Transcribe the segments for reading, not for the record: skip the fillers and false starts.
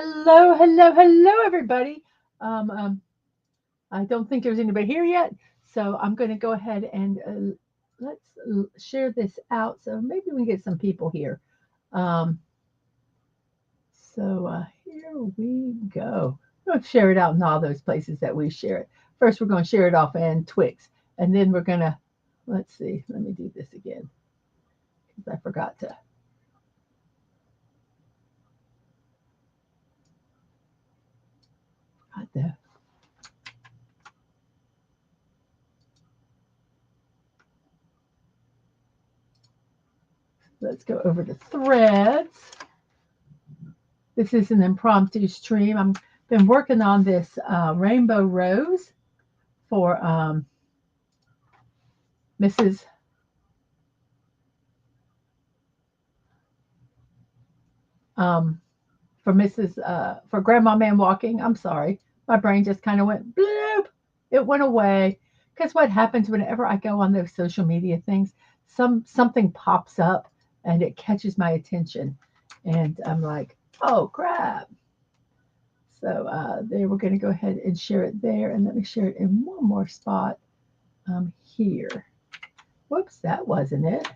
Hello, hello, hello, everybody. Um, um, I don't think there's anybody here yet, so I'm going to go ahead and let's share this out. So maybe we can get some people here. Um, so here we go. We'll share it out in all those places that we share it. First, we're going to share it off in Twix, and then we're going to, let's see, let me do this again because I forgot to. Got the Let's go over to Threads. This is an impromptu stream. I've been working on this rainbow rose for Mrs. Um, for Grandma Man Walking. I'm sorry, my brain just kind of went bloop. It went away because what happens whenever I go on those social media things, something pops up and it catches my attention, and I'm like, oh crap. So there, we're going to go ahead and share it there, and let me share it in one more spot here. Whoops, that wasn't it.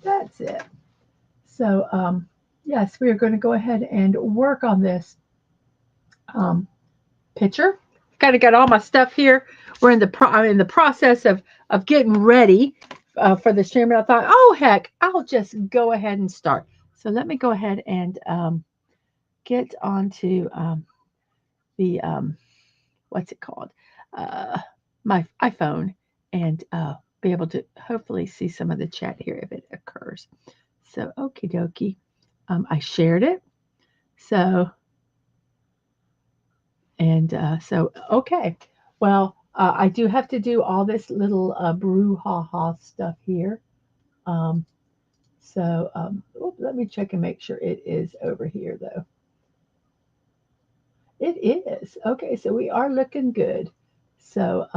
That's it. So yes, we are going to go ahead and work on this um, picture. Kind of got all my stuff here. I'm in the process of getting ready for the stream, and I thought, oh heck, I'll just go ahead and start. So let me go ahead and get onto the what's it called? Uh, my iPhone and be able to hopefully see some of the chat here if it occurs. So, okie dokie. I shared it. So, okay. Well, I do have to do all this little brouhaha stuff here. Um, let me check and make sure it is over here, though. It is. Okay, so we are looking good. So,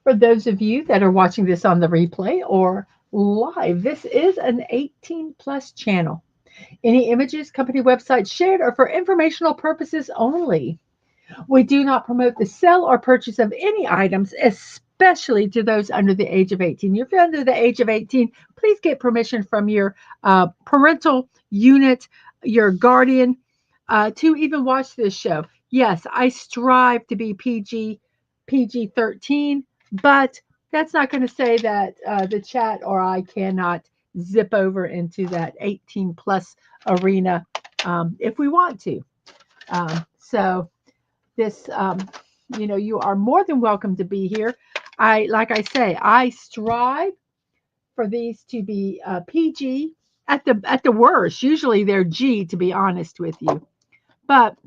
for those of you that are watching this on the replay or live, this is an 18 plus channel. Any images, company websites shared are for informational purposes only. We do not promote the sale or purchase of any items, especially to those under the age of 18. If you're under the age of 18, please get permission from your parental unit, your guardian, to even watch this show. Yes, I strive to be PG 13, but that's not going to say that the chat or I cannot zip over into that 18 plus arena if we want to. So this, you are more than welcome to be here. Like I say, I strive for these to be PG at the worst. Usually they're G, to be honest with you, but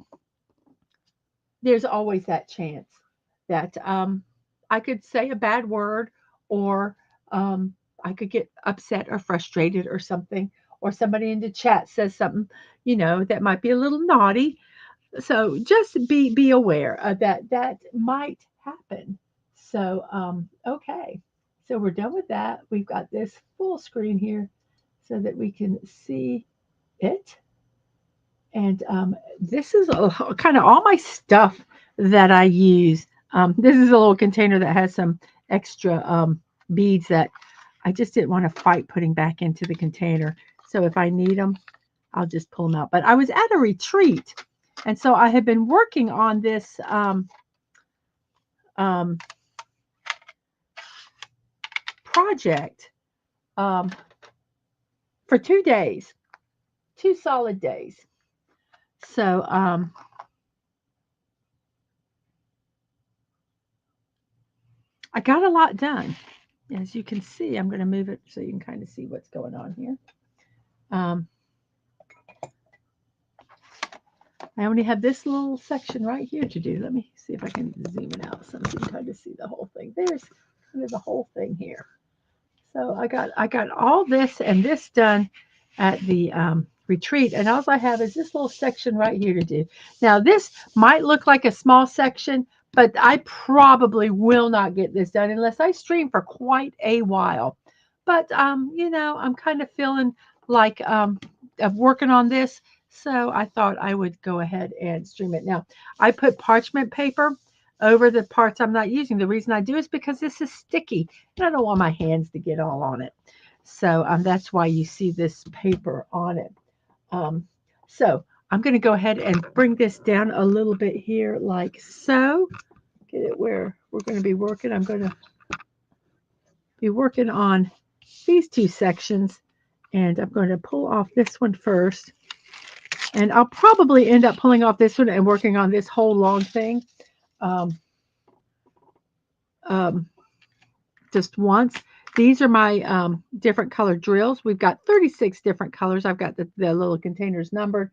there's always that chance that I could say a bad word, or I could get upset or frustrated or something, or somebody in the chat says something, that might be a little naughty. So just be aware that might happen. So okay, so we're done with that. We've got this full screen here so that we can see it. And this is kind of all my stuff that I use. This is a little container that has some extra beads that I just didn't want to fight putting back into the container. So if I need them, I'll just pull them out. But I was at a retreat, and so I had been working on this project for 2 days, 2 solid days. So I got a lot done. As you can see, I'm going to move it so you can kind of see what's going on here. I only have this little section right here to do. Let me see if I can zoom it out so you can kind of see the whole thing. There's kind of the whole thing here. So I got all this and this done at the retreat, and all I have is this little section right here to do. Now this might look like a small section, but I probably will not get this done unless I stream for quite a while. But I'm kind of feeling like of working on this, so I thought I would go ahead and stream it. Now, I put parchment paper over the parts I'm not using. The reason I do is because this is sticky, and I don't want my hands to get all on it. So that's why you see this paper on it. So I'm going to go ahead and bring this down a little bit here like so. Get it where we're going to be working. I'm going to be working on these two sections, and I'm going to pull off this one first. And I'll probably end up pulling off this one and working on this whole long thing um, just once. These are my different color drills. We've got 36 different colors. I've got the little containers numbered.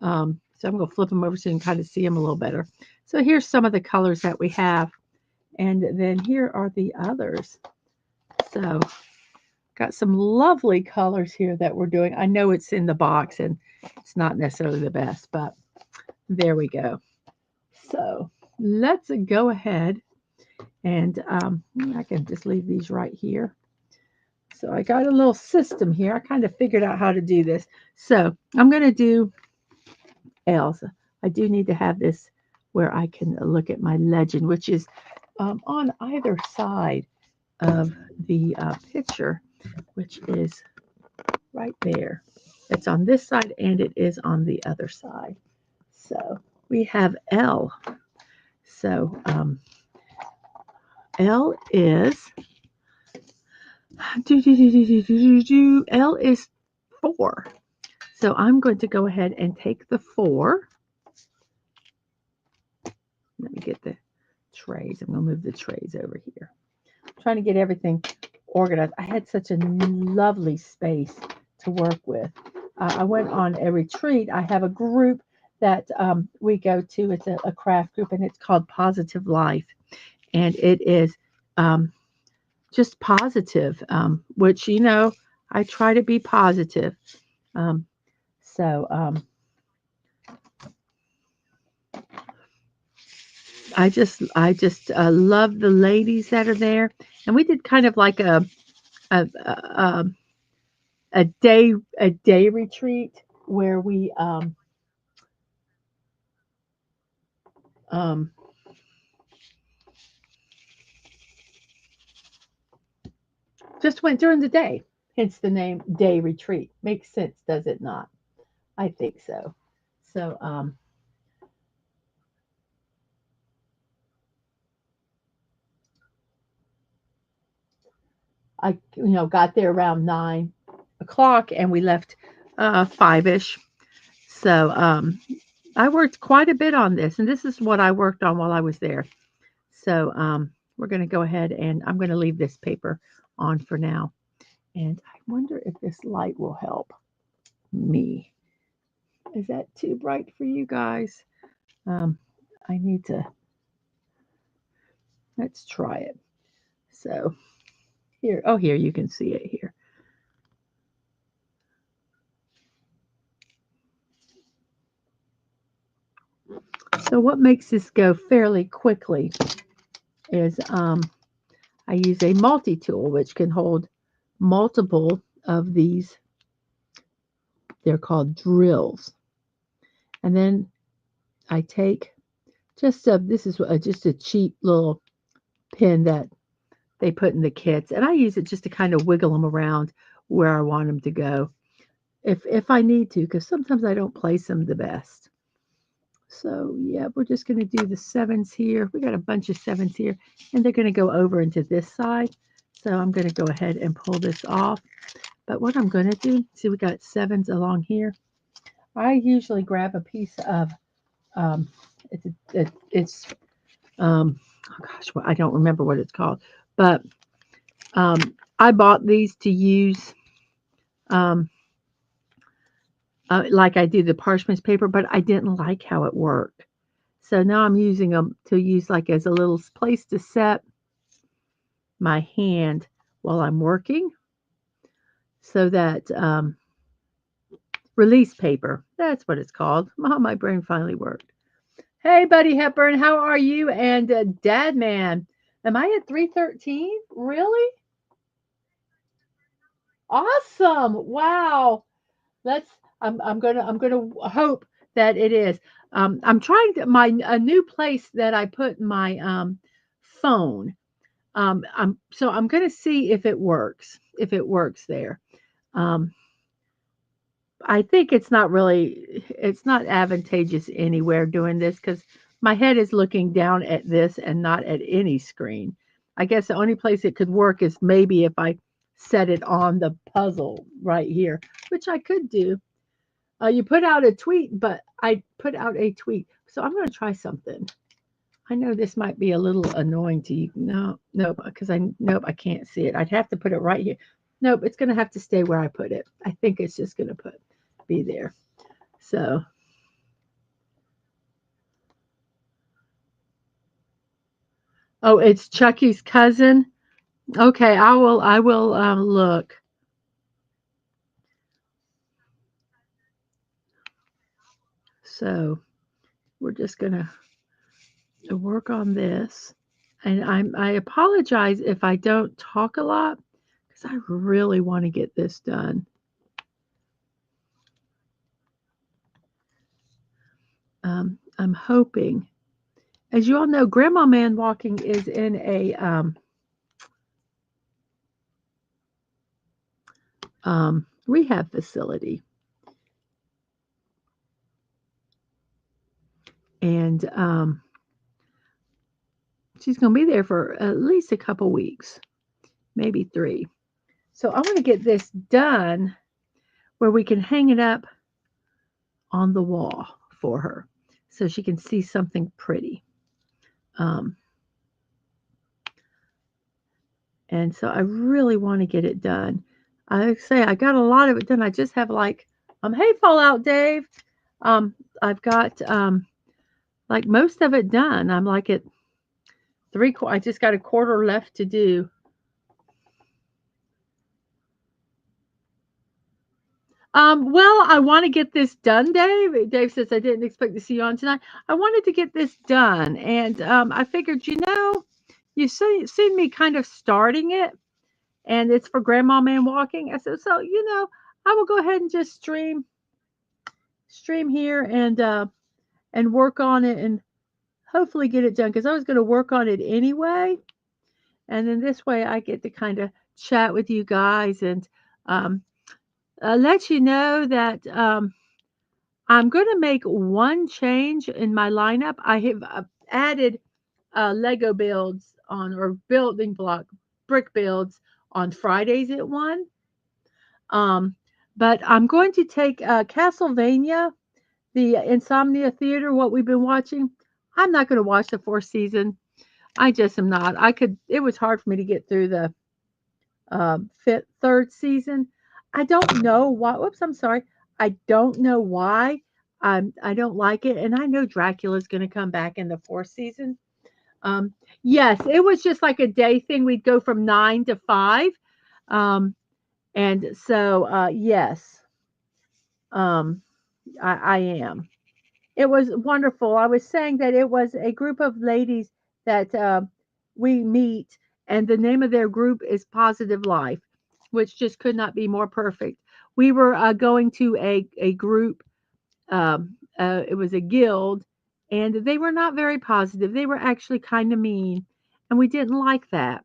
So I'm going to flip them over so you can kind of see them a little better. So here's some of the colors that we have. And then here are the others. So got some lovely colors here that we're doing. I know it's in the box and it's not necessarily the best, but there we go. So let's go ahead and I can just leave these right here. So I got a little system here. I kind of figured out how to do this. So I'm going to do L's. I do need to have this where I can look at my legend, which is on either side of the picture, which is right there. It's on this side and it is on the other side. So we have L. So L is L is 4. So I'm going to go ahead and take the 4. Let me get the trays. I'm going to move the trays over here. I'm trying to get everything organized. I had such a lovely space to work with. I went on a retreat. I have a group that we go to. It's a craft group, and it's called Positive Life. And it is just positive, which, you know, I try to be positive. I just love the ladies that are there, and we did kind of like a a, a, a day retreat where we um, just went during the day. Hence the name Day Retreat. Makes sense, does it not? I think so. So I got there around 9 o'clock, and we left 5ish. So I worked quite a bit on this, and this is what I worked on while I was there. So we're going to go ahead, and I'm going to leave this paper on for now. And I wonder if this light will help me. Is that too bright for you guys? I need to, let's try it. So here, oh, here, you can see it here. So what makes this go fairly quickly is I use a multi-tool, which can hold multiple of these. They're called drills. And then I take just this is just a cheap little pin that they put in the kits, and I use it just to kind of wiggle them around where I want them to go, if I need to, because sometimes I don't place them the best. So yeah, we're just going to do the 7s here. We got a bunch of 7s here, and they're going to go over into this side. So I'm going to go ahead and pull this off. But what I'm going to do, see, we got 7s along here. I usually grab a piece of it's oh gosh, well, I don't remember what it's called, but I bought these to use like I do the parchment paper, but I didn't like how it worked. So now I'm using them to use like as a little place to set my hand while I'm working, so that release paper, that's what it's called. Oh, my brain finally worked. Hey, Buddy Hepburn, how are you? And Dad Man, am I at 313? Really? Awesome. Wow. Let's I'm gonna hope that it is. I'm trying to my a new place that I put my phone. I'm gonna see if it works. If it works there. Um, I think it's not advantageous anywhere doing this because my head is looking down at this and not at any screen. I guess the only place it could work is maybe if I set it on the puzzle right here, which I could do. You put out a tweet, but I put out a tweet. So I'm going to try something. I know this might be a little annoying to you. No, nope, because nope, I can't see it. I'd have to put it right here. Nope, it's going to have to stay where I put it. I think it's just going to be there. So, oh, it's Chucky's cousin. Okay, I will look. So, we're just going to work on this. And I apologize if I don't talk a lot because I really want to get this done. I'm hoping, as you all know, Grandma Man Walking is in a rehab facility, and she's going to be there for at least a couple weeks, maybe 3. So I want to get this done where we can hang it up on the wall for her, so she can see something pretty. Um, and so I really want to get it done. I say I got a lot of it done. I just have like, hey, Fallout Dave. I've got like most of it done. I'm like at I just got a quarter left to do. Well, I want to get this done, Dave. Dave says I didn't expect to see you on tonight. I wanted to get this done, and I figured, seen me kind of starting it, and it's for Grandma Man Walking. I said, so I will go ahead and just stream here and work on it and hopefully get it done because I was going to work on it anyway, and then this way I get to kind of chat with you guys and um, let you know that I'm going to make one change in my lineup. I have added Lego builds on or building block brick builds on Fridays at 1. Um, but I'm going to take Castlevania, the Insomnia Theater, what we've been watching. I'm not going to watch the 4th season. I just am not. It was hard for me to get through the fifth, 3rd season. I don't know why. Whoops, I'm sorry. I don't know why. I don't like it, and I know Dracula's going to come back in the 4th season. Um, yes, it was just like a day thing. We'd go from 9 to 5, and so yes, um, I am. It was wonderful. I was saying that it was a group of ladies that we meet, and the name of their group is Positive Life, which just could not be more perfect. We were going to a group, it was a guild, and they were not very positive. They were actually kind of mean, and we didn't like that.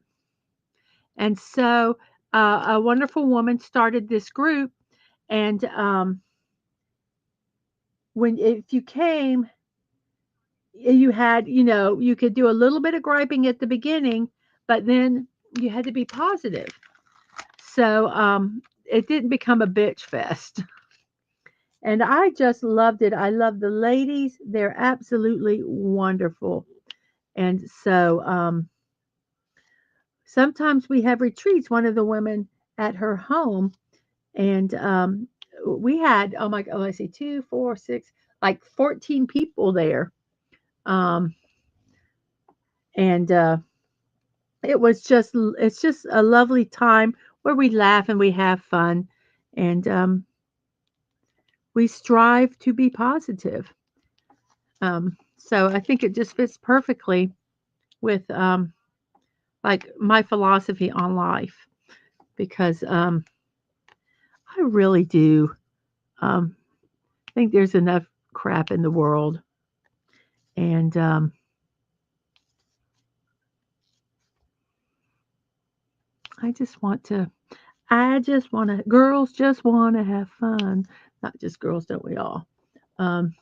And so a wonderful woman started this group, and when if you came you had, you could do a little bit of griping at the beginning, but then you had to be positive. So it didn't become a bitch fest. And I just loved it. I love the ladies. They're absolutely wonderful. And so sometimes we have retreats, one of the women at her home, and we had, oh my God, let's see, 2, 4, 6, like 14 people there. Um, and it's just a lovely time where we laugh and we have fun, and we strive to be positive. So I think it just fits perfectly with like my philosophy on life because I really do think there's enough crap in the world. And I just want to, girls just want to have fun. Not just girls, don't we all? Um,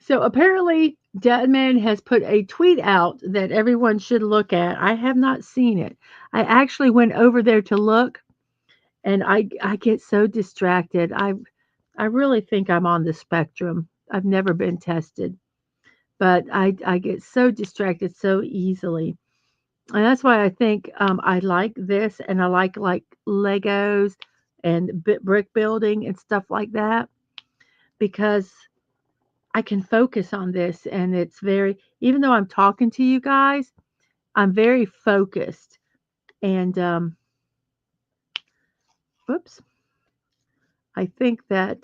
so apparently, Deadman has put a tweet out that everyone should look at. I have not seen it. I actually went over there to look, and I get so distracted. I really think I'm on the spectrum. I've never been tested, but I get so distracted so easily. And that's why I think I like this, and I like Legos and brick building and stuff like that, because I can focus on this, and it's very, even though I'm talking to you guys, I'm very focused. And whoops, I think that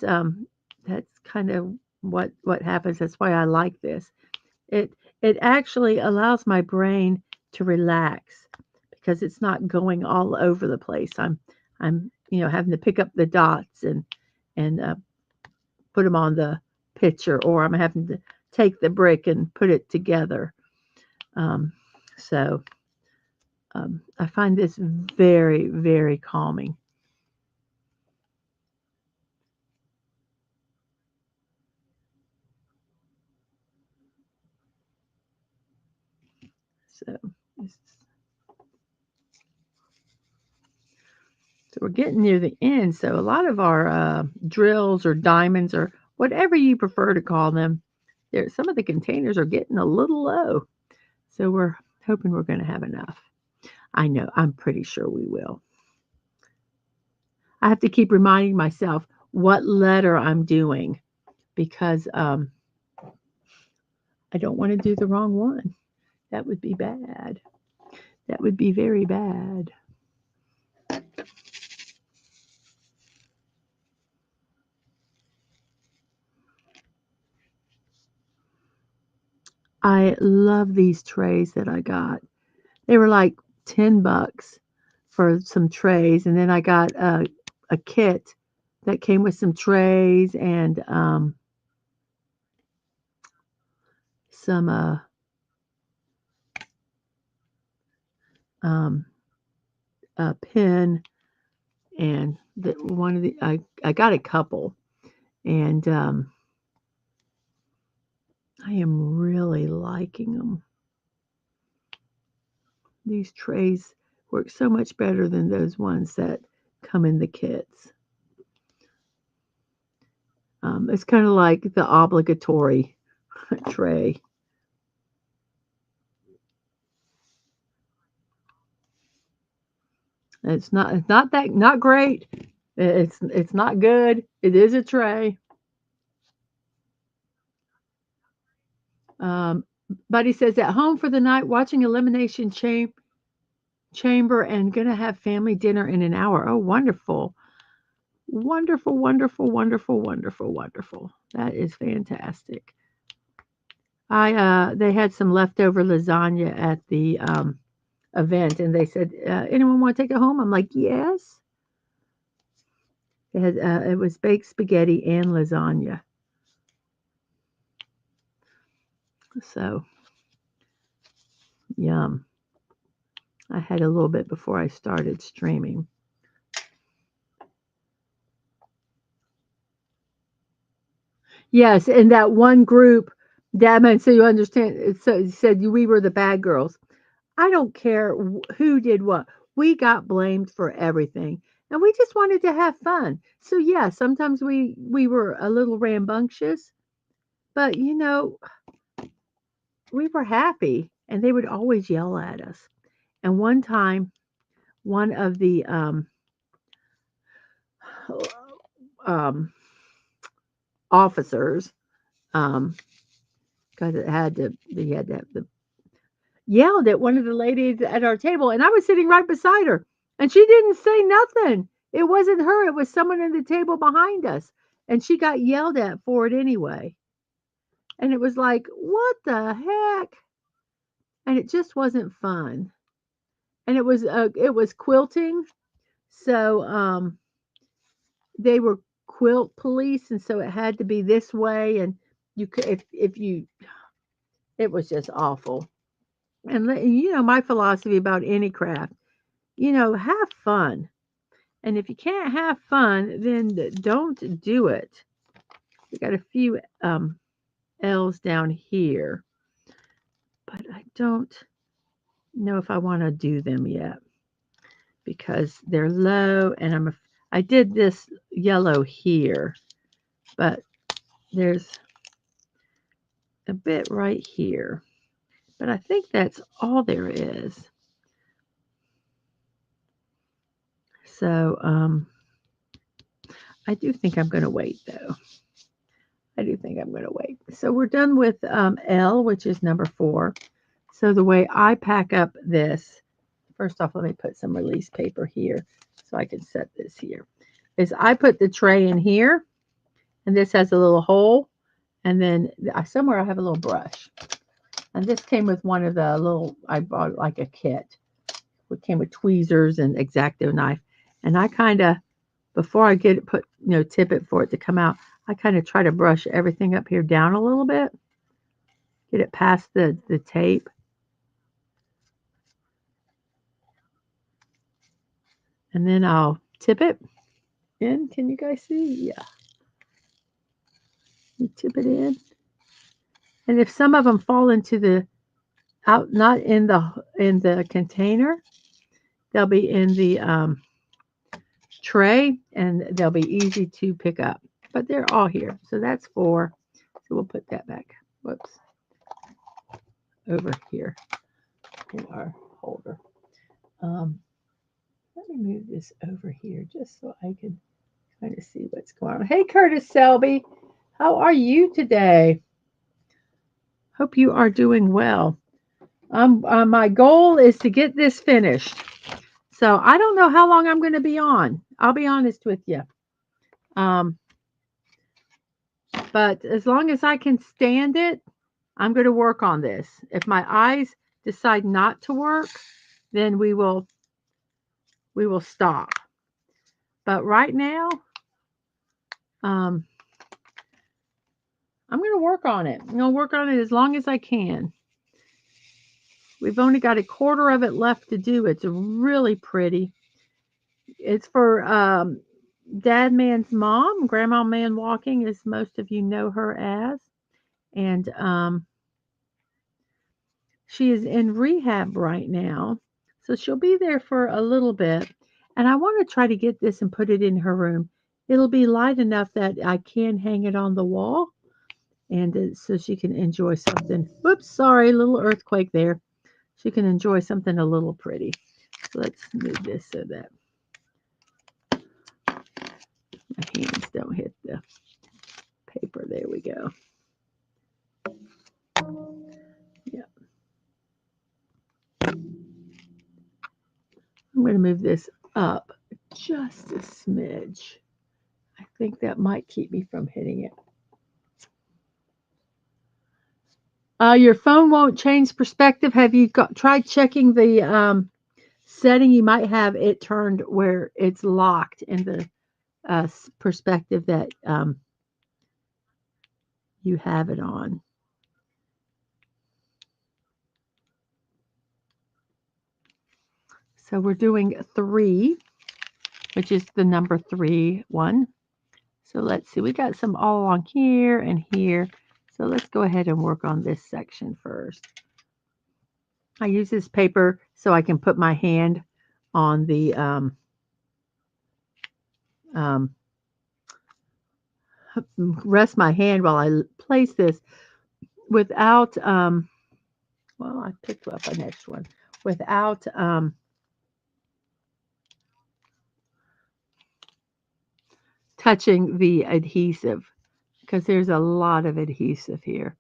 that's kind of what happens. That's why I like this. It it actually allows my brain to relax because it's not going all over the place. I'm having to pick up the dots and put them on the picture, or I'm having to take the brick and put it together. Um, so I find this very, very calming. So, so we're getting near the end. So a lot of our drills or diamonds or whatever you prefer to call them, there some of the containers are getting a little low. So we're hoping we're going to have enough. I know. I'm pretty sure we will. I have to keep reminding myself what letter I'm doing because I don't want to do the wrong one. That would be bad. That would be very bad. I love these trays that I got. They were like $10 for some trays, and then I got a kit that came with some trays and some um, a pin, and one of the I got a couple, and I am really liking them. These trays work so much better than those ones that come in the kits. It's kind of like the obligatory tray. It's not that not great. It's not good. It is a tray. Um, Buddy says at home for the night, watching Elimination Chamber, and gonna have family dinner in an hour. Oh, wonderful, wonderful, wonderful, wonderful, wonderful, wonderful. That is fantastic. I They had some leftover lasagna at the event, and they said, "Anyone want to take it home?" I'm like, "Yes." It was baked spaghetti and lasagna. So yum. I had a little bit before I started streaming. Yes, in that one group, that meant so you understand. So it said we were the bad girls. I don't care who did what. We got blamed for everything, and we just wanted to have fun. So yeah, sometimes we were a little rambunctious, but we were happy, and they would always yell at us. And one time, one of the um, officers, um, because he had to have the yelled at one of the ladies at our table, and I was sitting right beside her, and she didn't say nothing. It wasn't her, it was someone at the table behind us, and she got yelled at for it anyway. And it was like, what the heck? And it just wasn't fun. And it was quilting, so they were quilt police, and so it had to be this way, and you could if you it was just awful. And my philosophy about any craft, have fun. And if you can't have fun, then don't do it. We got a few L's down here, but I don't know if I want to do them yet because they're low, and I did this yellow here, but there's a bit right here. But I think that's all there is. So I do think I'm going to wait though. I do think I'm going to wait. So we're done with L, which is number 4. So the way I pack up this, first off, let me put some release paper here so I can set this here, is I put the tray in here, and this has a little hole, and then somewhere I have a little brush. And this came with one of the little, I bought like a kit. It came with tweezers and X-Acto knife. And I kind of, before I get it tip it for it to come out, I kind of try to brush everything up here down a little bit. Get it past the tape. And then I'll tip it in. Can you guys see? Yeah. You tip it in. And if some of them fall into the not in the container, they'll be in the tray, and they'll be easy to pick up. But they're all here. So that's 4. So we'll put that back. Whoops. Over here in our holder. Let me move this over here just so I can kind of see what's going on. Hey, Curtis Selby. How are you today? Hope you are doing well. My goal is to get this finished. So I don't know how long I'm going to be on. I'll be honest with you. But as long as I can stand it, I'm going to work on this. If my eyes decide not to work, then we will stop. But right now, I'm going to work on it. I'm going to work on it as long as I can. We've only got a quarter of it left to do. It's really pretty. It's for Dad Man's mom, Grandma Man Walking, as most of you know her as. And she is in rehab right now. So she'll be there for a little bit. And I want to try to get this and put it in her room. It'll be light enough that I can hang it on the wall. And so she can enjoy something. Whoops, sorry, little earthquake there. She can enjoy something a little pretty. So let's move this so that my hands don't hit the paper. There we go. Yeah. I'm going to move this up just a smidge. I think that might keep me from hitting it. Your phone won't change perspective. Have you tried checking the setting? You might have it turned where it's locked in the perspective that you have it on. So we're doing 3, which is the number 3 one. So let's see, we got some all along here and here. So let's go ahead and work on this section first. I use this paper so I can put my hand on the rest my hand while I place this without well, I picked up an extra one without touching the adhesive, because there's a lot of adhesive here.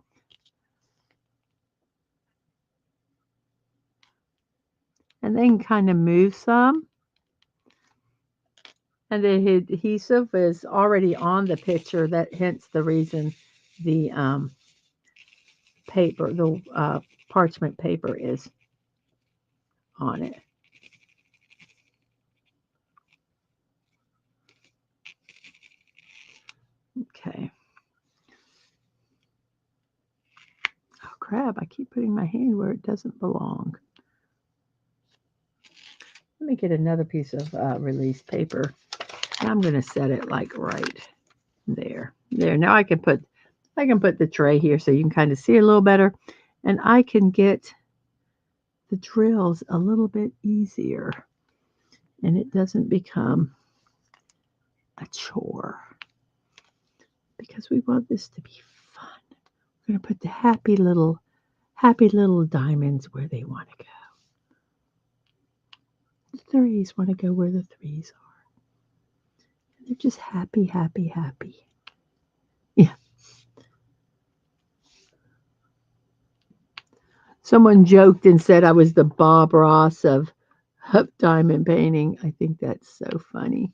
And then kind of move some. And the adhesive is already on the picture. That hence the reason the paper, the parchment paper is on it. crap, I keep putting my hand where it doesn't belong. Let me get another piece of release paper. And I'm going to set it like right there. There. Now I can put the tray here so you can kind of see a little better. And I can get the drills a little bit easier. And it doesn't become a chore. Because we want this to be fun. We're going to put the happy little diamonds where they want to go. The threes want to go where the threes are. They're just happy, happy, happy. Yeah. Someone joked and said I was the Bob Ross of diamond painting. I think that's so funny.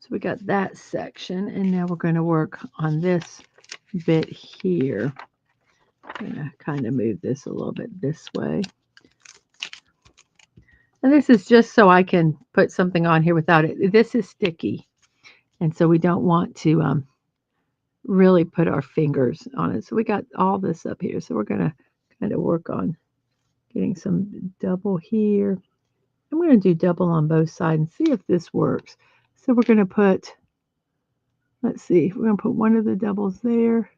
So we got that section, and now we're going to work on this bit here. I'm going to kind of move this a little bit this way. And this is just so I can put something on here without it. This is sticky, and so we don't want to really put our fingers on it. So we got all this up here. So we're going to kind of work on getting some double here. I'm going to do double on both sides and see if this works. So we're going to put, let's see, we're going to put one of the doubles there.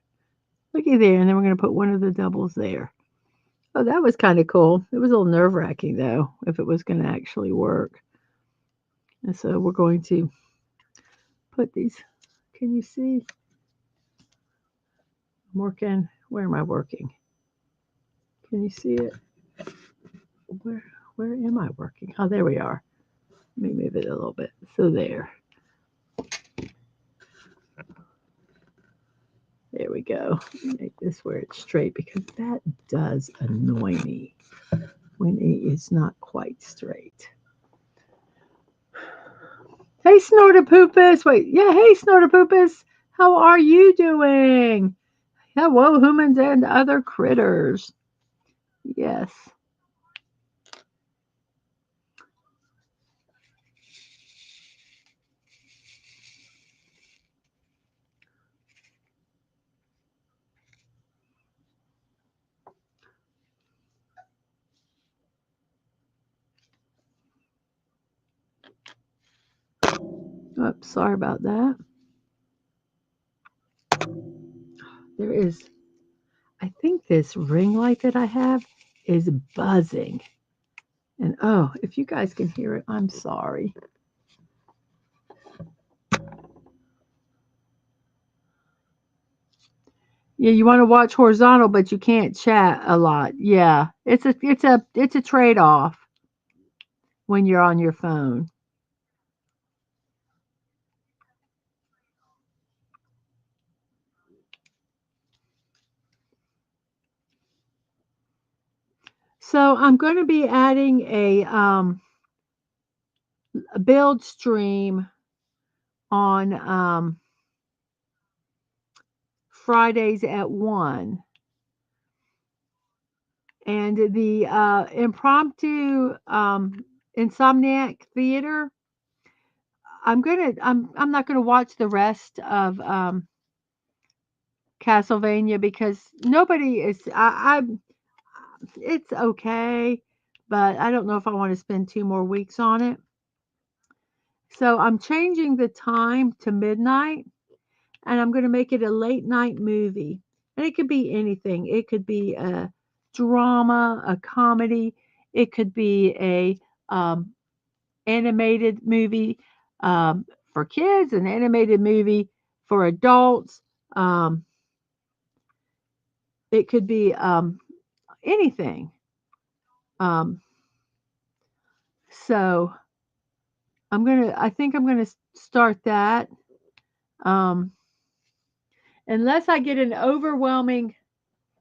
Looky there, and then we're going to put one of the doubles there. Oh, that was kind of cool. It was a little nerve-wracking, though, if it was going to actually work. And so we're going to put these. Can you see? I'm working. Where am I working? Can you see it? Where am I working? Oh, there we are. Let me move it a little bit. So there. There we go. Make this where it's straight because that does annoy me when it is not quite straight. Hey, Snortapoopus. Wait, yeah, hey, Snortapoopus. How are you doing? Hello, humans and other critters. Yes. Oops, sorry about that. There is, I think this ring light that I have is buzzing. And oh, if you guys can hear it, I'm sorry. Yeah, you want to watch horizontal, but you can't chat a lot. Yeah, it's a trade-off when you're on your phone. So I'm going to be adding a build stream on Fridays at 1. And the impromptu Insomniac Theater, I'm not gonna watch the rest of Castlevania because nobody is I it's okay, but I don't know if I want to spend 2 more weeks on it. So I'm changing the time to midnight and I'm going to make it a late night movie. And it could be anything. It could be a drama, a comedy. It could be a animated movie for kids, an animated movie for adults. Um, it could be anything. Um, so I think I'm gonna start that. Um, unless I get an overwhelming,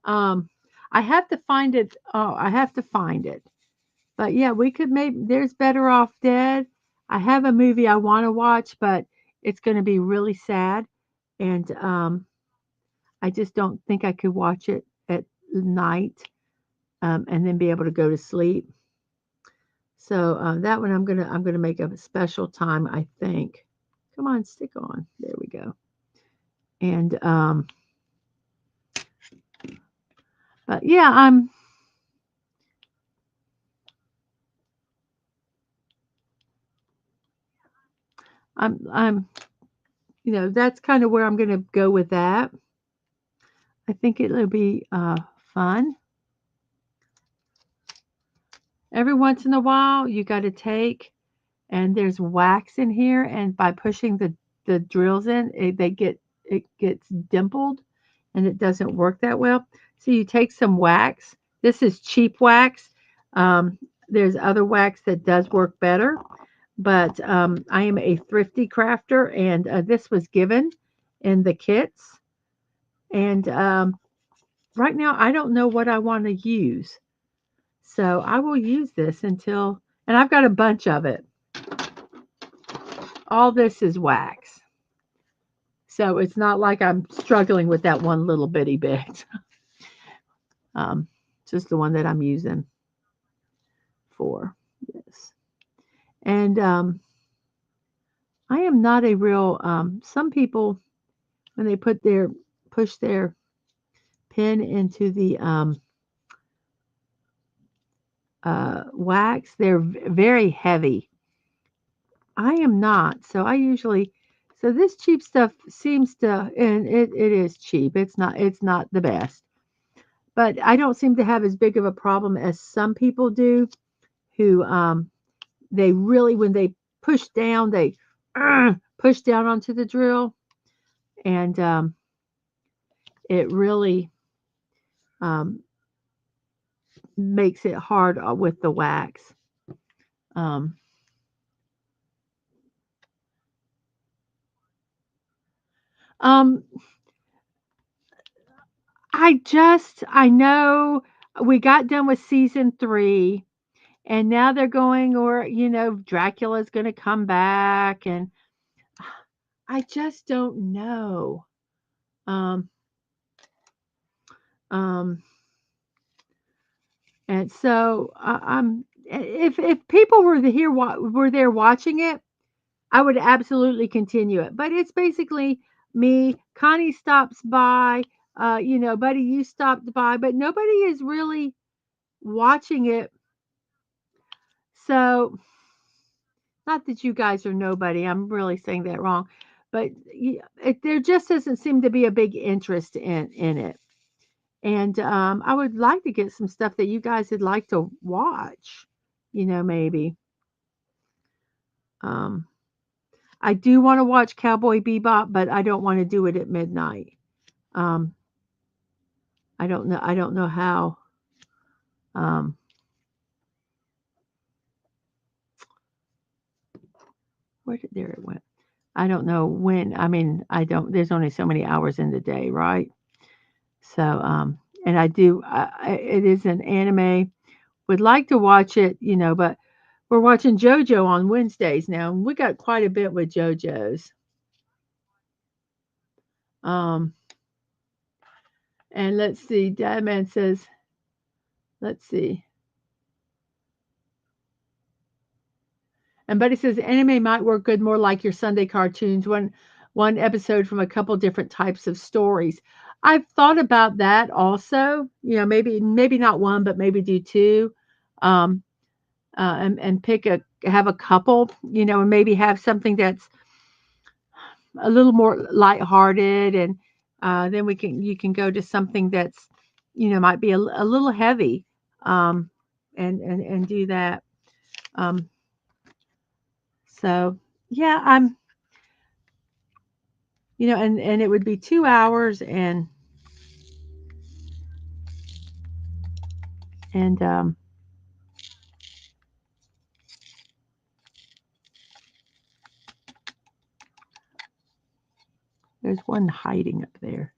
um, I have to find it. Oh, I have to find it. But yeah, we could maybe, there's Better Off Dead. I have a movie I want to watch, but it's going to be really sad. And I just don't think I could watch it at night and then be able to go to sleep. So that one I'm gonna make a special time, I think. Come on, stick on. There we go. And but yeah, I'm that's kind of where I'm gonna go with that. I think it'll be fun. Every once in a while, you got to take, and there's wax in here, and by pushing the drills in, it gets dimpled, and it doesn't work that well. So you take some wax. This is cheap wax. Um, there's other wax that does work better, but I am a thrifty crafter, and this was given in the kits. And right now, I don't know what I want to use, so I will use this until. And I've got a bunch of it. All this is wax. So it's not like I'm struggling with that one little bitty bit. Um, just the one that I'm using for this. And I am not a real, some people, when they push their pin into the wax, they're very heavy. I am not. So I usually, so this cheap stuff seems to, and it is cheap. It's not the best. But I don't seem to have as big of a problem as some people do who they really, when they push down, they push down onto the drill, and it really um, makes it hard with the wax. Um, um, I know we got done with season 3, and now they're going, or Dracula's going to come back, and I just don't know. Um, um, and so if people were there watching it, I would absolutely continue it. But it's basically me. Connie stops by. Buddy, you stopped by, but nobody is really watching it. So, not that you guys are nobody. I'm really saying that wrong, but there just doesn't seem to be a big interest in it. And I would like to get some stuff that you guys would like to watch. Maybe. Um, I do want to watch Cowboy Bebop, but I don't want to do it at midnight. Um, I don't know. I don't know how. Um, there it went. I don't know when. I mean, I don't. There's only so many hours in the day, right? So, and I do. It is an anime. Would like to watch it, but we're watching JoJo on Wednesdays now, and we got quite a bit with JoJo's. Um, and let's see. Dadman says, let's see. And Buddy says anime might work good more like your Sunday cartoons, one episode from a couple different types of stories. I've thought about that also. Maybe not one, but maybe do two, um, and have a couple. And maybe have something that's a little more lighthearted, and then you can go to something that's might be a little heavy, um, and do that. Um, so yeah, and it would be 2 hours, and there's one hiding up there,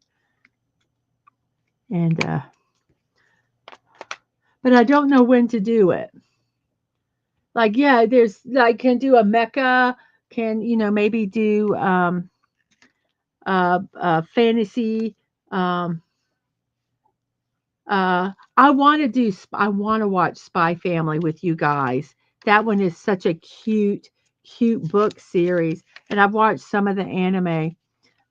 and but I don't know when to do it. like, yeah, there's like can do a mecha, can maybe do fantasy. Um, I want to I want to watch Spy Family with you guys. That one is such a cute book series, and I've watched some of the anime.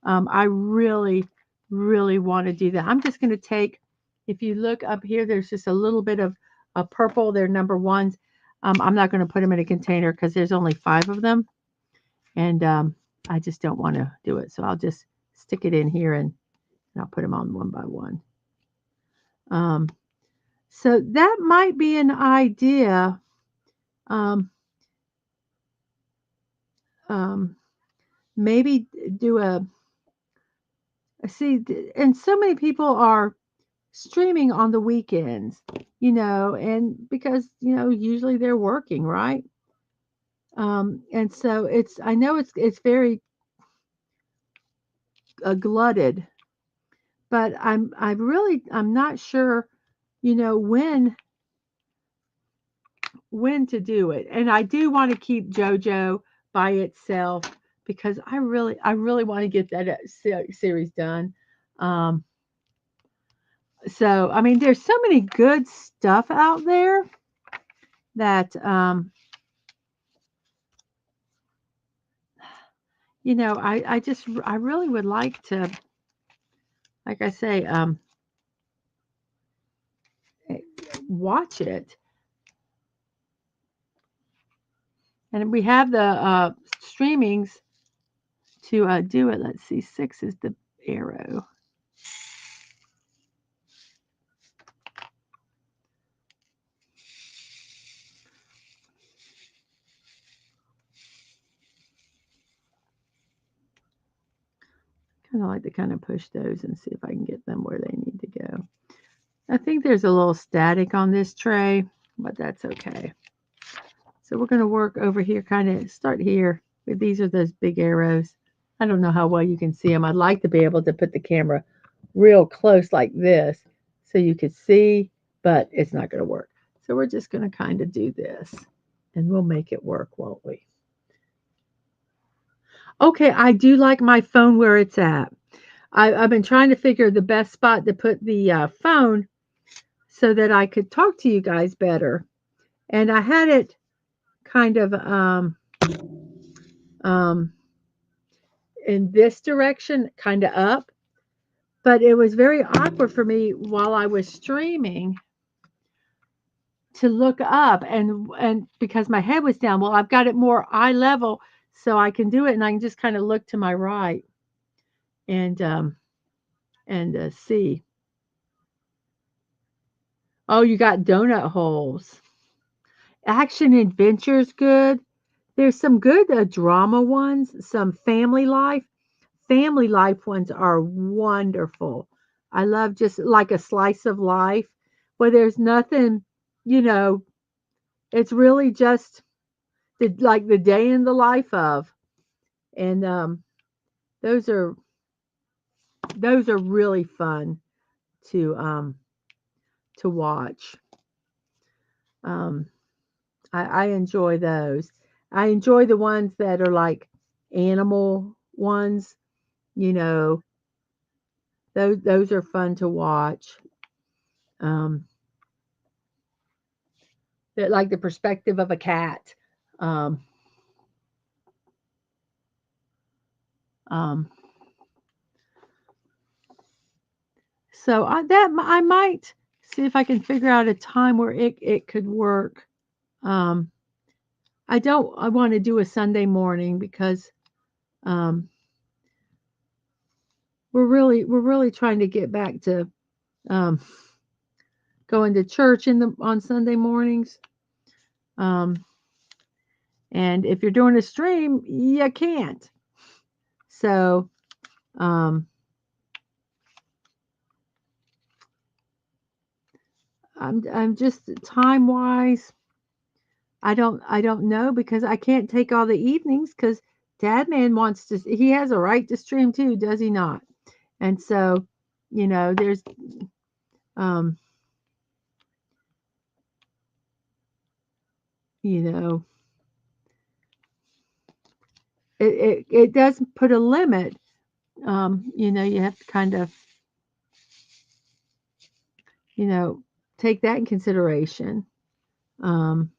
I really want to do that. I'm just going to take, if you look up here, there's just a little bit of a purple. They're number ones. I'm not going to put them in a container because there's only 5 of them, and I just don't want to do it. So I'll just stick it in here and I'll put them on one by one. Um, so that might be an idea. Um, um, maybe do see, and so many people are streaming on the weekends, and because, usually they're working, right? And so I know it's very glutted, but I'm not sure, when to do it. And I do want to keep JoJo by itself because I really want to get that series done. Um, so I mean, there's so many good stuff out there that I really would like to, like I say, eh, watch it. And we have the streamings to do it. Let's see, 6 is the arrow. Kind of like to kind of push those and see if I can get them where they need to go. I think there's a little static on this tray, but that's okay. So we're going to work over here, kind of start here. These are those big arrows. I don't know how well you can see them. I'd like to be able to put the camera real close like this so you could see, but it's not going to work. So we're just going to kind of do this and we'll make it work, won't we? Okay, I do like my phone where it's at. I've been trying to figure the best spot to put the phone so that I could talk to you guys better. And I had it kind of um, in this direction, kind of up, but it was very awkward for me while I was streaming to look up and because my head was down. Well, I've got it more eye level, so I can do it, and I can just kind of look to my right and see. Oh, you got donut holes. Action adventure's good. There's some good drama ones, some family life. Family life ones are wonderful. I love just like a slice of life where there's nothing, you know, it's really just like the day in the life of. And those are those are really fun to um to watch. Um I enjoy those. I enjoy the ones that are like animal ones, you know, those are fun to watch. Um, that like the perspective of a cat. Um, um, so I might see if I can figure out a time where it could work. Um, I want to do a Sunday morning because um, we're really trying to get back to um, going to church on Sunday mornings. Um, and if you're doing a stream, you can't. So um, I'm just time wise. I don't know because I can't take all the evenings because Dadman wants to. He has a right to stream too, does he not? And so, there's um, you know, it does put a limit. You know, you have to kind of, you know, take that in consideration. Um,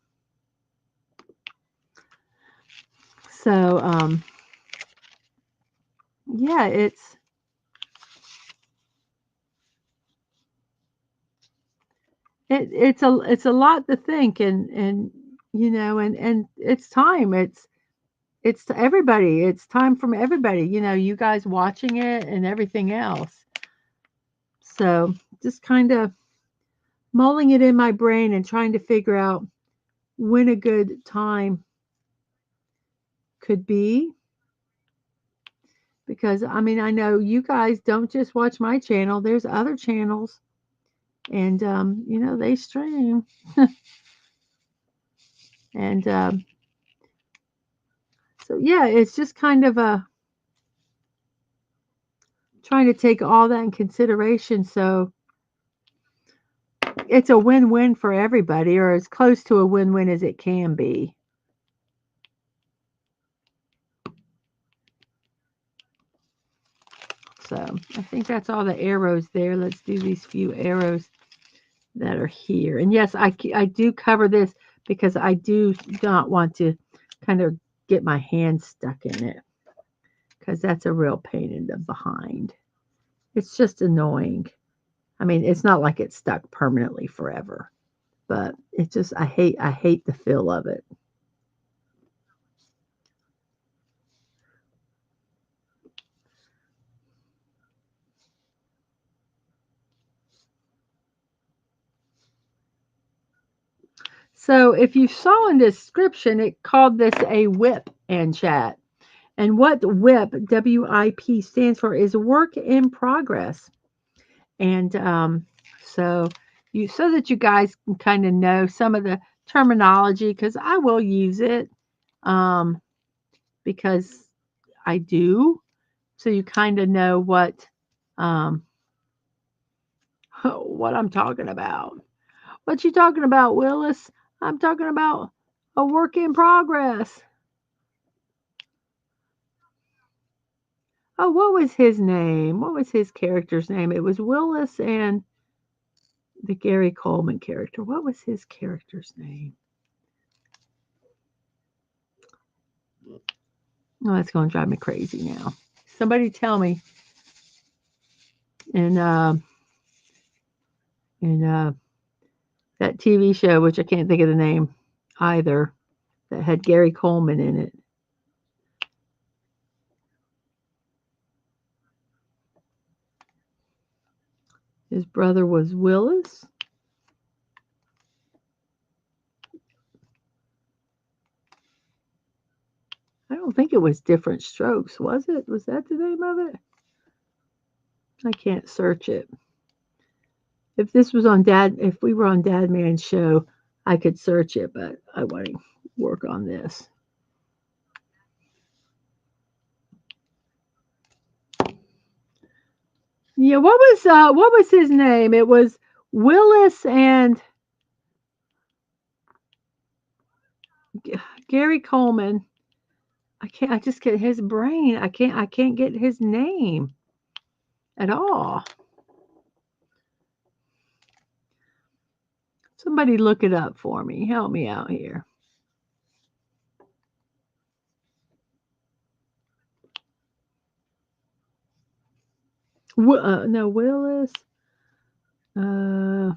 so yeah, it's a lot to think, and you know, and it's time. It's to everybody. It's time from everybody. You know, you guys watching it and everything else. So just kind of mulling it in my brain and trying to figure out when a good time could be. Because I mean, I know you guys don't just watch my channel. There's other channels, and you know, they stream, and so yeah, it's just kind of a trying to take all that in consideration. So it's a win-win for everybody, or as close to a win-win as it can be. So I think that's all the arrows there. Let's do these few arrows that are here. And yes, I do cover this because I do not want to kind of get my hand stuck in it, because that's a real pain in the behind. It's just annoying. I mean, it's not like it's stuck permanently forever, but it's just I hate the feel of it. So if you saw in the description, it called this a WIP and chat. And what WIP, WIP stands for is work in progress. And so you so that you guys can kind of know some of the terminology, because I will use it, um, because I do. So you kind of know um, what I'm talking about. What you talking about, Willis? I'm talking about a work in progress. Oh, what was his name? What was his character's name? It was Willis and the Gary Coleman character. What was his character's name? Oh, that's going to drive me crazy now. Somebody tell me. In in that TV show, which I can't think of the name either, that had Gary Coleman in it. His brother was Willis. I don't think it was Different Strokes, was it? Was that the name of it? I can't search it. If this was on if we were on Dad Man's show, I could search it, but I want to work on this. Yeah, what was his name? It was Willis and Gary Coleman. I just get his brain. I can't get his name at all. Somebody look it up for me. Help me out here. No, Willis. Uh, oh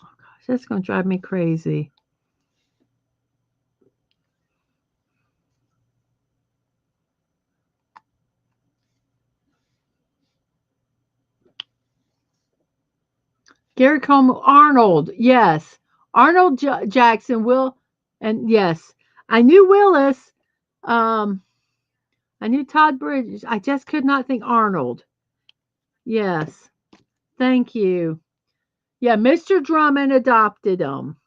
gosh, that's gonna drive me crazy. Gary Coleman, Arnold. Yes, Arnold Jackson. And yes, I knew Willis. Um, I knew Todd Bridges. I just could not think Arnold. Yes, thank you. Yeah, Mr. Drummond adopted him.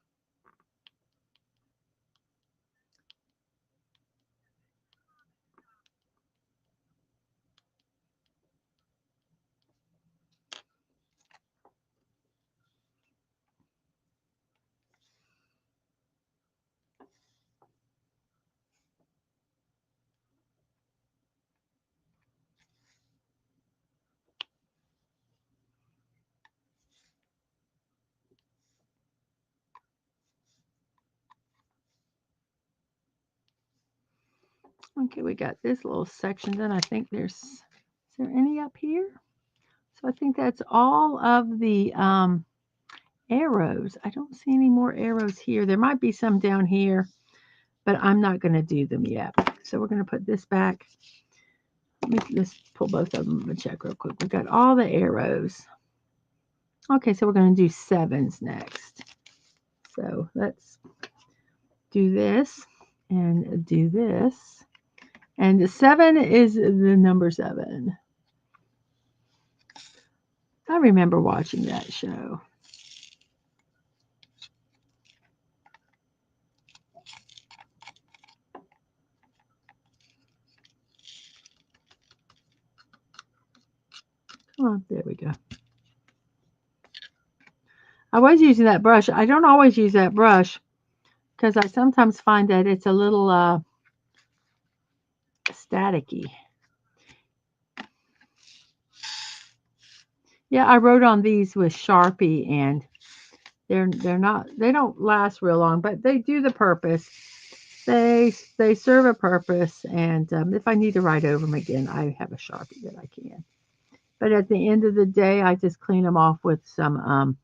Okay, we got this little section. Then I think is there any up here? So I think that's all of the arrows. I don't see any more arrows here. There might be some down here, but I'm not going to do them yet. So we're going to put this back. Let's pull both of them and check real quick. We've got all the arrows. Okay, so we're going to do 7s next. So let's do this and do this. And the 7 is the number 7. I remember watching that show. Come on, there we go. I was using that brush. I don't always use that brush because I sometimes find that it's a little staticky. Yeah, I wrote on these with Sharpie, and they don't last real long, but they do the purpose. They serve a purpose, and if I need to write over them again, I have a Sharpie that I can. But at the end of the day, I just clean them off with some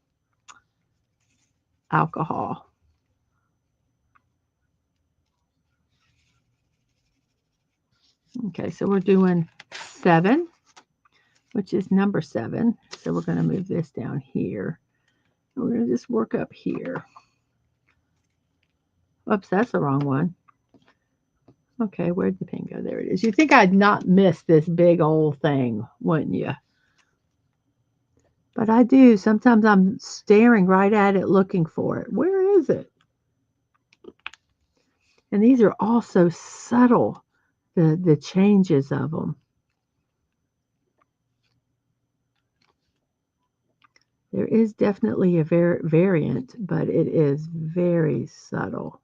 alcohol. Okay, so we're doing 7, which is number 7. So we're going to move this down here. We're going to just work up here. Oops, that's the wrong one. Okay, where'd the pin go? There it is. You'd think I'd not miss this big old thing, wouldn't you? But I do. Sometimes I'm staring right at it looking for it. Where is it? And these are all so subtle, the changes of them. There is definitely a variant, but it is very subtle.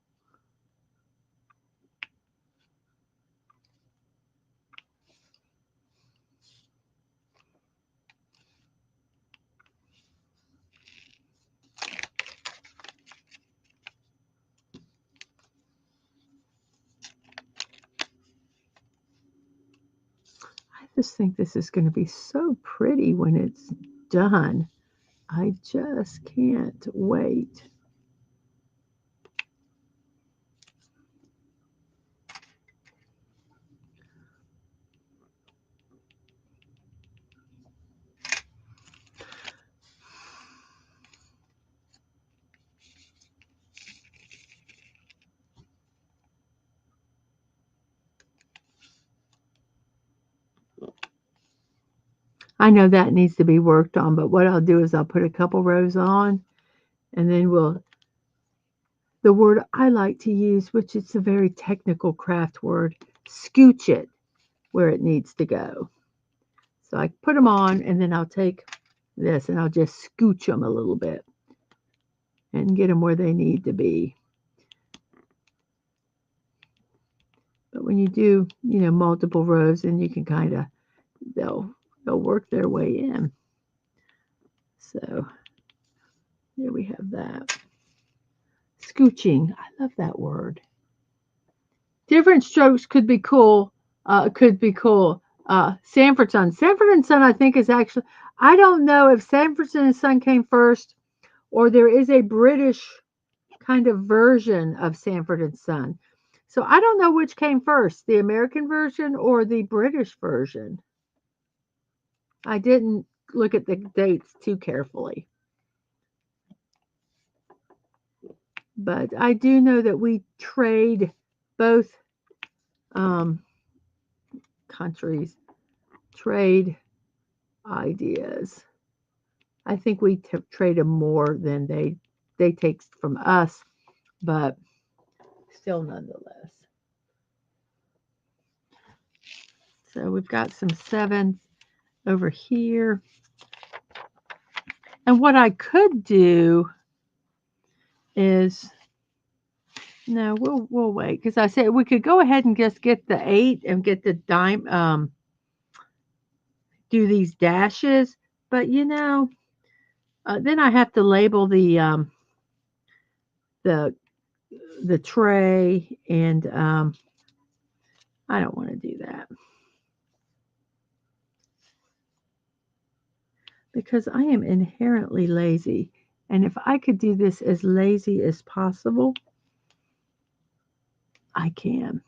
I just think this is going to be so pretty when it's done. I just can't wait. I know that needs to be worked on, but what I'll do is I'll put a couple rows on, and then the word I like to use, which is a very technical craft word, scooch it where it needs to go. So I put them on, and then I'll take this and I'll just scooch them a little bit and get them where they need to be. But when you do, multiple rows, then you can kind of, they'll work their way in. So here we have that. Scooching. I love that word. Different strokes could be cool. Sanford Son. Sanford and Son, I think, is actually, I don't know if Sanford and Son came first or there is a British kind of version of Sanford and Son. So I don't know which came first, the American version or the British version. I didn't look at the dates too carefully. But I do know that we trade both countries, trade ideas. I think we trade them more than they take from us, but still nonetheless. So we've got some 7s over here. And what I could do is, no, we'll wait, because I said we could go ahead and just get the 8 and get the dime, do these dashes, but then I have to label the tray, and I don't want to do that because I am inherently lazy. And if I could do this as lazy as possible, I can.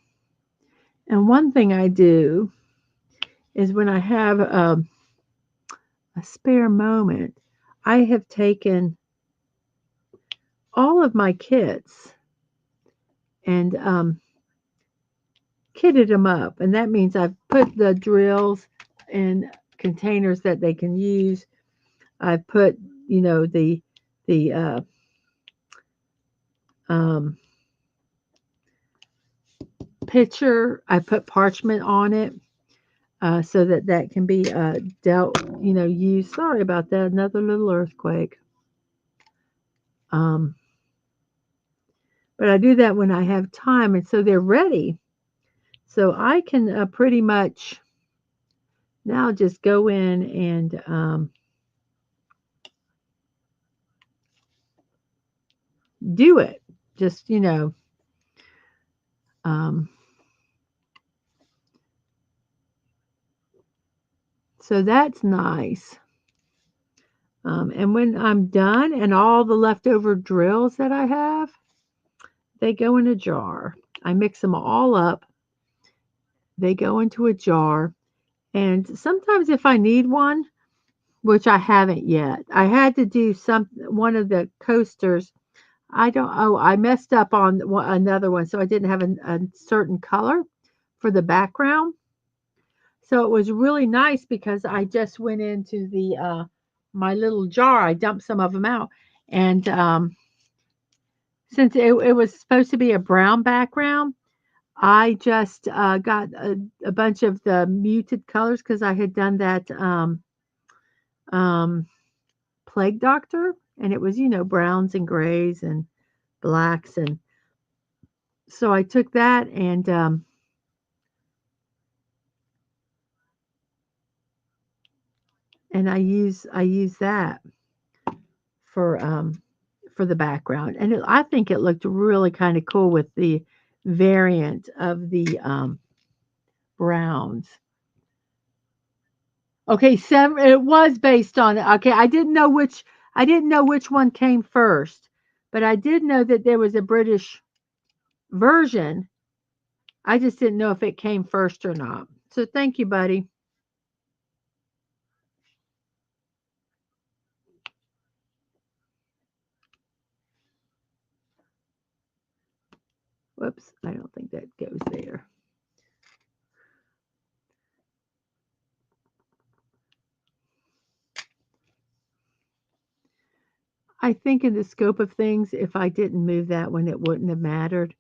And one thing I do is when I have a spare moment, I have taken all of my kits and kitted them up. And that means I've put the drills in containers that they can use. I've put, the um, picture. I put parchment on it so that that can be dealt, used. Sorry about that. Another little earthquake. Um, but I do that when I have time, and so they're ready. So I can pretty much now just go in and do it. Just, um, so that's nice. And when I'm done and all the leftover drills that I have, they go in a jar. I mix them all up. They go into a jar. And sometimes if I need one, which I haven't yet, I had to do one of the coasters. I messed up on another one, so I didn't have a certain color for the background. So it was really nice because I just went into the my little jar. I dumped some of them out, and since it was supposed to be a brown background, I just got a bunch of the muted colors because I had done that um, plague doctor, and it was browns and grays and blacks, and so I took that and I use that for for the background, and I think it looked really kind of cool with the variant of the browns. Okay, seven. It was based on it. Okay, I didn't know which one came first, but I did know that there was a British version. I just didn't know if it came first or not. So thank you, buddy. Whoops, I don't think that goes there. I think in the scope of things, if I didn't move that one, it wouldn't have mattered,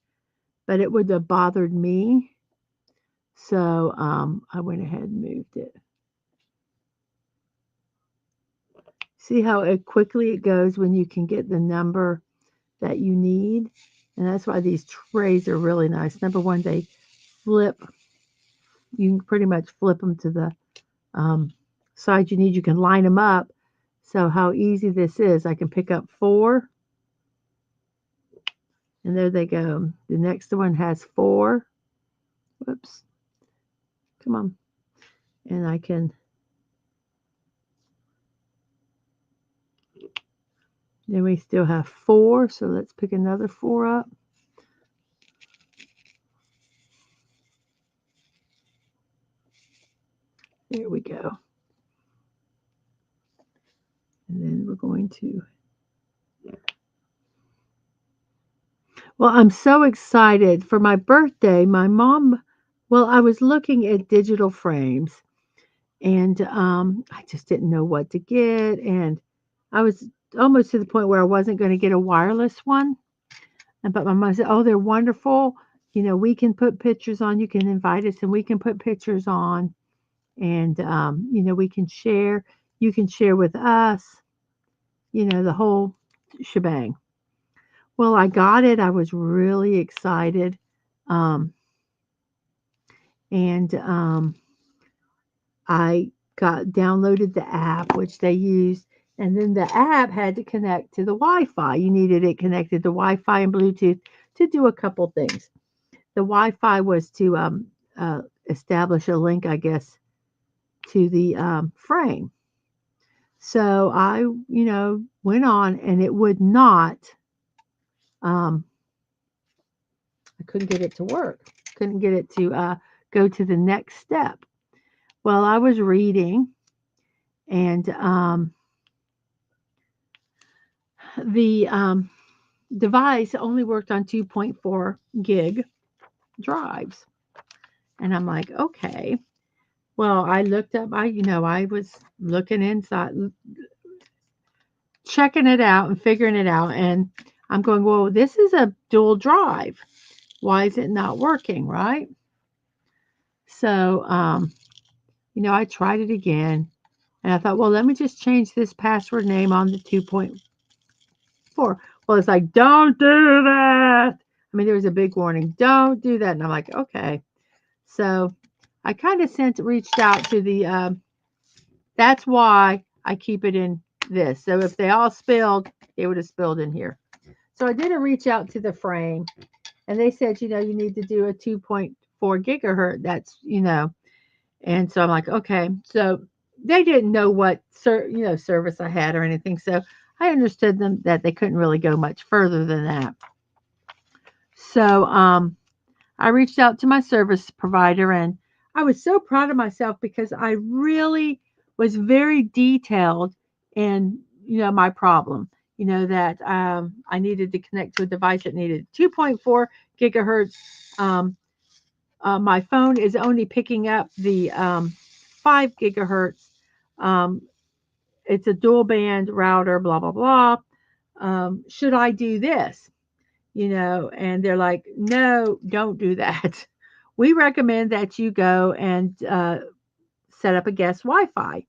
but it would have bothered me. So I went ahead and moved it. See how quickly it goes when you can get the number that you need? And that's why these trays are really nice. Number one, they flip. You can pretty much flip them to the um, side you need. You can line them up. So how easy this is. I can pick up 4, and there they go. The next one has 4. Whoops. Come on. And I can, then we still have 4. So let's pick another 4 up. There we go. And then we're going to, well, I'm so excited. For my birthday, my mom, well, I was looking at digital frames, and I just didn't know what to get. And I was almost to the point where I wasn't going to get a wireless one. But my mom said, "Oh, they're wonderful. We can put pictures on. You can invite us, and we can put pictures on, and we can share. You can share with us. The whole shebang." Well, I got it. I was really excited. Um, and I got downloaded the app, which they used, and then the app had to connect to the Wi-Fi. You needed it connected to Wi-Fi and Bluetooth to do a couple things. The Wi-Fi was to establish a link, I guess, to the frame. So I, went on and it would not, um, I couldn't get it to work. Couldn't get it to go to the next step. Well, I was reading and the device only worked on 2.4 gig drives. And I'm like, okay. Well, I looked up, I was looking inside, checking it out and figuring it out. And I'm going, well, this is a dual drive. Why is it not working, right? So, I tried it again. And I thought, well, let me just change this password name on the 2.4. Well, it's like, don't do that. I mean, there was a big warning, don't do that. And I'm like, okay. So I kind of reached out to the, that's why I keep it in this. So if they all spilled, they would have spilled in here. So I did a reach out to the frame and they said, you need to do a 2.4 gigahertz. That's, and so I'm like, okay. So they didn't know what, service I had or anything. So I understood them that they couldn't really go much further than that. So I reached out to my service provider and I was so proud of myself because I really was very detailed in, my problem. That I needed to connect to a device that needed 2.4 gigahertz. My phone is only picking up the 5 gigahertz. Um, it's a dual band router, blah, blah, blah. Should I do this? And they're like, no, don't do that. We recommend that you go and set up a guest Wi-Fi.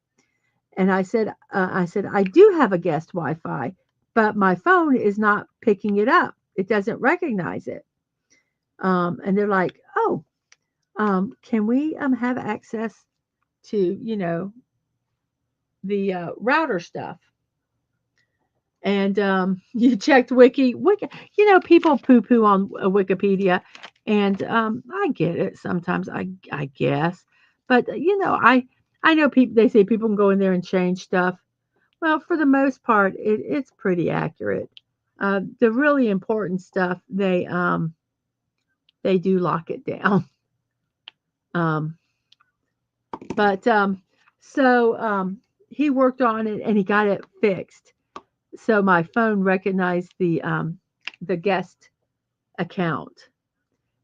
And I said, I do have a guest Wi-Fi, but my phone is not picking it up. It doesn't recognize it. And they're like, oh, can we have access to, the router stuff? And you checked Wiki, people poo-poo on Wikipedia, and I get it sometimes. I guess, but I know people. They say people can go in there and change stuff. Well, for the most part, it's pretty accurate. The really important stuff, they do lock it down. Um, but so he worked on it and he got it fixed. So my phone recognized the guest account.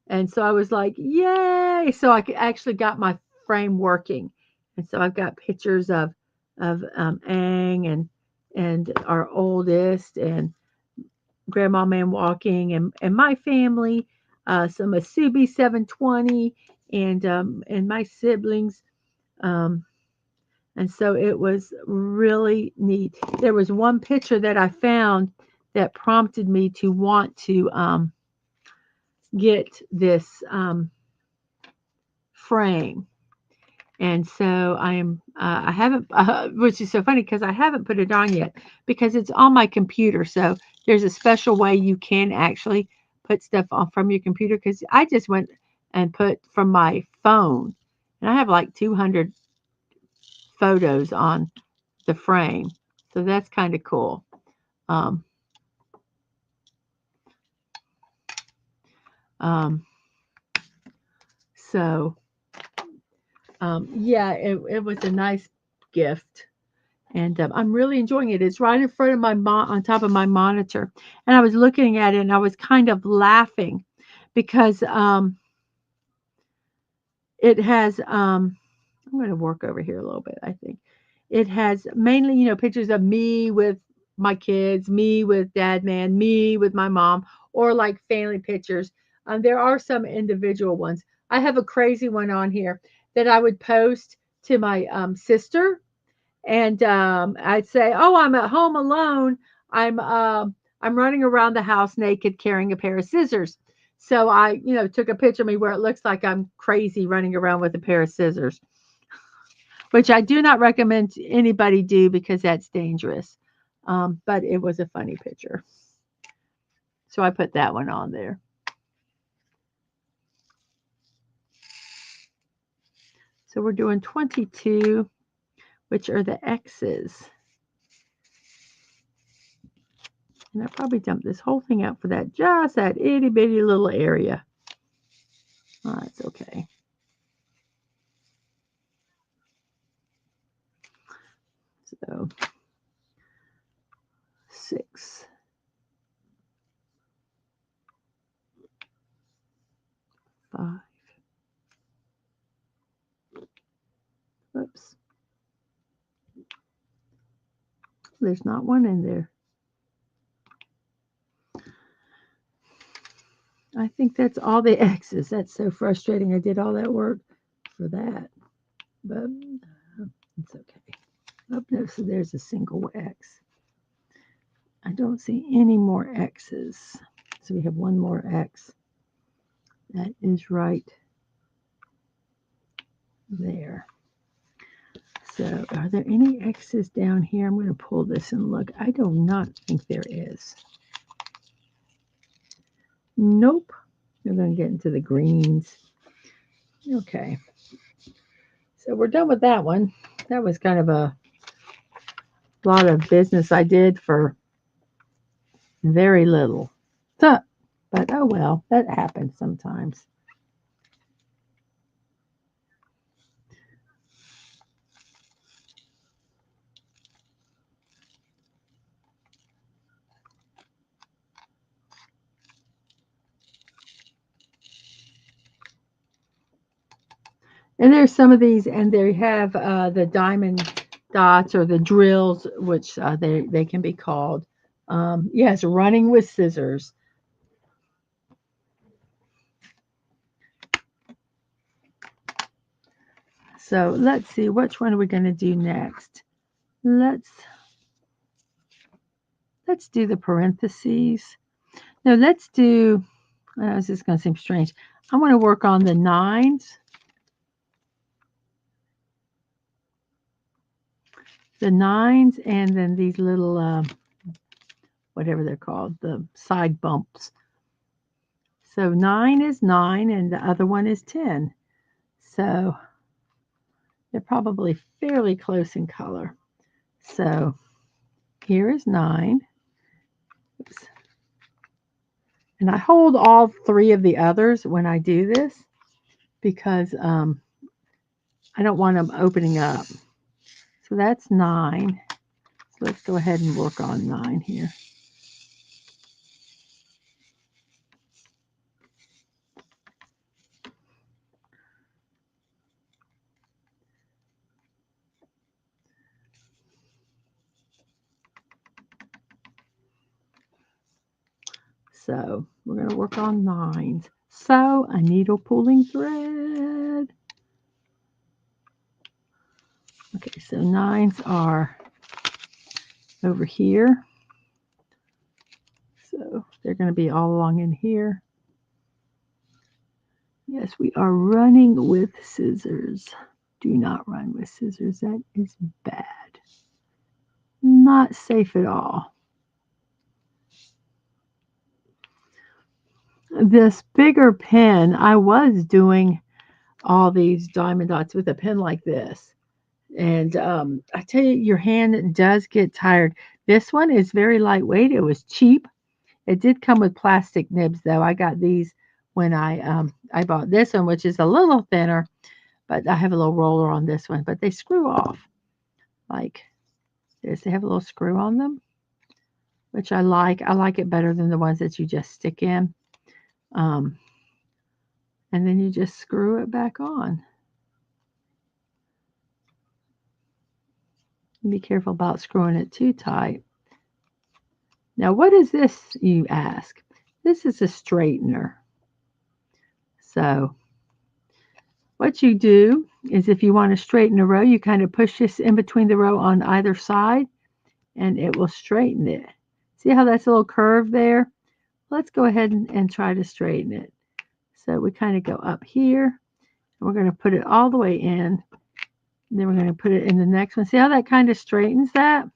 And so I was like, yay. So I actually got my frame working. And so I've got pictures of Ang and our oldest and Grandma Man walking and my family, some Asubi 720 and my siblings. Um, and so it was really neat. There was one picture that I found that prompted me to want to get this frame. And so I haven't, which is so funny because I haven't put it on yet because it's on my computer. So there's a special way you can actually put stuff on from your computer because I just went and put from my phone and I have like 200 photos on the frame. So that's kind of cool. Um, um, so yeah, it was a nice gift. And I'm really enjoying it. It's right in front of on top of my monitor, and I was looking at it, and I was kind of laughing because it has. I'm going to work over here a little bit. I think it has mainly, pictures of me with my kids, me with Dad Man, me with my mom, or like family pictures. There are some individual ones. I have a crazy one on here that I would post to my sister and I'd say, "Oh, I'm at home alone. I'm running around the house naked, carrying a pair of scissors." So I, took a picture of me where it looks like I'm crazy running around with a pair of scissors, which I do not recommend anybody do because that's dangerous. But it was a funny picture, so I put that one on there. So we're doing 22, which are the X's. And I probably dumped this whole thing out for that, just that itty bitty little area. Oh, that's okay. So 6, 5. Oops. There's not one in there. I think that's all the X's. That's so frustrating. I did all that work for that. But it's okay. Oh, no, so there's a single X. I don't see any more X's. So we have one more X. That is right there. So are there any X's down here? I'm going to pull this and look. I do not think there is. Nope. We're going to get into the greens. Okay. So we're done with that one. That was kind of a lot of business I did for very little. But oh well, that happens sometimes. And there's some of these, and they have the diamond dots or the drills, which they can be called. Yes, running with scissors. So let's see, which one are we going to do next? Let's do the parentheses. No, let's do. This is going to seem strange. I want to work on the 9s. The 9s and then these little, whatever they're called, the side bumps. So 9 is 9 and the other one is 10. So they're probably fairly close in color. So here is 9. Oops. And I hold all 3 of the others when I do this because I don't want them opening up. So that's 9. So let's go ahead and work on 9 here. So we're going to work on 9s. So a needle pulling thread. Okay, so 9s are over here. So they're going to be all along in here. Yes, we are running with scissors. Do not run with scissors. That is bad. Not safe at all. This bigger pen, I was doing all these diamond dots with a pen like this. And I tell you, your hand does get tired. This one is very lightweight. It was cheap. It did come with plastic nibs, though. I got these when I bought this one, which is a little thinner, but I have a little roller on this one. But they screw off like this. They have a little screw on them, which I like. I like it better than the ones that you just stick in. And then you just screw it back on. Be careful about screwing it too tight. Now, what is this, you ask? This is a straightener. So what you do is if you want to straighten a row, you kind of push this in between the row on either side, and it will straighten it. See how that's a little curve there? Let's go ahead and try to straighten it. So we kind of go up here, and we're going to put it all the way in. Then we're going to put it in the next one. See how that kind of straightens that?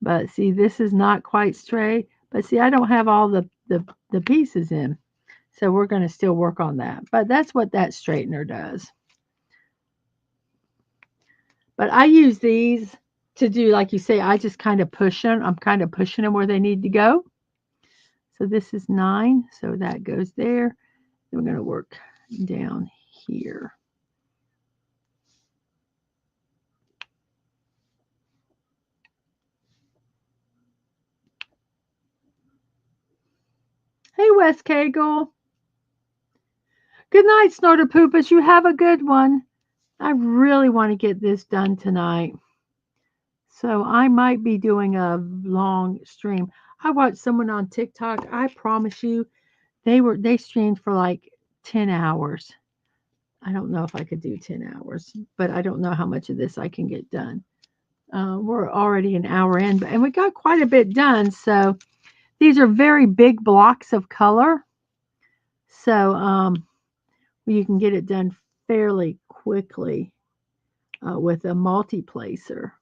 But see, this is not quite straight. But see, I don't have all the pieces in. So we're going to still work on that. But that's what that straightener does. But I use these to do, like you say, I just kind of push them. I'm kind of pushing them where they need to go. So this is 9. So that goes there. Then we're going to work down here. Hey, Wes Cagle. Good night, Snorter Poopas. You have a good one. I really want to get this done tonight. So I might be doing a long stream. I watched someone on TikTok. I promise you, they streamed for like 10 hours. I don't know if I could do 10 hours, but I don't know how much of this I can get done. We're already an hour in, and we got quite a bit done. So these are very big blocks of color. So you can get it done fairly quickly with a multi-placer.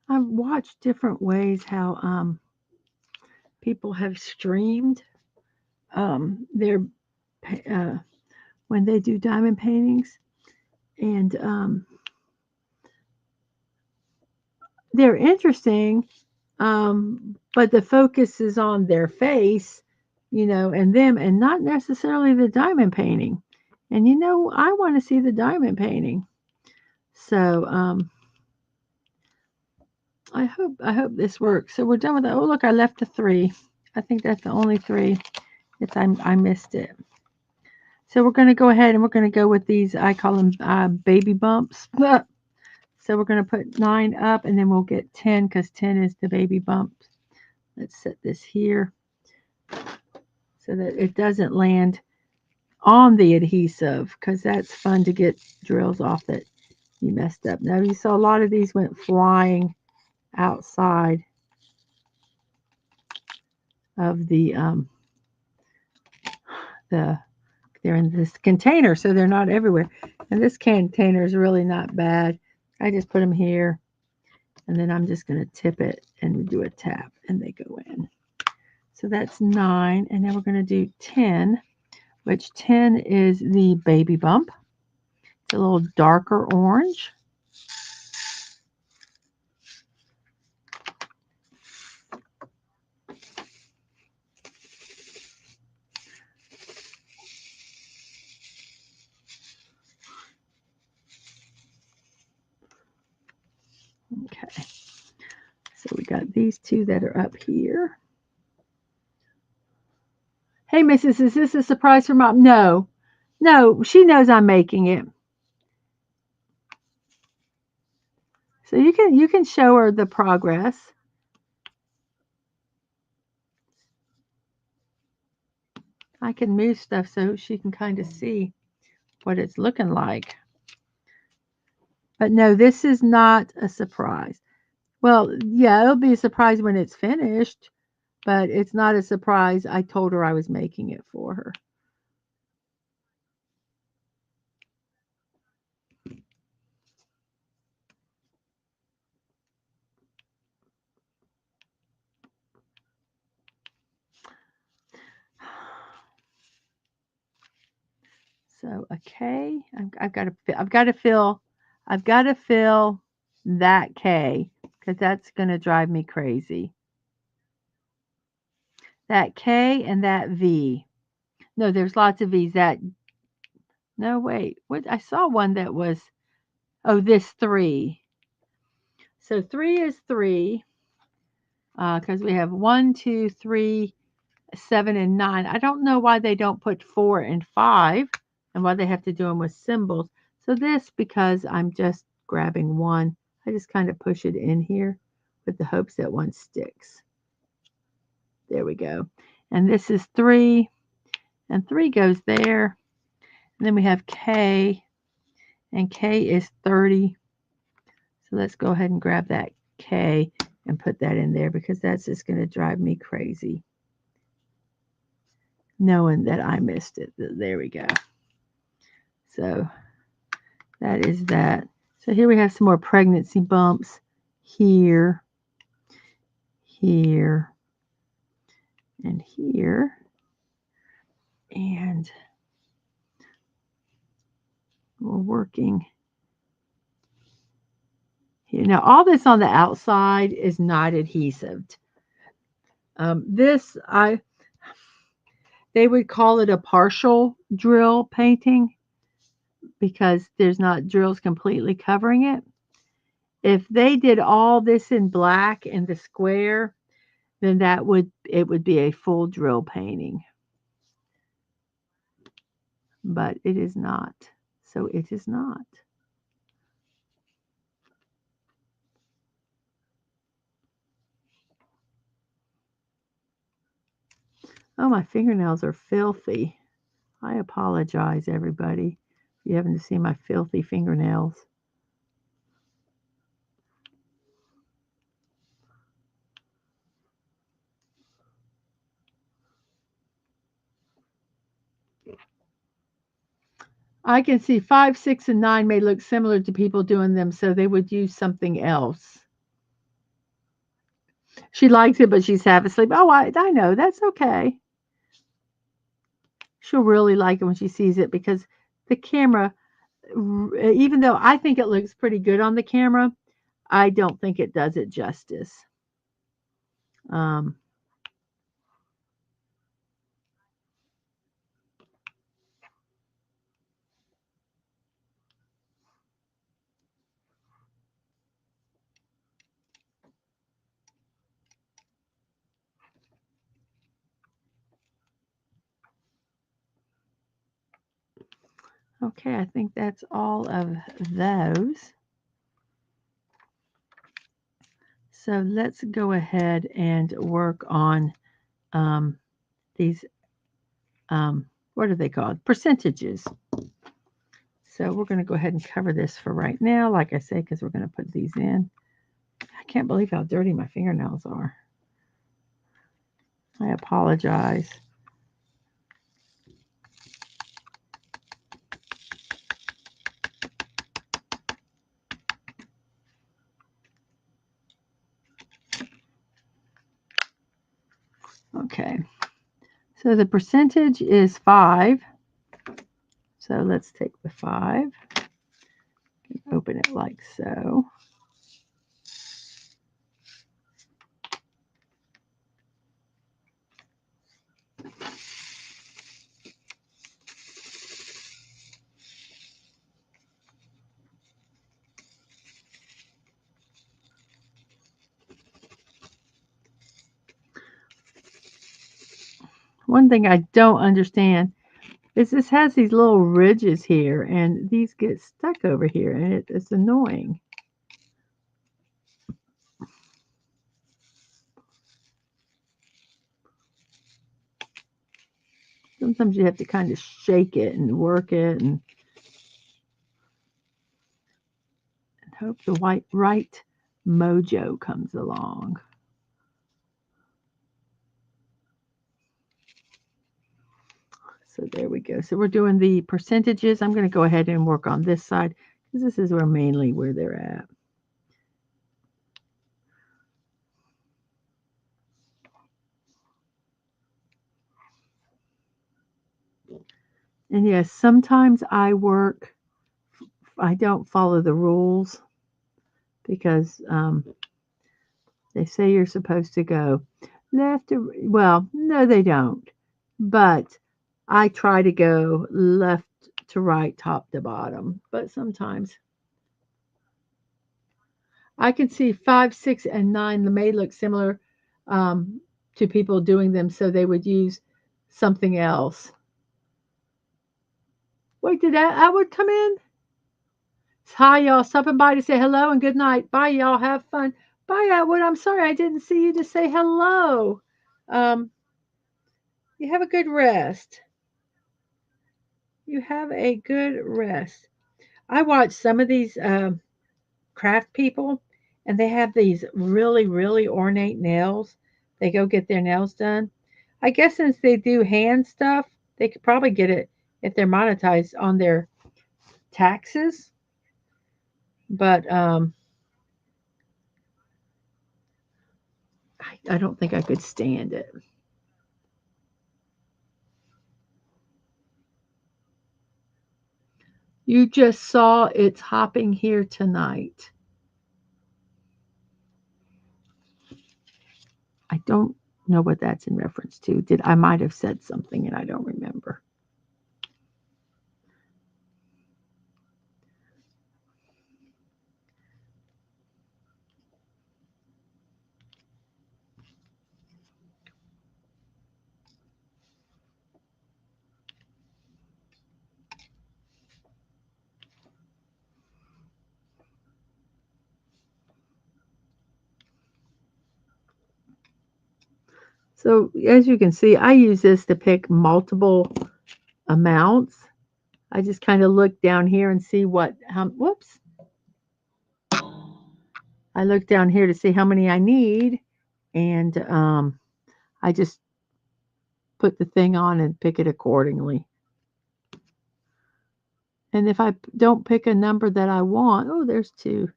I've watched different ways how people have streamed their uh, when they do diamond paintings, and they're interesting. But the focus is on their face, and them, and not necessarily the diamond painting. And I want to see the diamond painting. So I hope this works. So we're done with that. Oh, look, I left a 3. I think that's the only 3. I missed it. So we're going to go ahead and we're going to go with these. I call them baby bumps. So we're going to put 9 up, and then we'll get 10 because 10 is the baby bump. Let's set this here so that it doesn't land on the adhesive, because that's fun to get drills off that you messed up. Now you saw a lot of these went flying outside of the they're in this container, so they're not everywhere. And this container is really not bad. I just put them here, and then I'm just going to tip it and do a tap, and they go in. So that's 9, and then we're going to do 10, which 10 is the baby bump. It's a little darker orange. Okay, so we got these 2 that are up here. Hey, Mrs., is this a surprise for Mom? No, she knows I'm making it. So you can show her the progress. I can move stuff so she can kind of see what it's looking like. But no, this is not a surprise. Well, yeah, it'll be a surprise when it's finished, but it's not a surprise. I told her I was making it for her. So okay, I've got to fill that K, because that's going to drive me crazy. That K and that V. No, there's lots of V's. No, wait, what? I saw one that was, this 3. So 3 is 3, because we have 1, 2, 3, 7, and 9. I don't know why they don't put 4 and 5, and why they have to do them with symbols. So this, because I'm just grabbing 1, I just kind of push it in here with the hopes that 1 sticks. There we go. And this is 3, and 3 goes there. then we have K, and K is 30. So let's go ahead and grab that K and put that in there because that's just going to drive me crazy. Knowing that I missed it. There we go. So that is that. So here we have some more pregnancy bumps here, here, and here. And we're working here. Now, all this on the outside is not adhesive. They would call it a partial drill painting because there's not drills completely covering it. If they did all this in black in the square, then it would be a full drill painting. But it is not. So it is not. Oh, my fingernails are filthy. I apologize, everybody, if you haven't seen my filthy fingernails. I can see 5, 6, and 9 may look similar to people doing them, so they would use something else. She likes it, but she's half asleep. Oh, I know. That's okay. She'll really like it when she sees it because the camera, even though I think it looks pretty good on the camera, I don't think it does it justice. Okay, I think that's all of those. So let's go ahead and work on these, what are they called? Percentages. So we're going to go ahead and cover this for right now, like I said, because we're going to put these in. I can't believe how dirty my fingernails are. I apologize. Okay, so the percentage is 5. So let's take the 5 and open it like so. One thing I don't understand is this has these little ridges here, and these get stuck over here, and it's annoying. Sometimes you have to kind of shake it and work it and hope the right mojo comes along. So there we go. So we're doing the percentages. I'm going to go ahead and work on this side because this is mainly where they're at. And yes, sometimes I don't follow the rules because they say you're supposed to go left to, well, no, they don't. But I try to go left to right, top to bottom. But sometimes I can see 5, 6, and 9 may look similar to people doing them, so they would use something else. Wait, did Atwood come in? Hi, y'all. Stopping by to say hello and good night. Bye, y'all. Have fun. Bye, Atwood. I'm sorry I didn't see you to say hello. You have a good rest. You have a good rest. I watch some of these craft people, and they have these really, really ornate nails. They go get their nails done. I guess since they do hand stuff, they could probably get it if they're monetized on their taxes. But I don't think I could stand it. You just saw it's hopping here tonight. I don't know what that's in reference to. Did I might have said something and I don't remember. So as you can see, I use this to pick multiple amounts. I just kind of look down here and see whoops. I look down here to see how many I need, and I just put the thing on and pick it accordingly. And if I don't pick a number that I want, oh, there's two.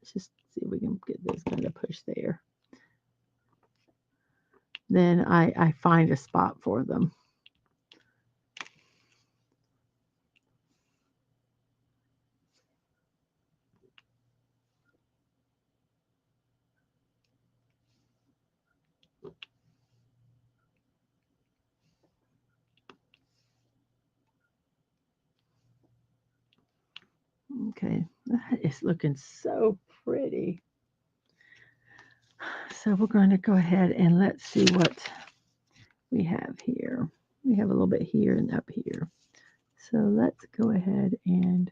Let's just see if we can get this kind of push there. Then I find a spot for them. Okay, that is looking so pretty. So we're going to go ahead and let's see what we have here. We have a little bit here and up here. So let's go ahead and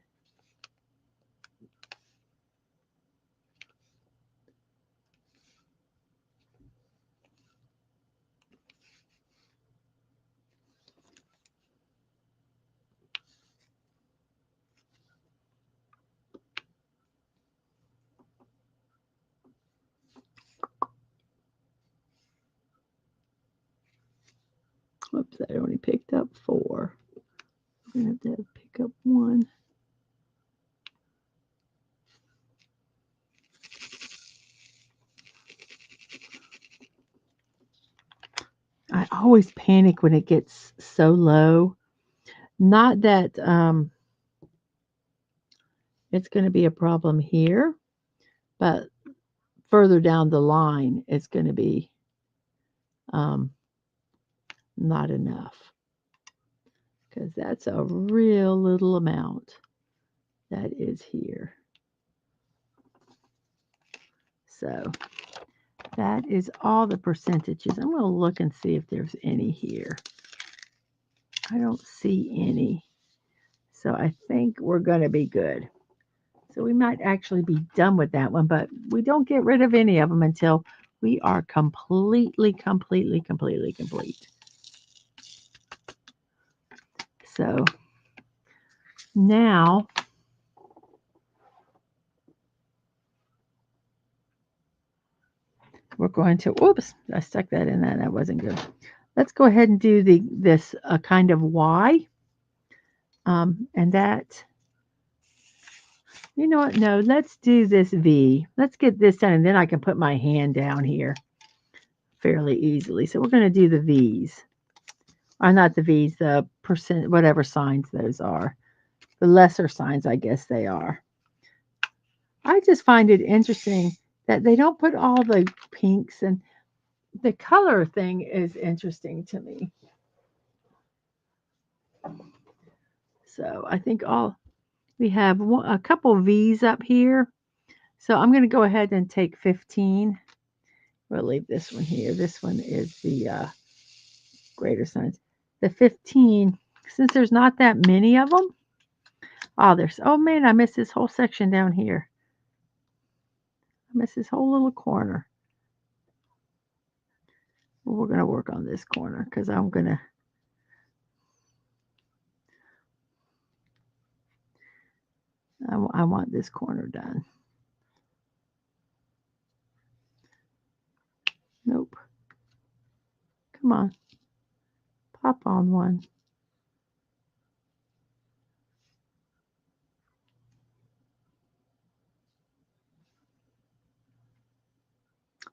whoops, I only picked up 4. We're going to have to pick up 1. I always panic when it gets so low. Not that it's going to be a problem here, but further down the line, it's going to be um, not enough because that's a real little amount that is here. So that is all the percentages. I'm going to look and see if there's any here. I don't see any. So I think we're going to be good. So we might actually be done with that one, but we don't get rid of any of them until we are completely complete. So now we're going to, oops, I stuck that in there. That wasn't good. Let's go ahead and do this kind of Y. And that, you know what? No, let's do this V. Let's get this done, and then I can put my hand down here fairly easily. So we're going to do the V's. Or not the V's, the percent, whatever signs those are. The lesser signs, I guess they are. I just find it interesting that they don't put all the pinks, and the color thing is interesting to me. So I think we have a couple V's up here. So I'm going to go ahead and take 15. We'll leave this one here. This one is the greater signs. The 15, since there's not that many of them. Oh man, I missed this whole section down here. I missed this whole little corner. Well, we're going to work on this corner because I'm going to I want this corner done. Nope. Come on. Pop on one.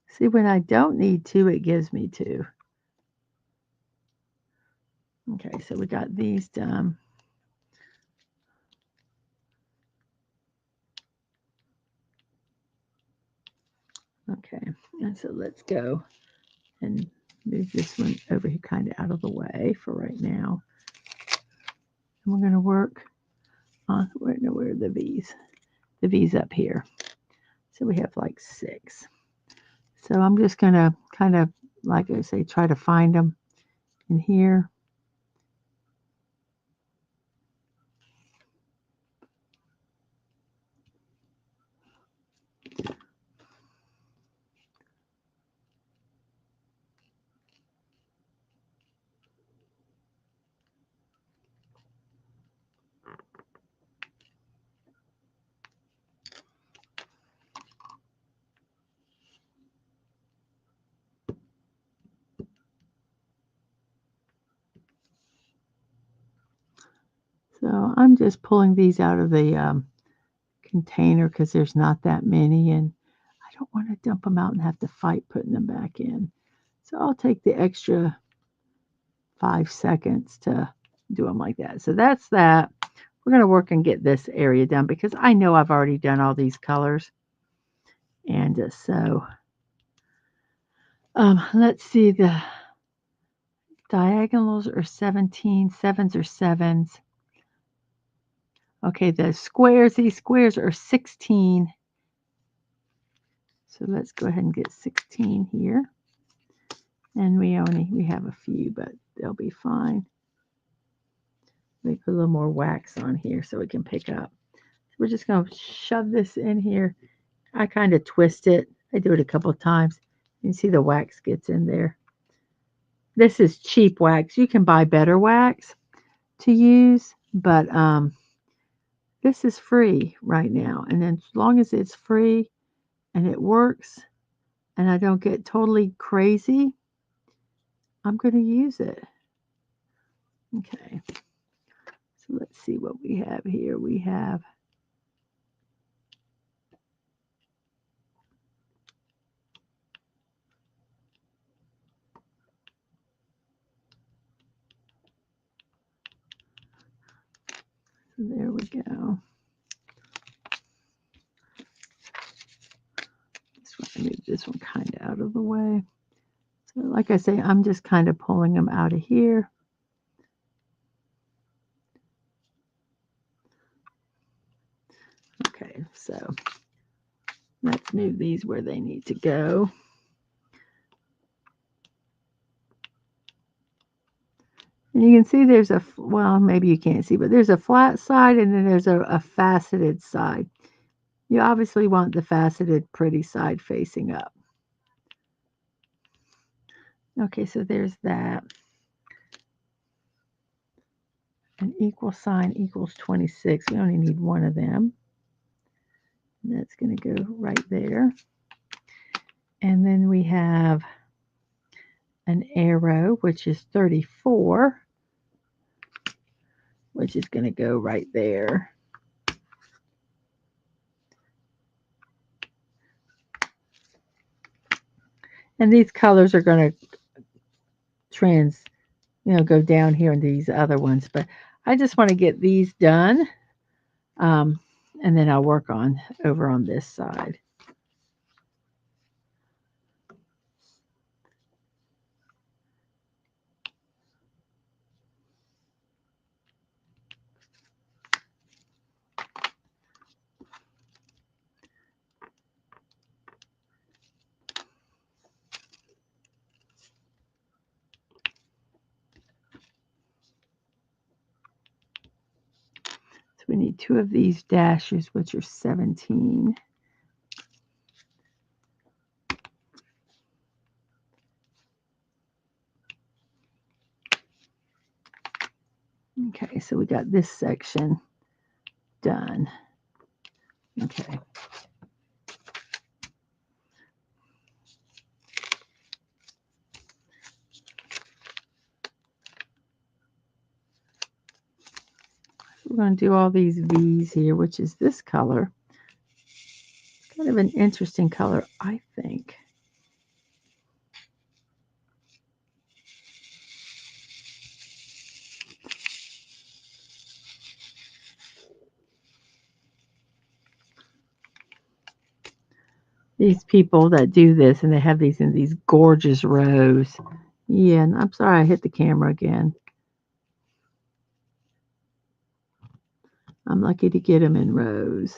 See, when I don't need to, it gives me to. Okay, so we got these done. Okay, and so let's go and move this one over here kind of out of the way for right now. And we're going to work on, where are the V's? The V's up here. So we have like 6. So I'm just going to kind of, like I say, try to find them in here. So I'm just pulling these out of the container because there's not that many, and I don't want to dump them out and have to fight putting them back in. So I'll take the extra 5 seconds to do them like that. So that's that. We're going to work and get this area done because I know I've already done all these colors. And so let's see, the diagonals are 17, 7s are 7s. Okay, the squares, these squares are 16. So let's go ahead and get 16 here. And we have a few, but they'll be fine. Let me put a little more wax on here so it can pick up. So we're just going to shove this in here. I kind of twist it. I do it a couple of times. You see the wax gets in there. This is cheap wax. You can buy better wax to use, but this is free right now. And then as long as it's free and it works and I don't get totally crazy, I'm going to use it. Okay. So let's see what we have here. We have there we go. Just want to move this one kind of out of the way. So like I say, I'm just kind of pulling them out of here. Okay, so let's move these where they need to go. And you can see there's a, well, maybe you can't see, but there's a flat side and then there's a faceted side. You obviously want the faceted pretty side facing up. Okay, so there's that. An equal sign equals 26. We only need one of them. And that's going to go right there. And then we have an arrow, which is 34, which is going to go right there. And these colors are going to go down here in these other ones. But I just want to get these done. And then I'll work on over on this side. So we need 2 of these dashes, which are 17. Okay, so we got this section done. Okay. We're going to do all these V's here, which is this color. Kind of an interesting color, I think. These people that do this, and they have these in these gorgeous rows. Yeah, and I'm sorry I hit the camera again. I'm lucky to get them in rows.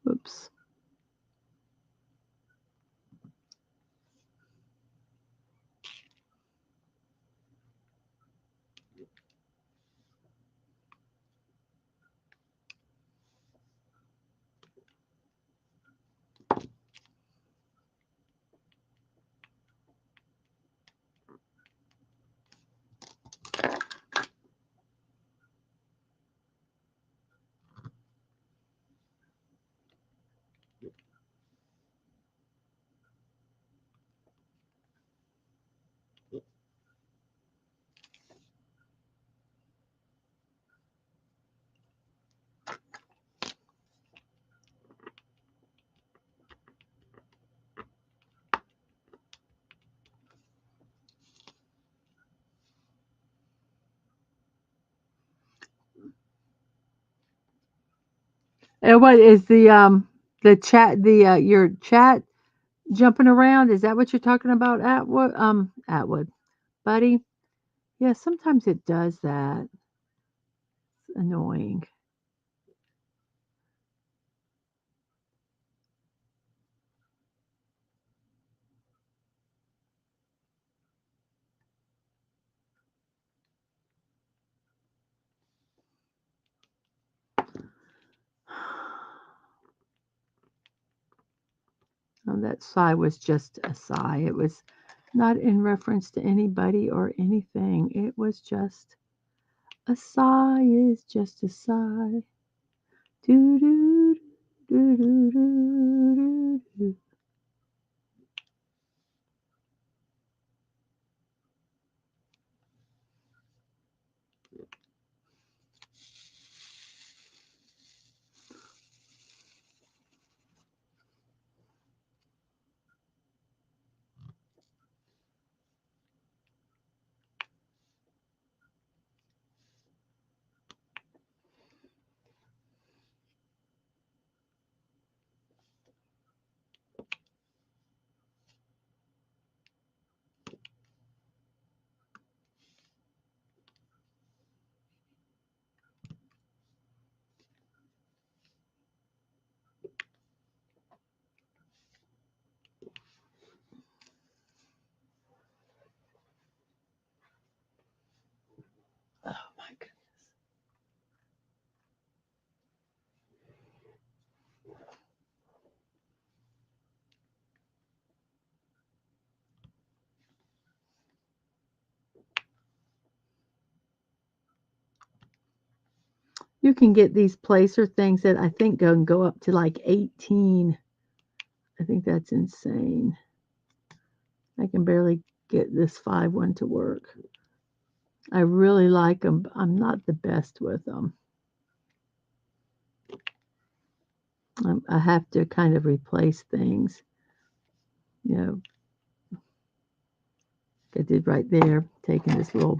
Oops. And what is the chat your chat jumping around? Is that what you're talking about, Atwood, buddy? Yeah, sometimes it does that. It's annoying. That sigh was just a sigh. It was not in reference to anybody or anything. It was just a sigh is just a sigh. Doo doo doo doo doo doo. Oh my goodness. You can get these placer things that I think go up to like 18. I think that's insane. I can barely get this 5 one to work. I really like them, but I'm not the best with them. I have to kind of replace things. You know, I did right there, taking this little,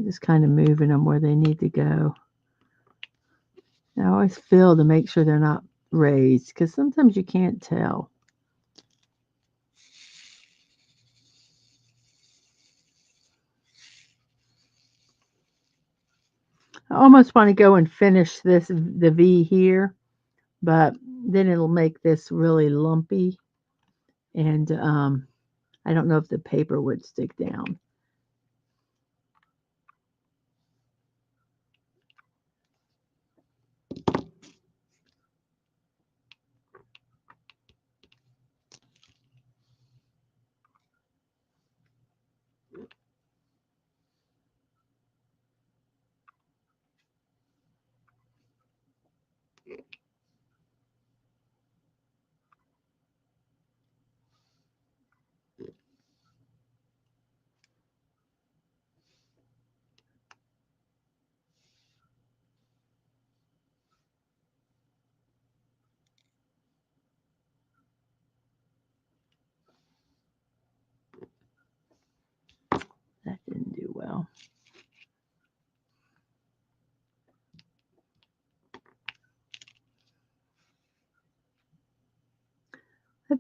just kind of moving them where they need to go. I always feel to make sure they're not raised because sometimes you can't tell. I almost want to go and finish the V here, but then it'll make this really lumpy, and I don't know if the paper would stick down.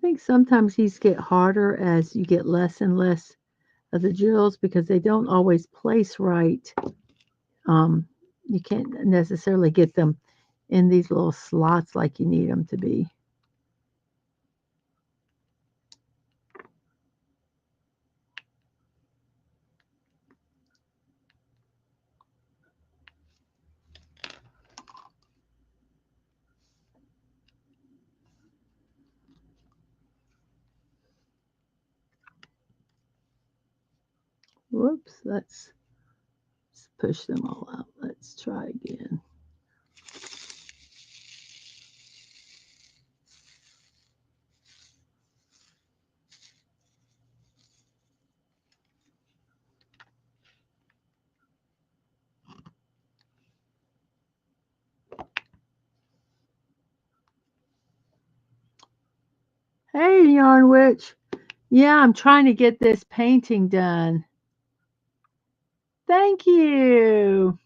think sometimes these get harder as you get less and less of the drills because they don't always place right. Um, you can't necessarily get them in these little slots like you need them to be. Whoops, let's push them all out. Let's try again. Hey, Yarn Witch. Yeah, I'm trying to get this painting done. Thank you.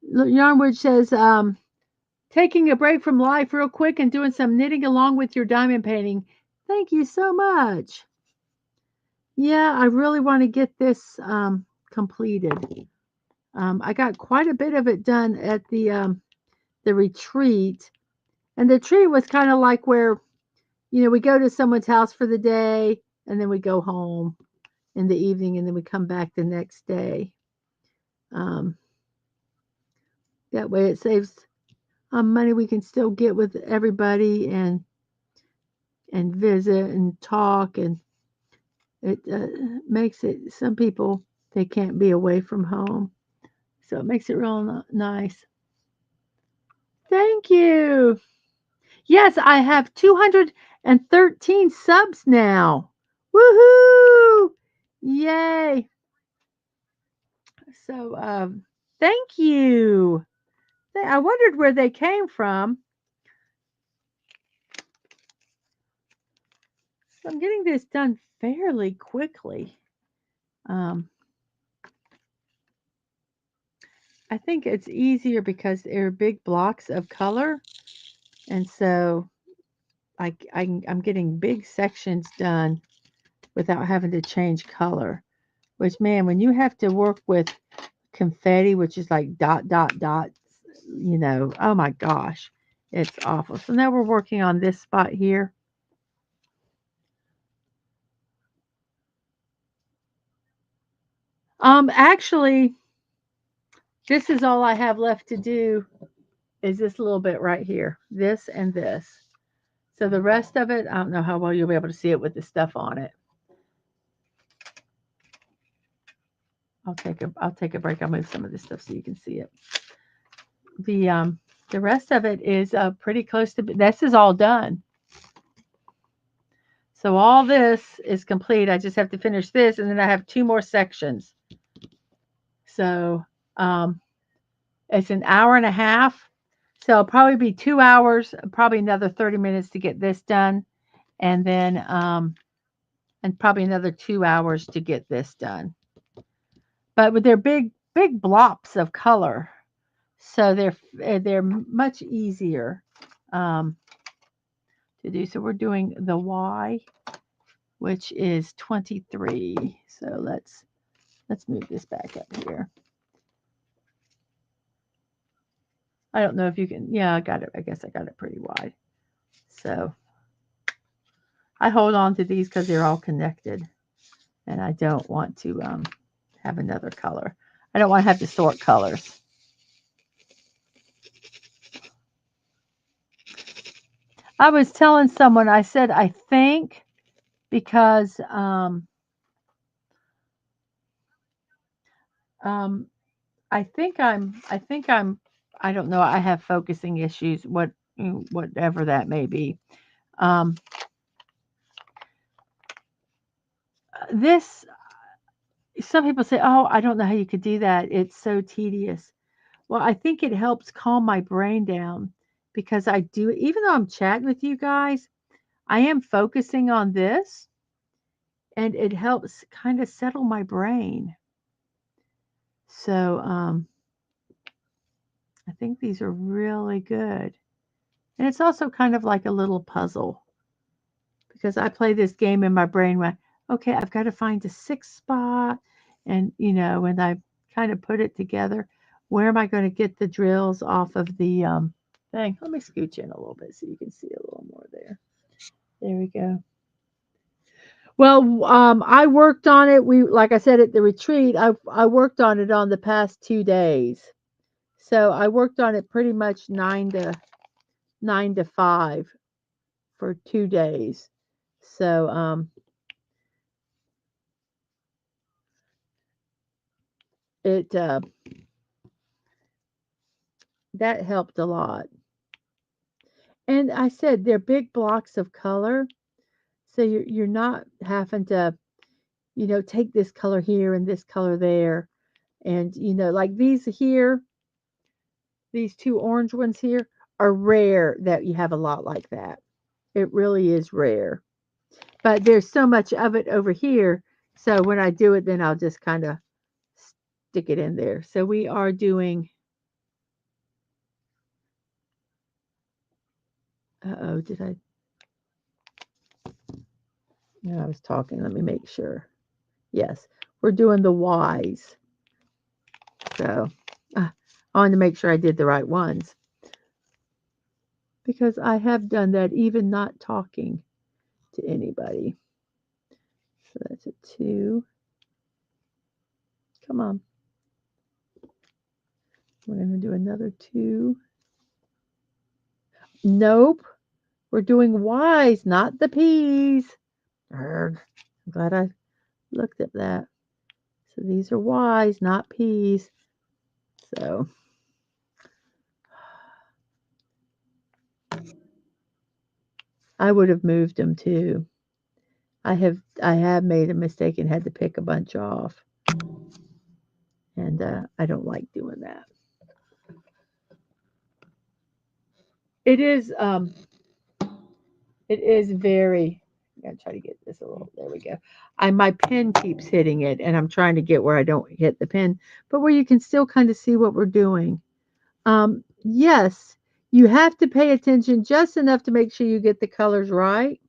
Yarn Witch says, taking a break from life real quick and doing some knitting along with your diamond painting. Thank you so much. Yeah, I really want to get this completed. I got quite a bit of it done at the retreat, and the retreat was kind of like where we go to someone's house for the day, and then we go home in the evening, and then we come back the next day. Um, that way, it saves money. We can still get with everybody and visit and talk, and it makes it. Some people they can't be away from home, so it makes it real nice. Thank you. Yes, I have 213 subs now. Woohoo! Yay! So, thank you. I wondered where they came from. So I'm getting this done fairly quickly. I think it's easier because they're big blocks of color, and so I'm getting big sections done without having to change color. Which, man, when you have to work with confetti, which is like dot, dot, dots, oh my gosh, it's awful. So now we're working on this spot here. Actually, this is all I have left to do is this little bit right here, this and this. So the rest of it, I don't know how well you'll be able to see it with the stuff on it. I'll take a break. I'll move some of this stuff so you can see it. The rest of it is pretty close to. This is all done. So all this is complete. I just have to finish this, and then I have 2 more sections. So it's an hour and a half. So it'll probably be 2 hours, probably another 30 minutes to get this done, and then and probably another 2 hours to get this done. But with their big blops of color, so they're much easier to do. So we're doing the Y, which is 23. So let's move this back up here. I don't know if you can. Yeah, I got it. I guess I got it pretty wide. So I hold on to these because they're all connected, and I don't want to have another color. I don't want to have to sort colors. I was telling someone, I said, I think because I think I'm I don't know, I have focusing issues, whatever that may be. This Some people say, "Oh, I don't know how you could do that. It's so tedious." Well, I think it helps calm my brain down because I do, even though I'm chatting with you guys, I am focusing on this and it helps kind of settle my brain. So I think these are really good. And it's also kind of like a little puzzle. because I play this game in my brain where, okay, I've got to find a 6th spot. And, when I kind of put it together, where am I going to get the drills off of the thing? Let me scooch in a little bit so you can see a little more there. There we go. Well, I worked on it. Like I said at the retreat, I worked on it on the past 2 days. So I worked on it pretty much 9 to 5 for 2 days. So it that helped a lot. And I said they're big blocks of color, so you're not having to take this color here and this color there, and like these here, these 2 orange ones here are rare that you have a lot like that. It really is rare. But there's so much of it over here. So when I do it, then I'll just kind of stick it in there. So we are doing, uh-oh, did I? No, I was talking. Let me make sure. Yes, we're doing the Y's. So I wanted to make sure I did the right ones, because I have done that even not talking to anybody. So that's a 2. Come on. We're going to do another 2. Nope. We're doing Y's, not the P's. Arrgh. I'm glad I looked at that. So these are Y's, not P's. So I would have moved them too. I have made a mistake and had to pick a bunch off. And I don't like doing that. It is very, I'm gonna try to get this a little, there we go. My pen keeps hitting it, and I'm trying to get where I don't hit the pen, but where you can still kind of see what we're doing. Yes, you have to pay attention just enough to make sure you get the colors right.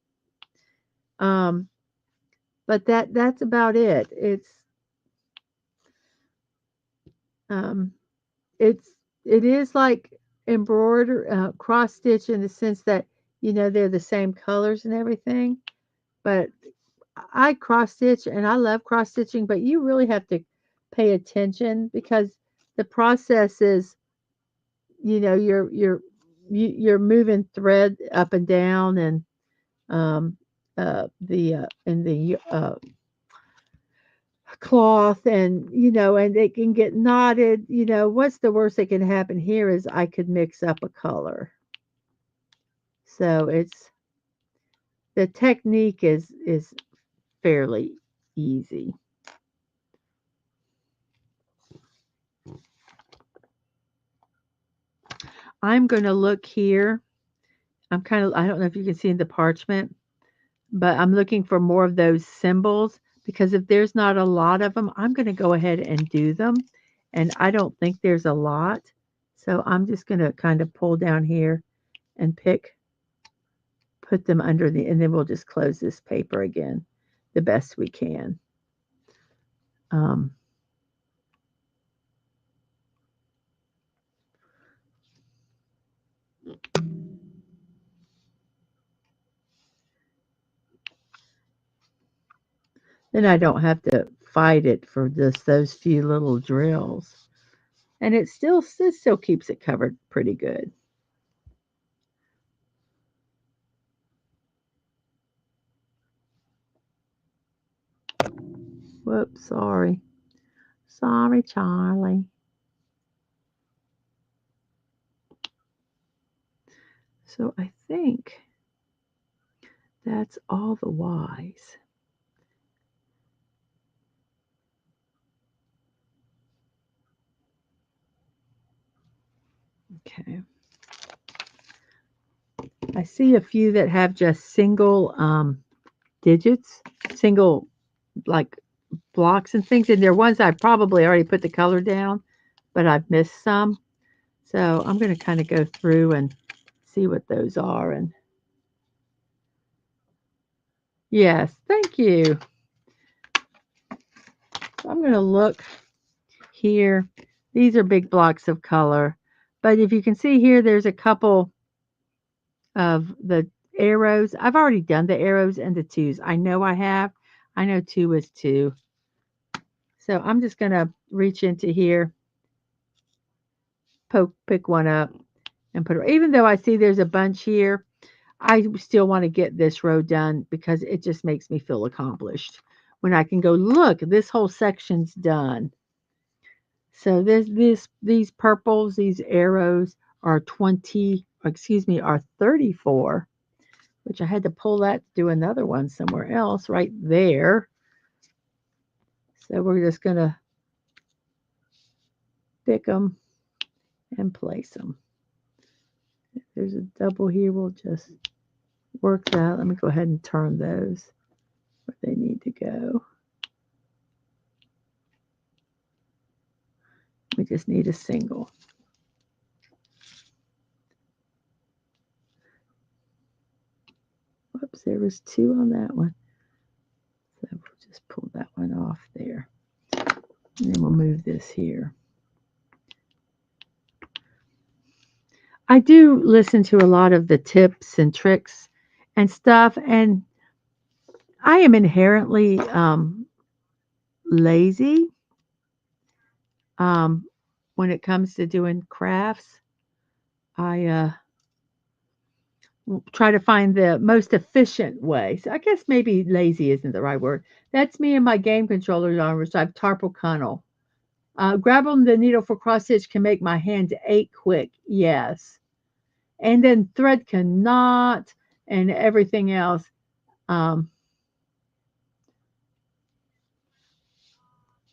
But that's about it. Um, it's it is like cross stitch in the sense that they're the same colors and everything. But I cross stitch and I love cross stitching, but you really have to pay attention because the process is, you're moving thread up and down, and the in the cloth, and and it can get knotted. What's the worst that can happen here is I could mix up a color. So the technique is fairly easy. I'm going to look here. I don't know if you can see in the parchment, but I'm looking for more of those symbols, because if there's not a lot of them, I'm going to go ahead and do them. And I don't think there's a lot. So I'm just going to kind of pull down here and put them under and then we'll just close this paper again the best we can. Then I don't have to fight it for just those few little drills. And it still keeps it covered pretty good. Whoops, sorry. Sorry, Charlie. So I think that's all the Y's. Okay. I see a few that have just single digits, single like blocks and things, and they're ones I probably already put the color down, but I've missed some. So I'm going to kind of go through and see what those are. And Yes, thank you. So I'm going to look here. These are big blocks of color. But if you can see here, there's a couple of the arrows. I've already done the arrows and the twos. I know I have. I know 2 is 2. So I'm just going to reach into here, pick one up, and put it. Even though I see there's a bunch here, I still want to get this row done because it just makes me feel accomplished when I can go, look, this whole section's done. So these purples, these arrows are 20, excuse me, are 34, which I had to pull that to do another one somewhere else right there. So we're just going to pick them and place them. If there's a double here, we'll just work that. Let me go ahead and turn those where they need to go. We just need a single. Whoops, there was 2 on that one. So we'll just pull that one off there. And then we'll move this here. I do listen to a lot of the tips and tricks and stuff, and I am inherently lazy um, when it comes to doing crafts. I try to find the most efficient way. So I guess maybe lazy isn't the right word. That's me and my game controller genres. I have carpal tunnel. Grabbing the needle for cross stitch can make my hands ache quick. Yes. And then thread cannot and everything else. Um,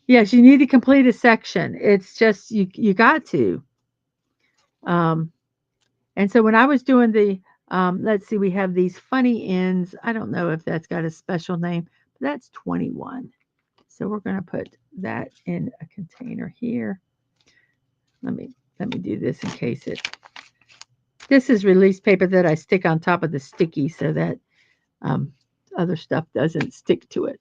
yes, you need to complete a section. It's just you got to. Um, and so when I was doing the let's see, we have these funny ends. I don't know if that's got a special name, but that's 21. So we're going to put that in a container here. Let me do this in case it. This is release paper that I stick on top of the sticky so that um, other stuff doesn't stick to it.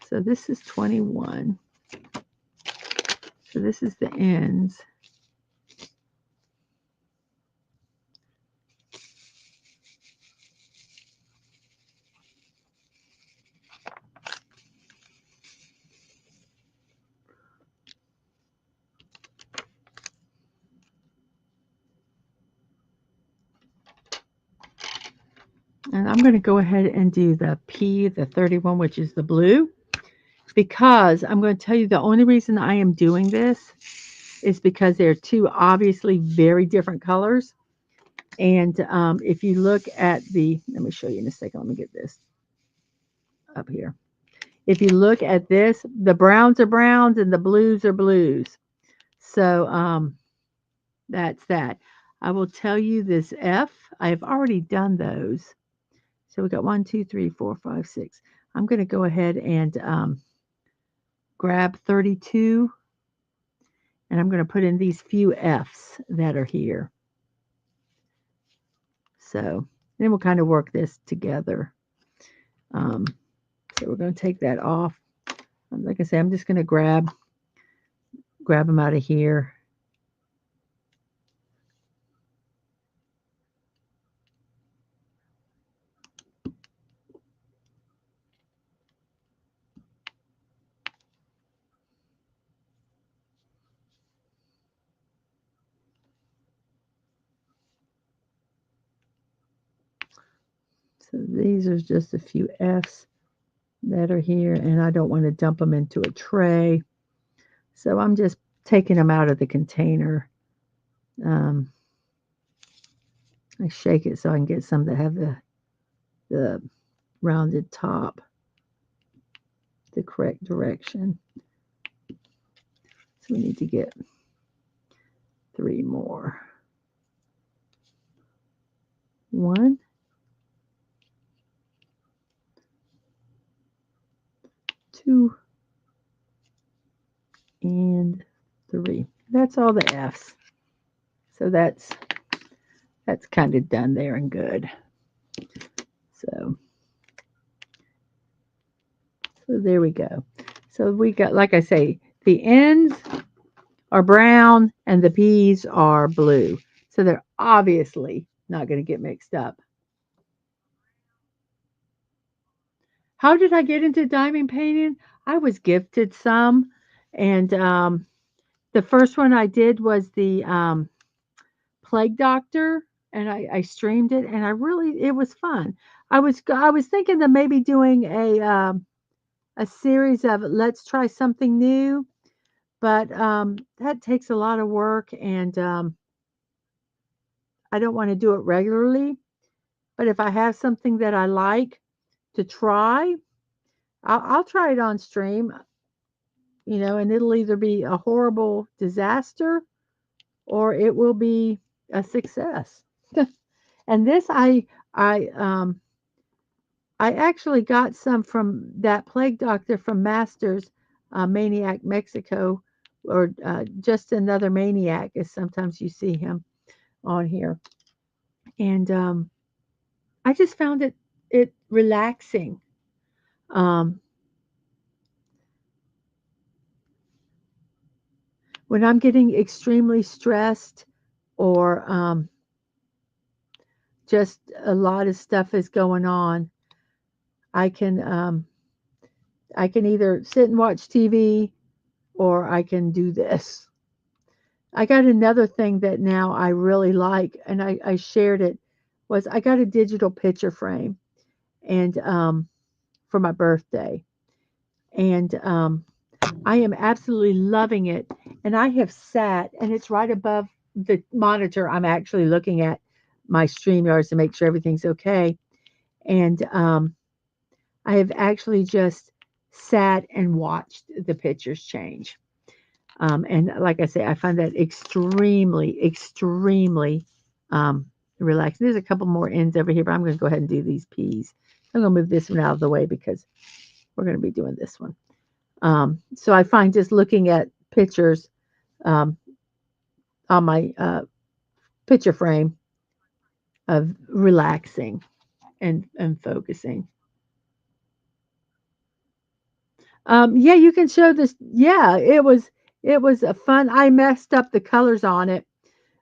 So this is 21. So this is the ends. And I'm going to go ahead and do the P, the 31, which is the blue, because I'm going to tell you the only reason I am doing this is because they're 2 obviously very different colors. And if you look at the, let me show you in a second. Let me get this up here. If you look at this, the browns are browns and the blues are blues. So that's that. I will tell you this F. I have already done those. So we got 1, 2, 3, 4, 5, 6. I'm going to go ahead and grab 32. And I'm going to put in these few F's that are here. So then we'll kind of work this together. So we're going to take that off. Like I say, I'm just going to grab them out of here. So these are just a few F's that are here, and I don't want to dump them into a tray. So I'm just taking them out of the container. I shake it so I can get some that have the rounded top the correct direction. So we need to get 3 more. 1, 2, and 3. That's all the F's. So that's That's kind of done there and good. So, so there we go. So we got, like I say, the ends are brown and the P's are blue. So they're obviously not going to get mixed up. How did I get into diamond painting? I was gifted some, and the first one I did was the Plague Doctor, and I streamed it, and it was fun. I was thinking of maybe doing a series of let's try something new, but that takes a lot of work, and I don't want to do it regularly. But if I have something that I like to try, I'll try it on stream, and it'll either be a horrible disaster or it will be a success. And this I I actually got some from that plague doctor from Masters, Maniac Mexico, or just another maniac, as sometimes you see him on here. And I just found it relaxing. Um, when I'm getting extremely stressed, or just a lot of stuff is going on, I can I can either sit and watch TV or I can do this. I got another thing that now I really like, and I shared it, was I got a digital picture frame, and for my birthday, and I am absolutely loving it. And I have sat, and it's right above the monitor. I'm actually looking at my StreamYards to make sure everything's okay, and I have actually just sat and watched the pictures change. And like I say, I find that extremely, extremely relaxing. There's a couple more ends over here, but I'm going to go ahead and do these P's. I'm going to move this one out of the way because we're going to be doing this one. So I find just looking at pictures um, on my picture frame of relaxing and focusing. Yeah, you can show this. Yeah, it was a fun. I messed up the colors on it,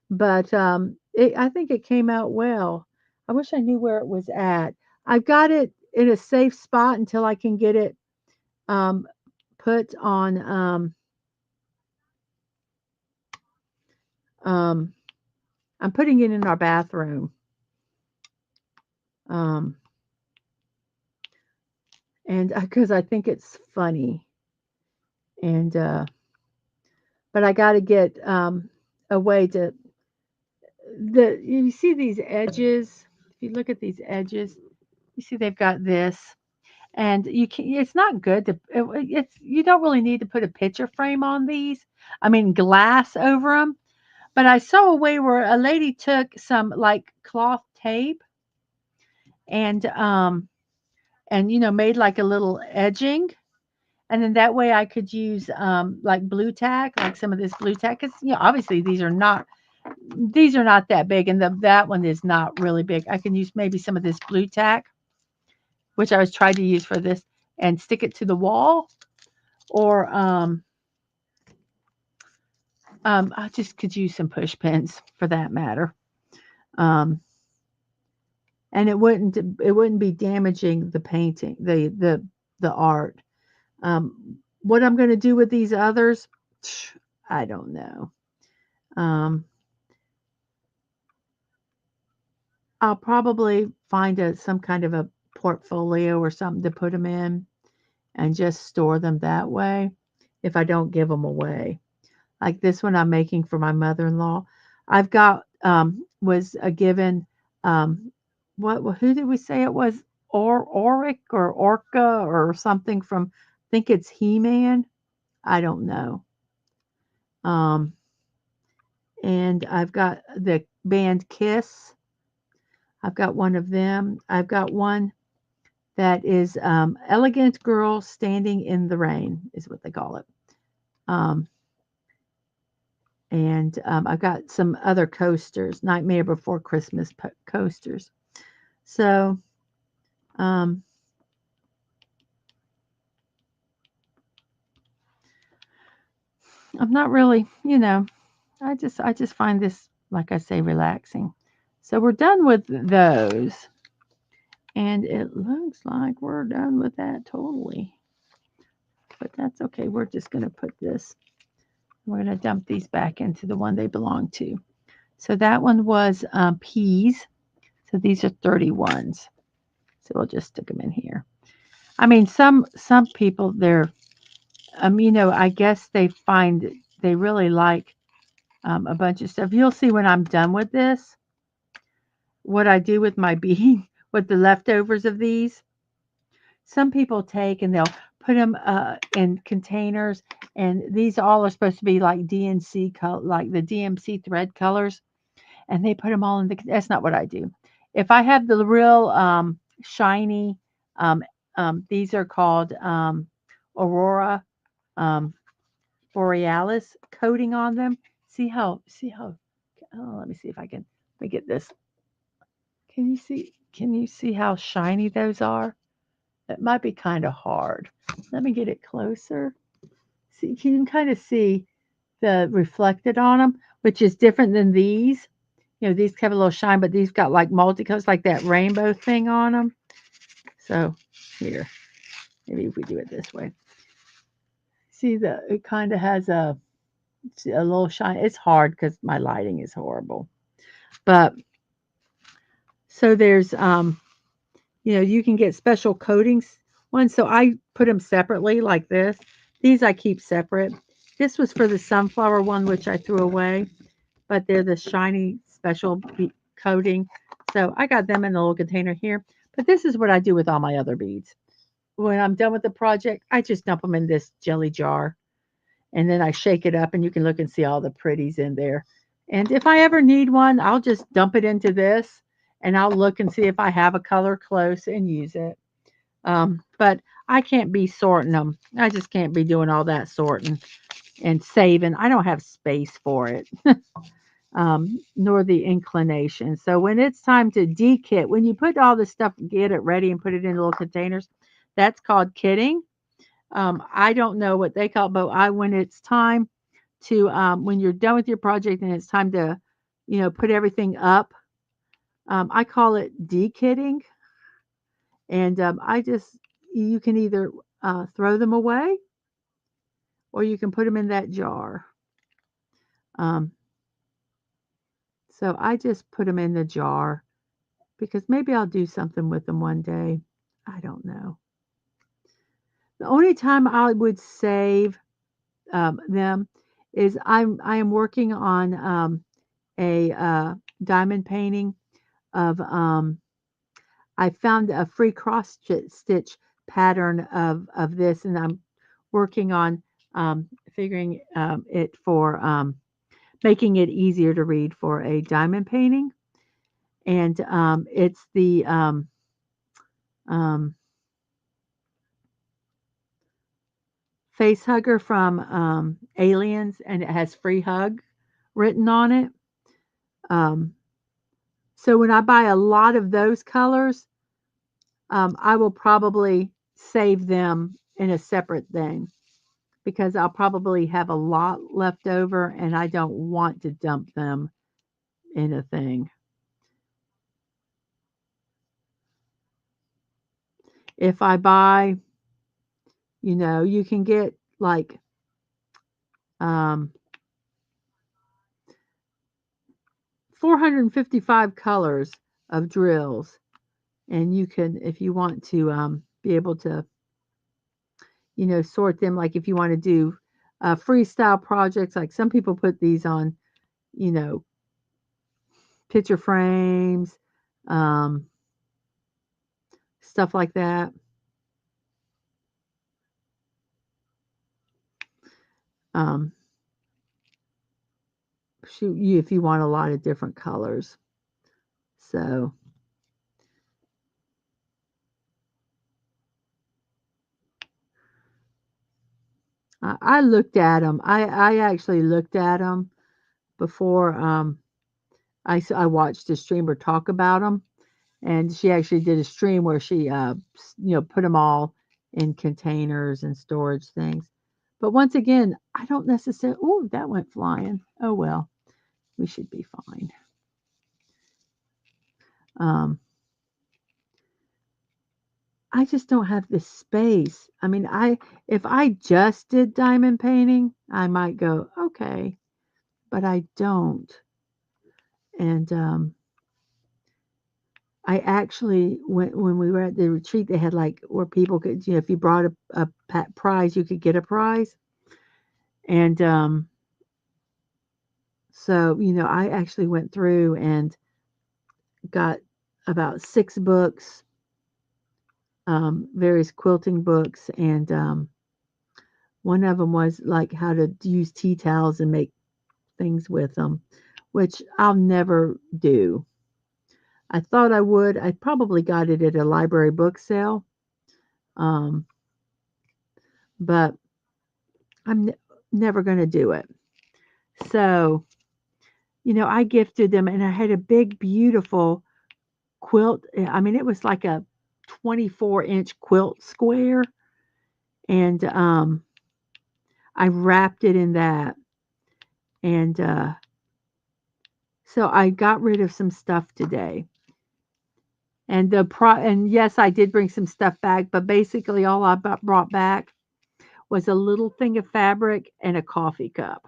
but I think it came out well. I wish I knew where it was at. I've got it in a safe spot until I can get it um, put on. Um, I'm putting it in our bathroom, um, and because I think it's funny, and but I got to get a way to you see these edges. If you look at these edges, you see they've got this. And you can it's not good to it's you don't really need to put a picture frame on these. I mean glass over them. But I saw a way where a lady took some like cloth tape and made like a little edging, and then that way I could use like blue tack, like some of this blue tack, cuz obviously these are not that big, and that one is not really big. I can use maybe some of this blue tack, which I was trying to use for this, and stick it to the wall, or I just could use some push pins for that matter. Um, and it wouldn't be damaging the painting, the art. What I'm going to do with these others, I don't know. Um, I'll probably find some kind of a portfolio or something to put them in and just store them that way if I don't give them away. Like this one I'm making for my mother-in-law. I've got was a given who did we say it was? Oric or Orca or something from, I think it's He-Man. I don't know. Um and I've got the band Kiss. I've got one of them. I've got one that is Elegant Girl Standing in the Rain is what they call it. Um And I've got some other coasters, Nightmare Before Christmas coasters. So um, I'm not really, I just find this, like I say, relaxing. So we're done with those, and it looks like we're done with that totally. But that's okay. We're just going to put this. We're going to dump these back into the one they belong to. So that one was peas. So these are 31s. So we'll just stick them in here. I mean, some people they're I guess they really like a bunch of stuff. You'll see when I'm done with this what I do with my bean with the leftovers of these. Some people take and they'll put them in containers, and these all are supposed to be like DNC like the DMC thread colors, and they put them all in the. That's not what I do. If I have the real shiny, um, these are called Aurora um, Borealis coating on them. See how. Oh, let me see if I can. Let me get this. Can you see? Can you see how shiny those are? It might be kind of hard. Let me get it closer. See, you can kind of see the reflected on them, which is different than these. These have a little shine, but these got like multicolors, like that rainbow thing on them. So here, maybe if we do it this way, see it kind of has a little shine. It's hard because my lighting is horrible, but so there's you can get special coatings ones. So I put them separately like this. These I keep separate. This was for the sunflower one, which I threw away, but they're the shiny special coating. So I got them in the little container here. But this is what I do with all my other beads. When I'm done with the project, I just dump them in this jelly jar, and then I shake it up, and you can look and see all the pretties in there. And if I ever need one, I'll just dump it into this, and I'll look and see if I have a color close and use it. But I can't be sorting them. I just can't be doing all that sorting and saving. I don't have space for it, nor the inclination. So when it's time to de-kit, when you put all this stuff, get it ready and put it in little containers, that's called kitting. I don't know what they call it, but when it's time to, when you're done with your project and it's time to, put everything up, I call it de-kitting. And you can either throw them away or you can put them in that jar. Um, so I just put them in the jar because maybe I'll do something with them one day. I don't know. The only time I would save them is I am working on a diamond painting of I found a free cross stitch pattern of this, and I'm working on figuring it for making it easier to read for a diamond painting. And it's the um, face hugger from Aliens, and it has free hug written on it. Um, so when I buy a lot of those colors, I will probably save them in a separate thing because I'll probably have a lot left over and I don't want to dump them in a thing. If I buy, you can get like um, 455 colors of drills, and you can, if you want to be able to, sort them, like if you want to do freestyle projects, like some people put these on, you know, picture frames, um, stuff like that. Um, shoot you if you want a lot of different colors. So I looked at them. I actually looked at them before I watched a streamer talk about them, and she actually did a stream where she put them all in containers and storage things. But once again, I don't necessarily. Oh, that went flying. Oh well, we should be fine. Um, I just don't have the space. I mean, if I just did diamond painting, I might go okay, but I don't. And I actually, when we were at the retreat, they had like where people could, if you brought a prize, you could get a prize. And so, I actually went through and got about 6 books, various quilting books, and one of them was like how to use tea towels and make things with them, which I'll never do. I thought I would. I probably got it at a library book sale, um, but I'm never going to do it. So, I gifted them, and I had a big, beautiful quilt. I mean, it was like a 24-inch quilt square, and I wrapped it in that. And so I got rid of some stuff today. And and yes, I did bring some stuff back, but basically all I brought back was a little thing of fabric and a coffee cup.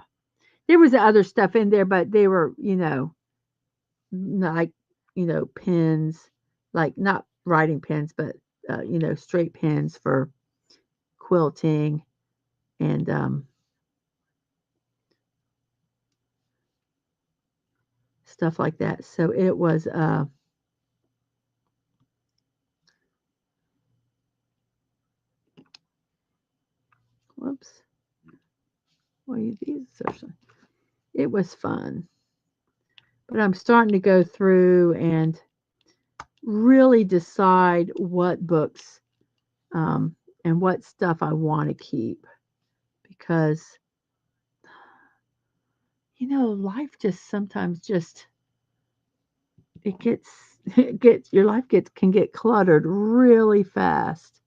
There was other stuff in there, but they were, like, pens, like not writing pens, but straight pens for quilting and stuff like that. So it was whoops. Well, these are it was fun. But I'm starting to go through and really decide what books and what stuff I want to keep because life just sometimes just it gets it gets your life gets can get cluttered really fast.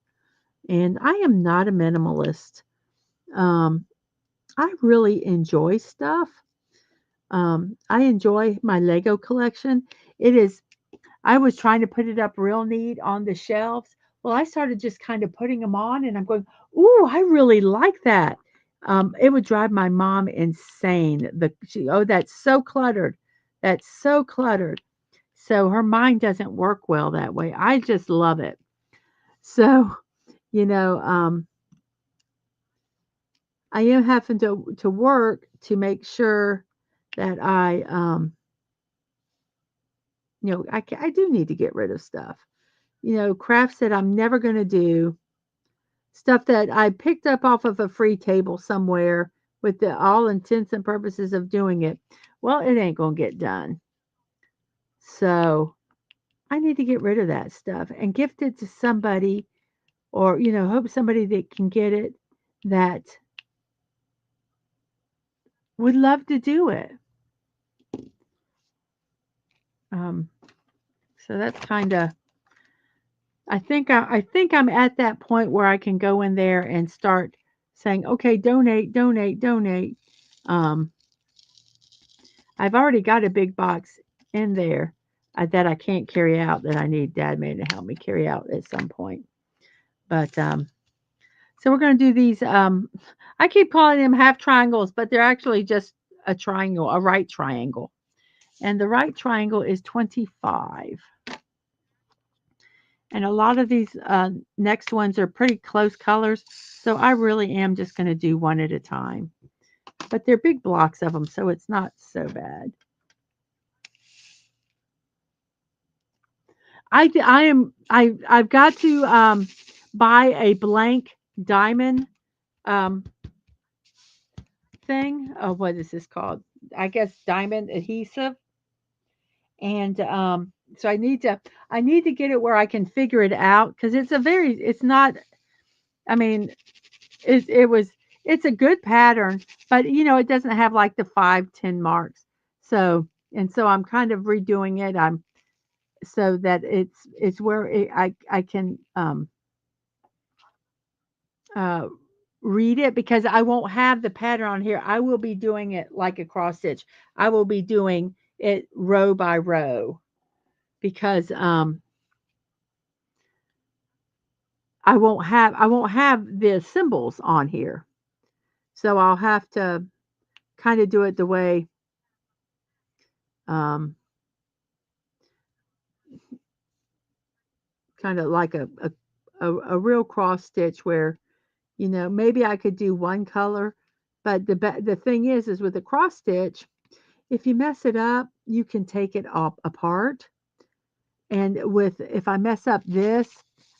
And I am not a minimalist. Um, I really enjoy stuff. I enjoy my Lego collection. It is I was trying to put it up real neat on the shelves. Well, I started just kind of putting them on, and I'm going, "Ooh, I really like that." It would drive my mom insane. Oh, that's so cluttered. That's so cluttered. So her mind doesn't work well that way. I just love it. So, you know, um, I am having to work to make sure that I do need to get rid of stuff. Crafts that I'm never going to do, stuff that I picked up off of a free table somewhere with the all intents and purposes of doing it. Well, it ain't going to get done. So I need to get rid of that stuff and gift it to somebody or, hope somebody that can get it that would love to do it. Um, so that's kind of I think I'm at that point where I can go in there and start saying, okay, donate, donate, donate. Um, I've already got a big box in there that I can't carry out that I need Dad May to help me carry out at some point. But so we're going to do these. I keep calling them half triangles, but they're actually just a triangle, a right triangle. And the right triangle is 25. And a lot of these next ones are pretty close colors. So I really am just going to do one at a time. But they're big blocks of them, so it's not so bad. I've got to buy a blank diamond um, thing. Oh, what is this called? I guess diamond adhesive. And so I need to get it where I can figure it out because it's not. I mean, it was it's a good pattern, but it doesn't have like the 5, 10 marks. So I'm kind of redoing it. I'm so that it's where I can uh, read it because I won't have the pattern on here. I will be doing it like a cross stitch. I will be doing it row by row because I won't have the symbols on here. So I'll have to kind of do it the way um, kind of like a real cross stitch where maybe I could do one color, but the thing is with a cross stitch, if you mess it up, you can take it up apart. And if I mess up this,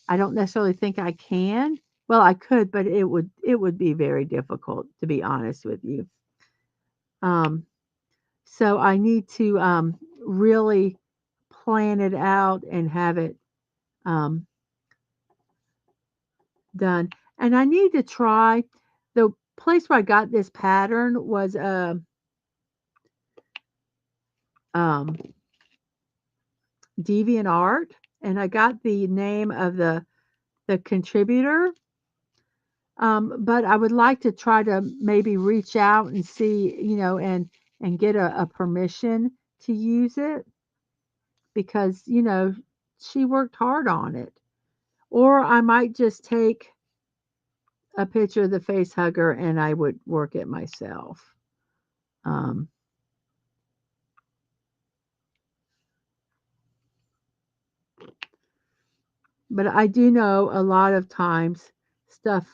I don't necessarily think I can. Well, I could, but it would be very difficult, to be honest with you. Um, so I need to really plan it out and have it um, done. And I need to try the place where I got this pattern was um, DeviantArt, and I got the name of the contributor. But I would like to try to maybe reach out and see, and get a permission to use it because, she worked hard on it. Or I might just take a picture of the face hugger and I would work it myself. Um, but I do know a lot of times stuff,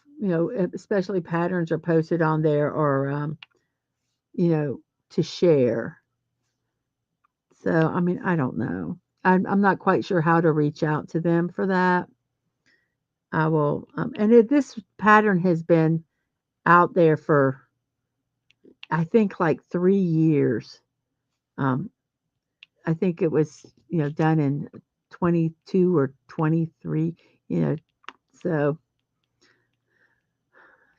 especially patterns are posted on there or, to share. So, I mean, I don't know. I'm not quite sure how to reach out to them for that. I will, this pattern has been out there for, I think, like 3 years. Um, I think it was, done in 22 or 23, you know, so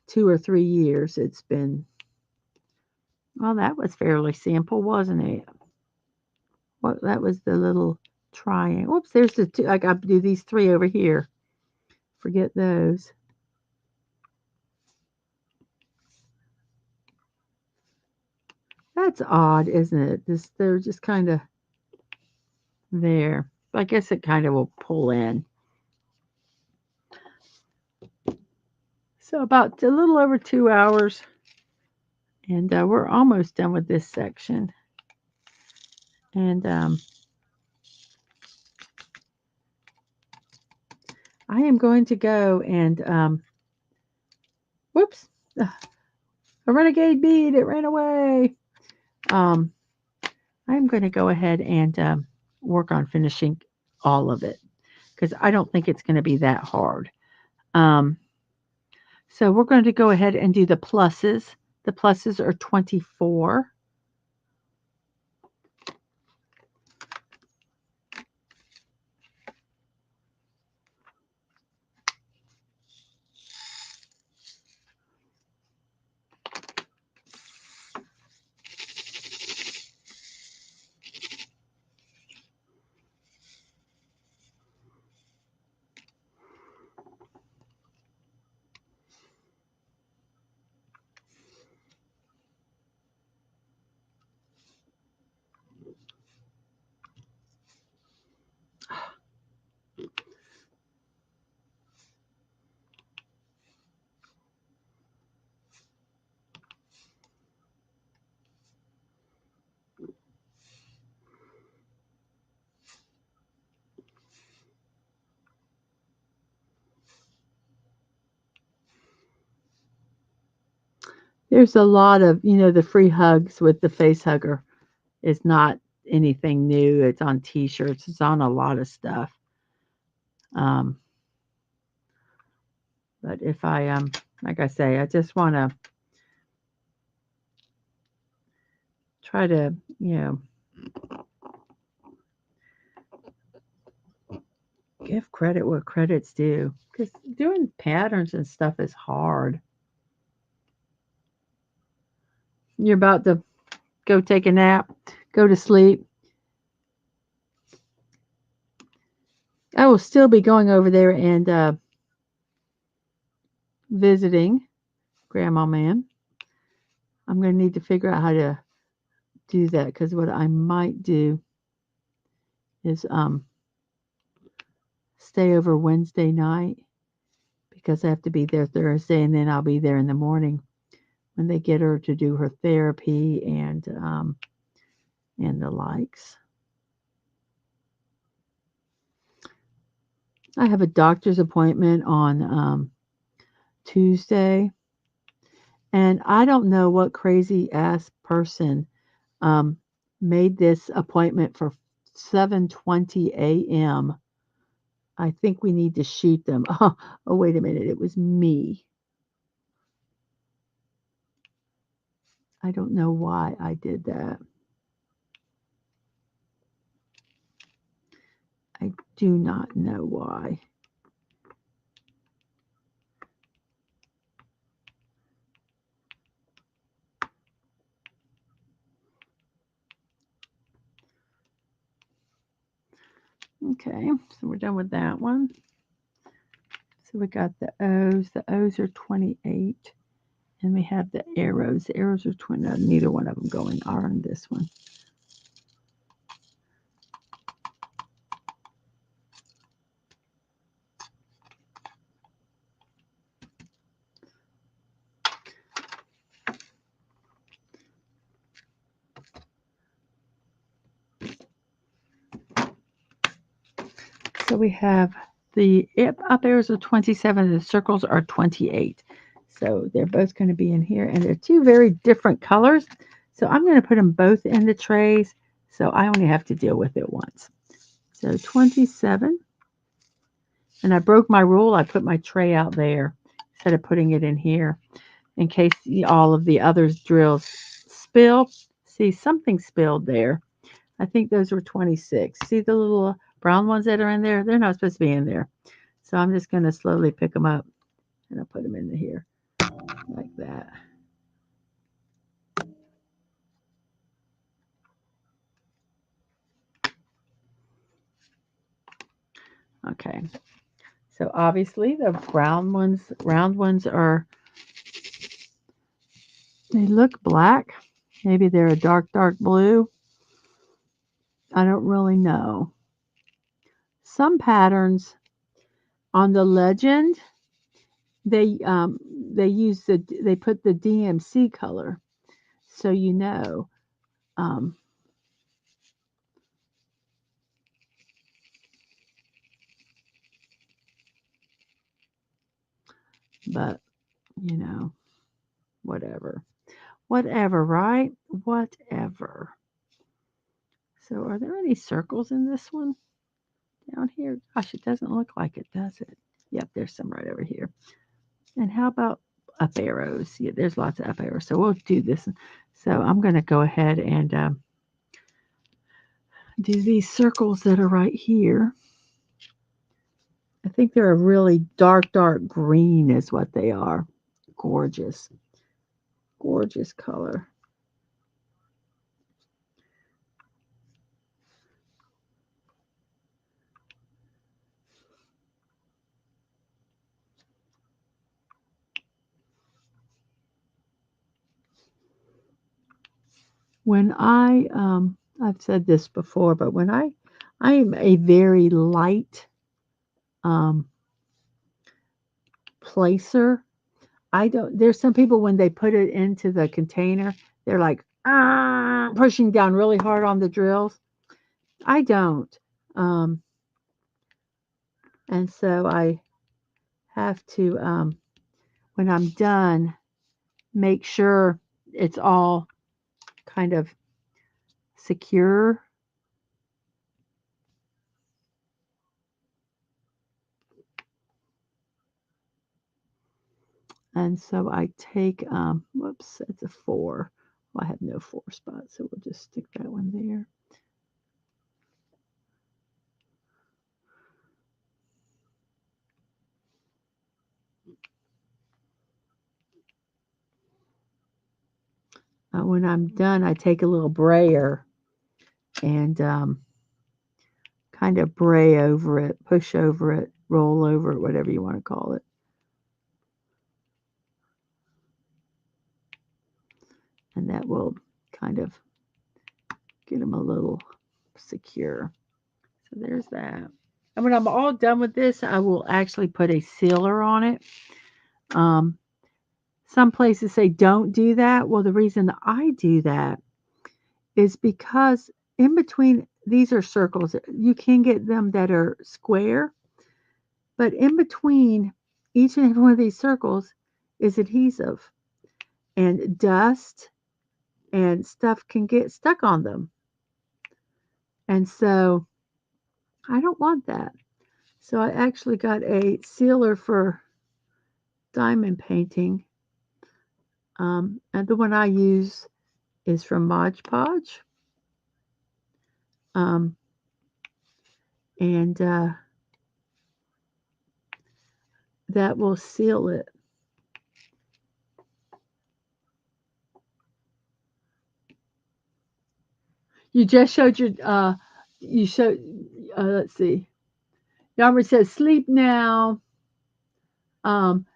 2 or 3 years it's been. Well, that was fairly simple, wasn't it? What that was the little triangle. Oops, there's the two. I got to do these three over here. Forget those. That's odd, isn't it? They're just kind of there. I guess it kind of will pull in. So about a little over 2 hours, and we're almost done with this section. And I am going to go and whoops, a renegade bead. It ran away. I'm going to go ahead and work on finishing all of it because I don't think it's going to be that hard. So we're going to go ahead and do the pluses. The pluses are 24. There's a lot of, the free hugs with the face hugger is not anything new. It's on t-shirts. It's on a lot of stuff. Um, but if I, like I say, I just want to try to, give credit what credit's due because doing patterns and stuff is hard. You're about to go take a nap. go to sleep. I will still be going over there and visiting Grandma Man. I'm going to need to figure out how to do that, because what I might do is stay over Wednesday night, because I have to be there Thursday, and then I'll be there in the morning when they get her to do her therapy and the likes. I have a doctor's appointment on Tuesday, and I don't know what crazy ass person um, made this appointment for 7:20 a.m. I think we need to shoot them. Oh, wait a minute. It was me. I don't know why I did that. I do not know why. Okay, so we're done with that one. So we got the O's. The O's are 28. And we have the arrows. The arrows are 20. No, neither one of them going are on this one. So we have the up arrows are 27. The circles are 28. So they're both going to be in here. And they're two very different colors. So I'm going to put them both in the trays. So I only have to deal with it once. So 27. And I broke my rule. I put my tray out there instead of putting it in here, in case all of the other drills spill. See, something spilled there. I think those were 26. See the little brown ones that are in there? They're not supposed to be in there. So I'm just going to slowly pick them up, and I'll put them in here like that. Okay. So obviously the round ones are, they look black. Maybe they're a dark blue. I don't really know. Some patterns on the legend, they they put the DMC color, so you know. Um, but you know, whatever, right? Whatever. So, are there any circles in this one down here? Gosh, it doesn't look like it, does it? Yep, there's some right over here. And how about up arrows? Yeah, there's lots of up arrows. So we'll do this. So I'm going to go ahead and do these circles that are right here. I think they're a really dark green is what they are. Gorgeous. Gorgeous color. When I've said this before, but when I am a very light um, placer. I don't. There's some people when they put it into the container, they're like pushing down really hard on the drills. I don't, um, and so I have to when I'm done, make sure it's all kind of secure. And so I take, whoops, it's a 4. Well, I have no 4 spots, so we'll just stick that one there. When I'm done, I take a little brayer and kind of bray over it, push over it, roll over it, whatever you want to call it. And that will kind of get them a little secure. So there's that. And when I'm all done with this, I will actually put a sealer on it. Um, some places say don't do that. Well, the reason I do that is because in between, these are circles. You can get them that are square, but in between each and every one of these circles is adhesive, and dust and stuff can get stuck on them. And so I don't want that. So I actually got a sealer for diamond painting. And the one I use is from Mod Podge. Um, and that will seal it. You just showed your, you showed, let's see. Yarnwood says, sleep now. Um,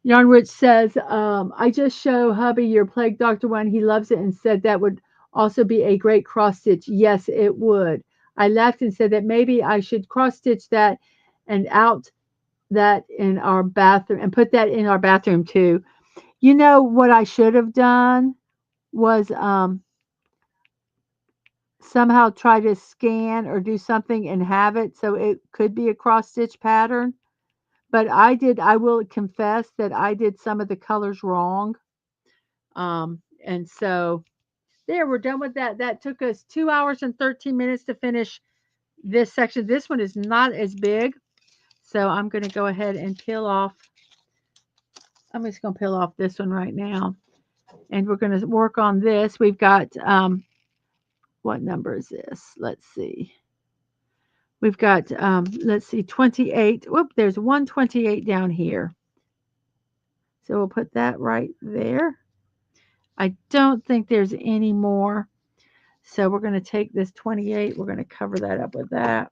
Yarnwood says, I just show hubby your plague doctor one. He loves it and said that would also be a great cross stitch. Yes, it would. I laughed and said that maybe I should cross stitch that and out that in our bathroom and put that in our bathroom too. You know what I should have done was somehow try to scan or do something and have it so it could be a cross stitch pattern. But I will confess that I did some of the colors wrong. And so there, we're done with that. That took us 2 hours and 13 minutes to finish this section. This one is not as big. So I'm going to go ahead and peel off. I'm just going to peel off this one right now. And we're going to work on this. We've got, what number is this? Let's see. We've got, let's see, 28. Whoop, there's 128 down here. So we'll put that right there. I don't think there's any more. So we're going to take this 28. We're going to cover that up with that.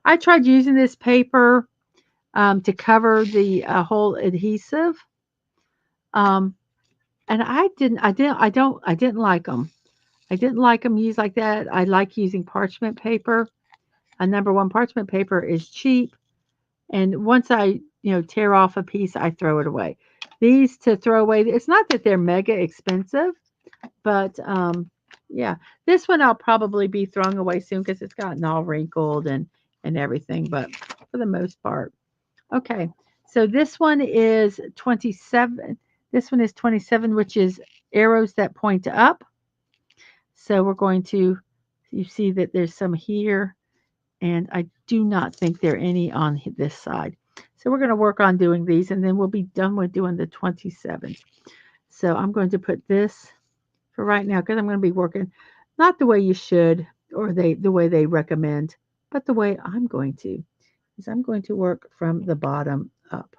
I tried using this paper to cover the whole adhesive. And I didn't like them. I didn't like them used like that. I like using parchment paper. Number one, parchment paper is cheap. And once I, tear off a piece, I throw it away. These to throw away, it's not that they're mega expensive, but yeah, this one I'll probably be throwing away soon because it's gotten all wrinkled and everything, but for the most part. Okay, so this one is 27. This one is 27, which is arrows that point up. So we're going to, you see that there's some here, and I do not think there are any on this side. So we're going to work on doing these, and then we'll be done with doing the 27. So I'm going to put this for right now because I'm going to be working not the way you should or the way they recommend, but the way I'm going to is I'm going to work from the bottom up.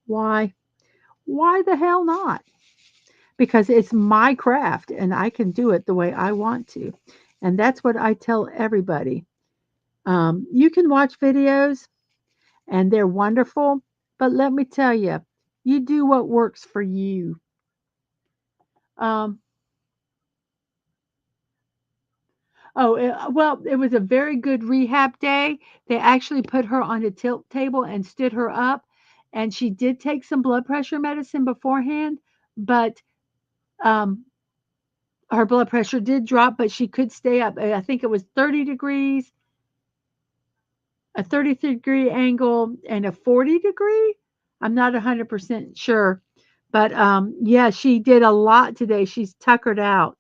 Why? Why the hell not? Because it's my craft and I can do it the way I want to. And that's what I tell everybody. You can watch videos and they're wonderful, but let me tell you, you do what works for you. Um, well, it was a very good rehab day. They actually put her on a tilt table and stood her up, and she did take some blood pressure medicine beforehand, but um, her blood pressure did drop, but she could stay up. I think it was 30 degrees, a 30-degree angle, and a 40-degree. I'm not 100% sure, but yeah, she did a lot today. She's tuckered out,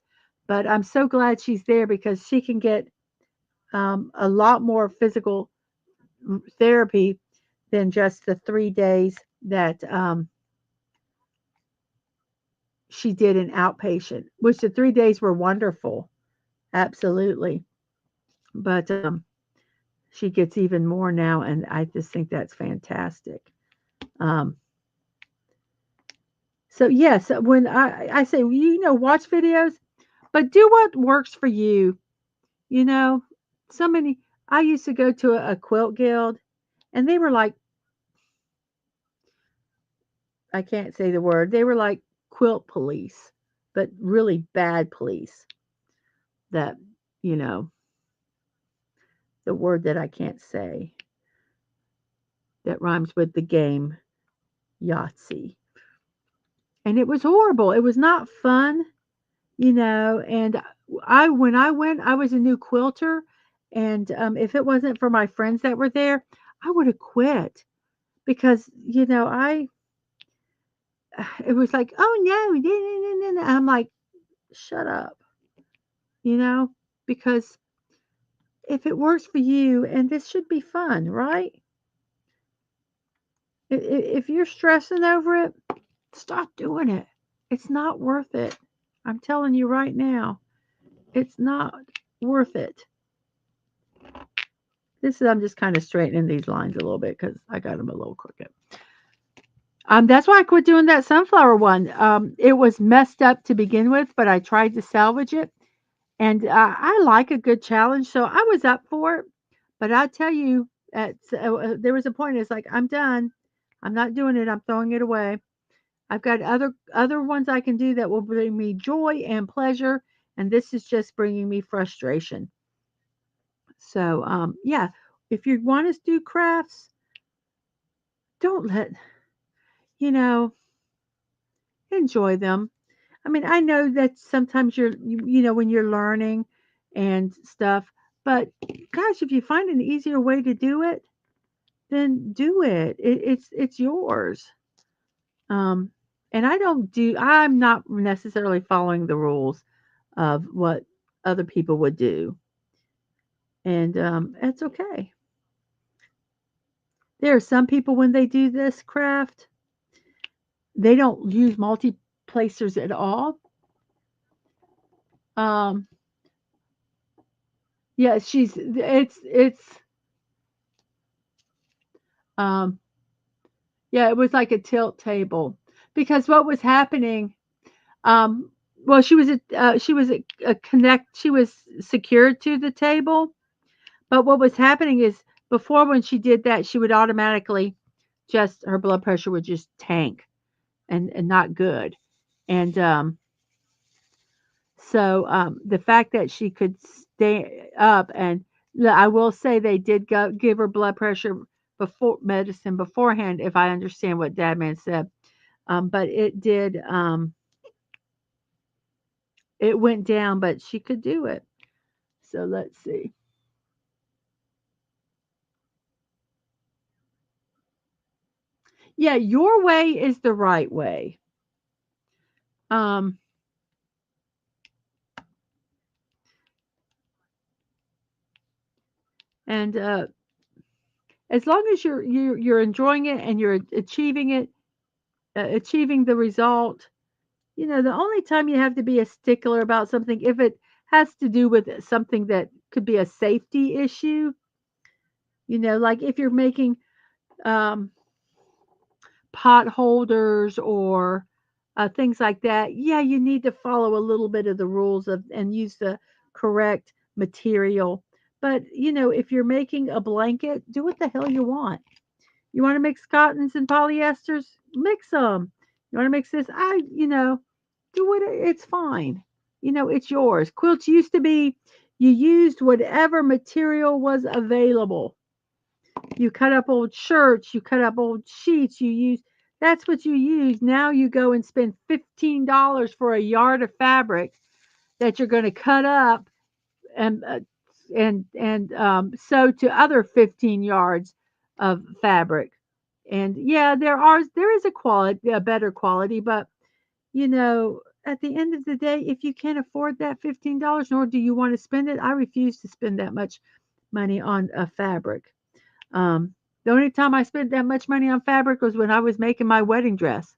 but I'm so glad she's there because she can get a lot more physical therapy than just the 3 days that she did in outpatient, which the 3 days were wonderful. Absolutely. But she gets even more now, and I just think that's fantastic. Um, so, yes, when I say, watch videos, but do what works for you. You know, so many. I used to go to a quilt guild, and they were like, I can't say the word. They were like quilt police, but really bad police. That, you know, the word that I can't say that rhymes with the game Yahtzee. And it was horrible. It was not fun, and when I went, I was a new quilter, and if it wasn't for my friends that were there, I would have quit because I it was like, oh no, no, no, no, no. I'm like, shut up, you know, because if it works for you, and this should be fun, right? If you're stressing over it, stop doing it. It's not worth it. I'm telling you right now, it's not worth it. I'm just kind of straightening these lines a little bit because I got them a little crooked. That's why I quit doing that sunflower one. It was messed up to begin with, but I tried to salvage it, and I like a good challenge, so I was up for it. But I tell you, there was a point. It's like I'm done. I'm not doing it. I'm throwing it away. I've got other ones I can do that will bring me joy and pleasure, and this is just bringing me frustration. So yeah, if you want to do crafts, don't let you know enjoy them. I mean, I know that sometimes when you're learning and stuff, but gosh, if you find an easier way to do it, then do it. It's yours. Um, and I'm not necessarily following the rules of what other people would do, and it's okay. There are some people when they do this craft, they don't use multi placers at all. Um, yeah, um, yeah, it was like a tilt table because what was happening, um, well, she was secured to the table, but what was happening is before when she did that, she would automatically just her blood pressure would just tank and not good, and so the fact that she could stay up and I will say they did give her blood pressure before medicine beforehand, if I understand what Dadman said. But it went down, but she could do it. So let's see. Yeah, your way is the right way. Um, and as long as you're enjoying it and you're achieving it, achieving the result, the only time you have to be a stickler about something if it has to do with something that could be a safety issue, like if you're making um, pot holders or things like that, yeah, you need to follow a little bit of the rules of and use the correct material. But if you're making a blanket, do what the hell you want. You want to mix cottons and polyesters, mix them. You want to mix this, do it. It's fine. It's yours. Quilts used to be you used whatever material was available. You cut up old shirts, you cut up old sheets, you use that's what you use. Now you go and spend $15 for a yard of fabric that you're going to cut up and sew to other 15 yards of fabric. And yeah, there is a better quality, but at the end of the day, if you can't afford that $15, nor do you want to spend it, I refuse to spend that much money on a fabric. The only time I spent that much money on fabric was when I was making my wedding dress.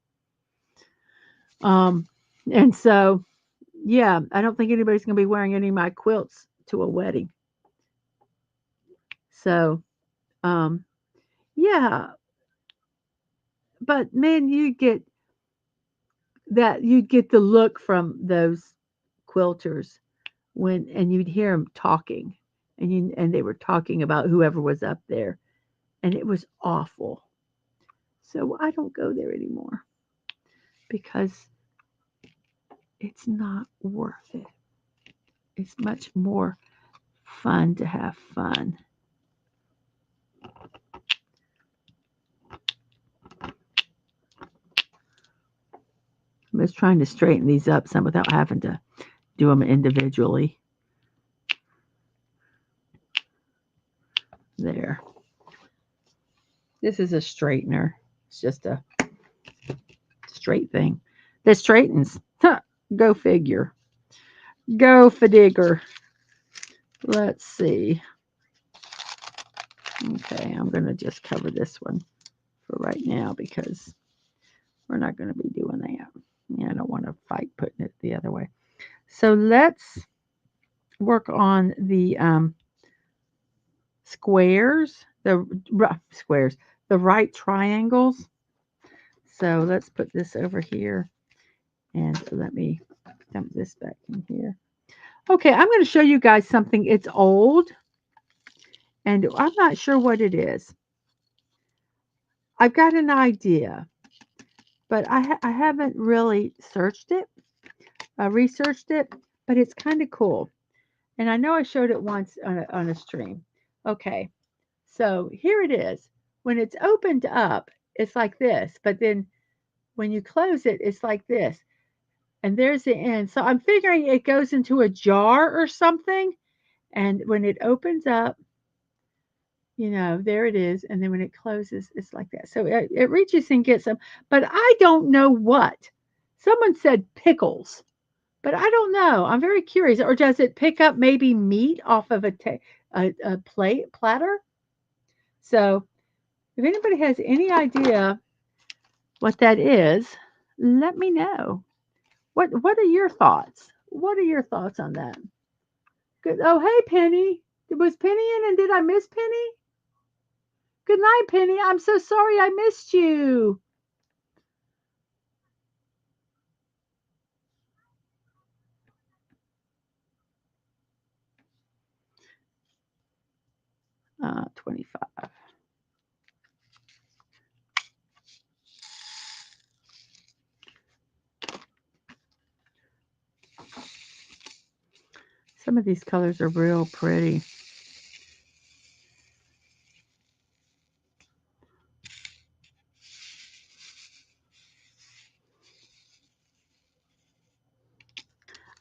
Um, and so, yeah, I don't think anybody's going to be wearing any of my quilts to a wedding. So, um, yeah, but man, you'd get the look from those quilters. and you'd hear them talking, and they were talking about whoever was up there, and it was awful. So I don't go there anymore because it's not worth it. It's much more fun to have fun. I'm just trying to straighten these up some without having to do them individually. There. This is a straightener. It's just a straight thing that straightens. Huh. Go figure. Go figure. Let's see. Okay, I'm going to just cover this one for right now because we're not going to be doing that. Yeah, I don't want to fight putting it the other way. So let's work on the squares, squares, the right triangles. So let's put this over here and let me dump this back in here. Okay, I'm going to show you guys something. It's old and I'm not sure what it is. I've got an idea, but I haven't really searched it, researched it, but it's kind of cool. And I know I showed it once on a stream. Okay, so here it is. When it's opened up, it's like this, but then when you close it, it's like this. And there's the end. So I'm figuring it goes into a jar or something. And when it opens up, there it is. And then when it closes, it's like that. So it reaches and gets them. But I don't know what. Someone said pickles, but I don't know. I'm very curious. Or does it pick up maybe meat off of a platter? So if anybody has any idea what that is, let me know. What are your thoughts? What are your thoughts on that? Good. Oh, hey, Penny. Was Penny in and did I miss Penny? Good night, Penny. I'm so sorry I missed you. 25. Some of these colors are real pretty.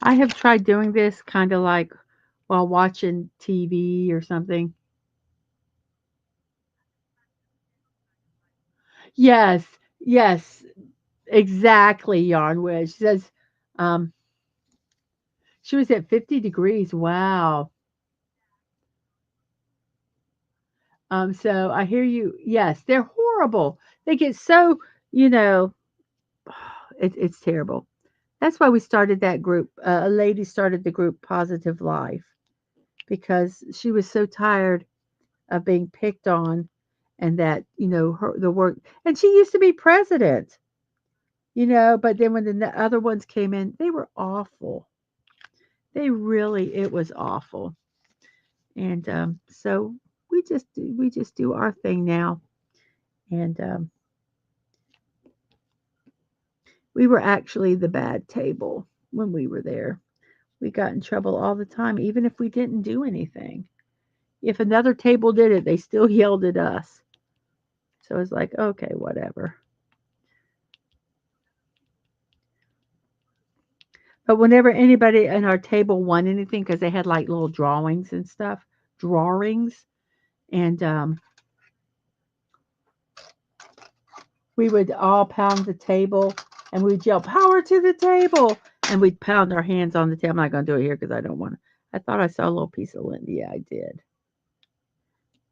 I have tried doing this kind of like while watching TV or something. Yes, yes, exactly, Yarn Wish. She says she was at 50 degrees. Wow. So I hear you. Yes, they're horrible. They get so, you know, it's terrible. That's why we started that group. A lady started the group Positive Life because she was so tired of being picked on and that, her the work and she used to be president, but then when the other ones came in, they were awful. It was awful. And so we just do our thing now. And we were actually the bad table when we were there. We got in trouble all the time, even if we didn't do anything. If another table did it, they still yelled at us. So it's like, okay, whatever. But whenever anybody in our table won anything, because they had like little drawings, and we would all pound the table and we'd yell, "Power to the table!" And we'd pound our hands on the table. I'm not going to do it here because I don't want to. I thought I saw a little piece of Lindy. Yeah, I did.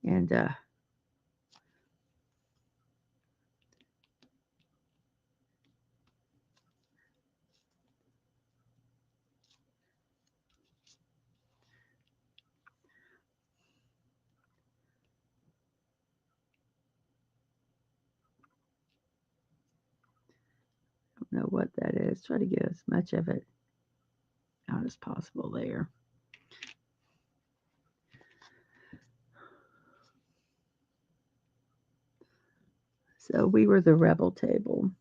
And I don't know what that is. Try to get as much of it out as possible there. So we were the rebel table.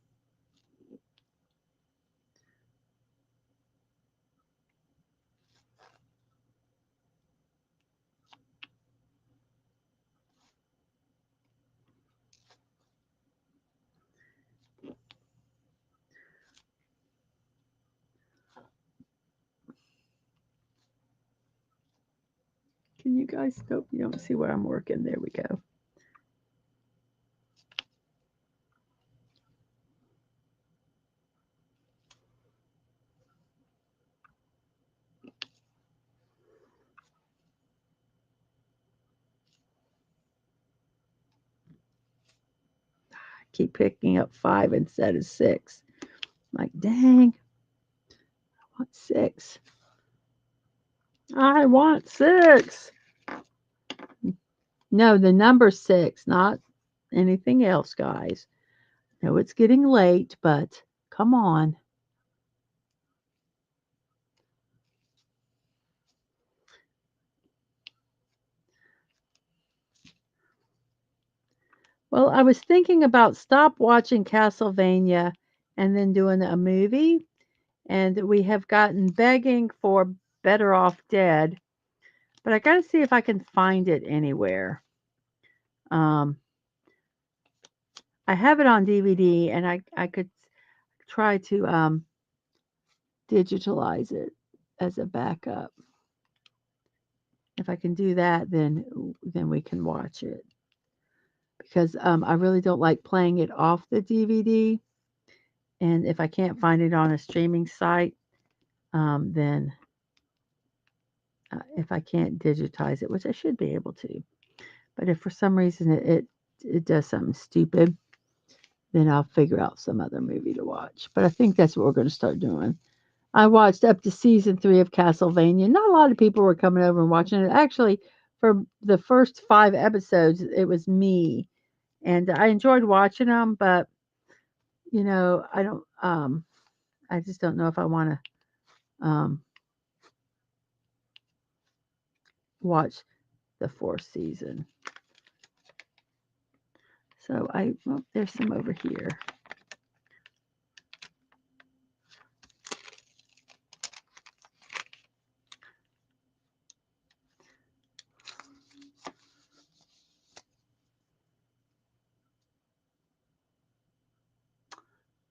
Can you guys, nope, you don't see where I'm working. There we go. Keep picking up 5 instead of 6. Like, dang, I want 6. I want 6. No, the number 6, not anything else, guys. No, it's getting late, but come on. Well, I was thinking about stop watching Castlevania and then doing a movie, and we have gotten begging for Better Off Dead, but I got to see if I can find it anywhere. Um, I have it on DVD, and I could try to digitalize it as a backup. If I can do that, then we can watch it because I really don't like playing it off the DVD. And if I can't find it on a streaming site, then if I can't digitize it, which I should be able to, but if for some reason it does something stupid, then I'll figure out some other movie to watch. But I think that's what we're going to start doing. I watched up to season 3 of Castlevania. Not a lot of people were coming over and watching it. Actually, for the first 5 episodes, it was me, and I enjoyed watching them. But I don't. I just don't know if I want to watch the 4th season. So well, there's some over here.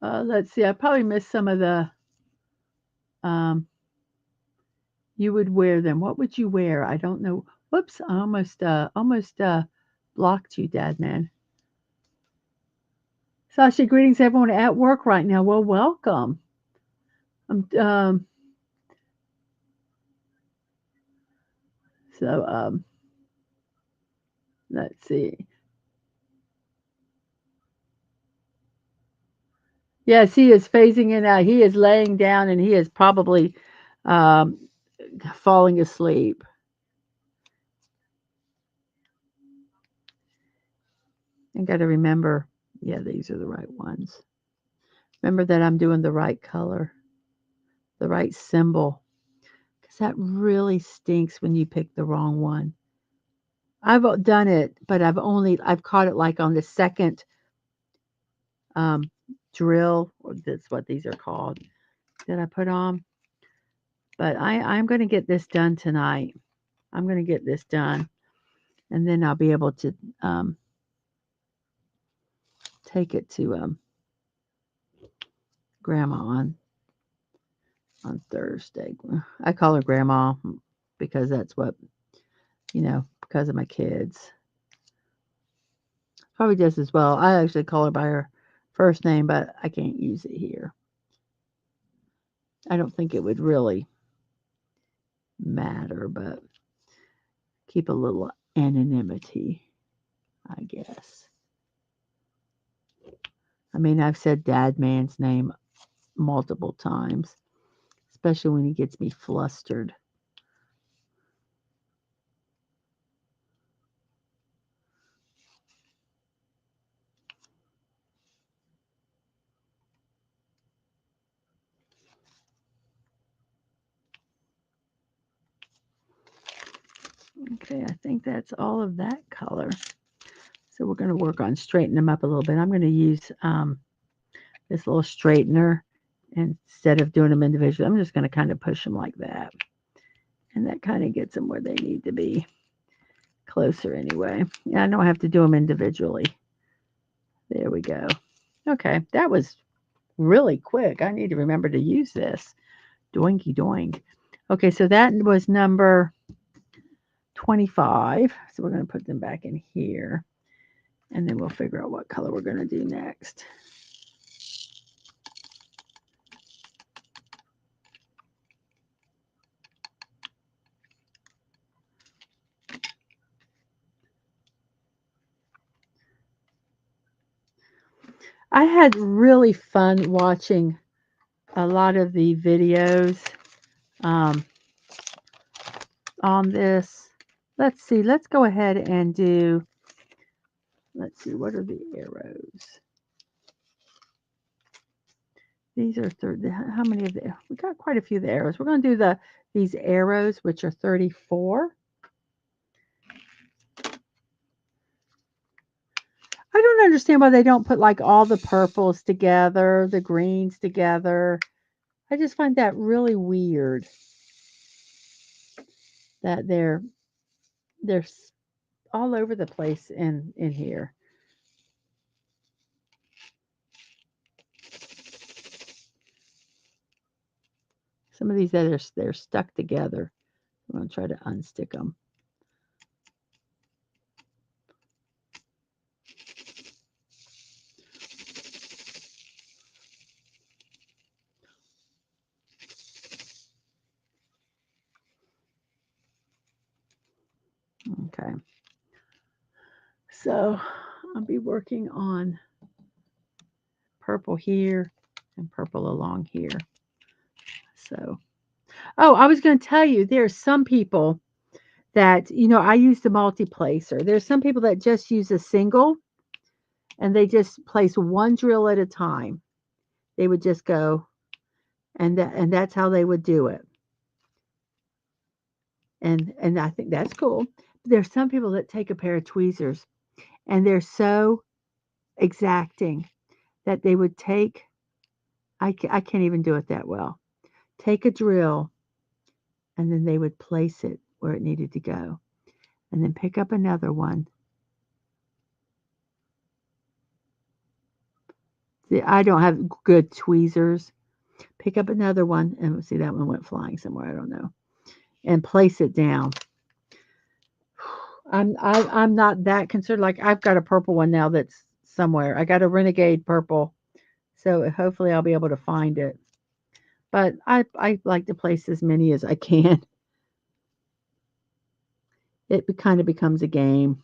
Let's see. I probably missed some of the. Um, you would wear them. What would you wear? I don't know. Whoops! I almost blocked you, Dad man. Sasha, greetings everyone at work right now. Well, welcome. Um, um, so let's see. Yes, he is phasing in out. He is laying down and he is probably um, falling asleep. I got to remember. Yeah, these are the right ones. Remember that I'm doing the right color, the right symbol, because that really stinks when you pick the wrong one. I've done it, but I've caught it like on the second um, drill, or that's what these are called, that I put on. But I'm going to get this done tonight. I'm going to get this done, and then I'll be able to take it to Grandma on Thursday. I call her Grandma because that's what because of my kids. Probably just as well. I actually call her by her first name, but I can't use it here. I don't think it would really matter, but keep a little anonymity, I guess. I mean, I've said Dad Man's name multiple times, especially when he gets me flustered. Okay, I think that's all of that color. So we're going to work on straightening them up a little bit. I'm going to use this little straightener instead of doing them individually. I'm just going to kind of push them like that. And that kind of gets them where they need to be. Closer anyway. Yeah, I know I have to do them individually. There we go. Okay, that was really quick. I need to remember to use this. Doinky doink. Okay, so that was number 25. So we're going to put them back in here. And then we'll figure out what color we're going to do next. I had really fun watching a lot of the videos um, on this. Let's see. Let's go ahead and do, let's see, what are the arrows? These are 30. How many of the, we got quite a few of the arrows. We're going to do these arrows, which are 34. I don't understand why they don't put like all the purples together, the greens together. I just find that really weird that they're all over the place in here. Some of these that they're stuck together. I'm going to try to unstick them. Okay. So I'll be working on purple here and purple along here. So, oh, I was going to tell you, there's some people that, I use the multi-placer. There's some people that just use a single and they just place one drill at a time. They would just go and that's how they would do it. And I think that's cool. There's some people that take a pair of tweezers and they're so exacting that they would take, I can't even do it that well. Take a drill and then they would place it where it needed to go. And then pick up another one. See, I don't have good tweezers. Pick up another one and see that one went flying somewhere. I don't know. And place it down. I'm not that concerned. Like I've got a purple one now that's somewhere. I got a Renegade purple, so hopefully I'll be able to find it. But I like to place as many as I can. It kind of becomes a game.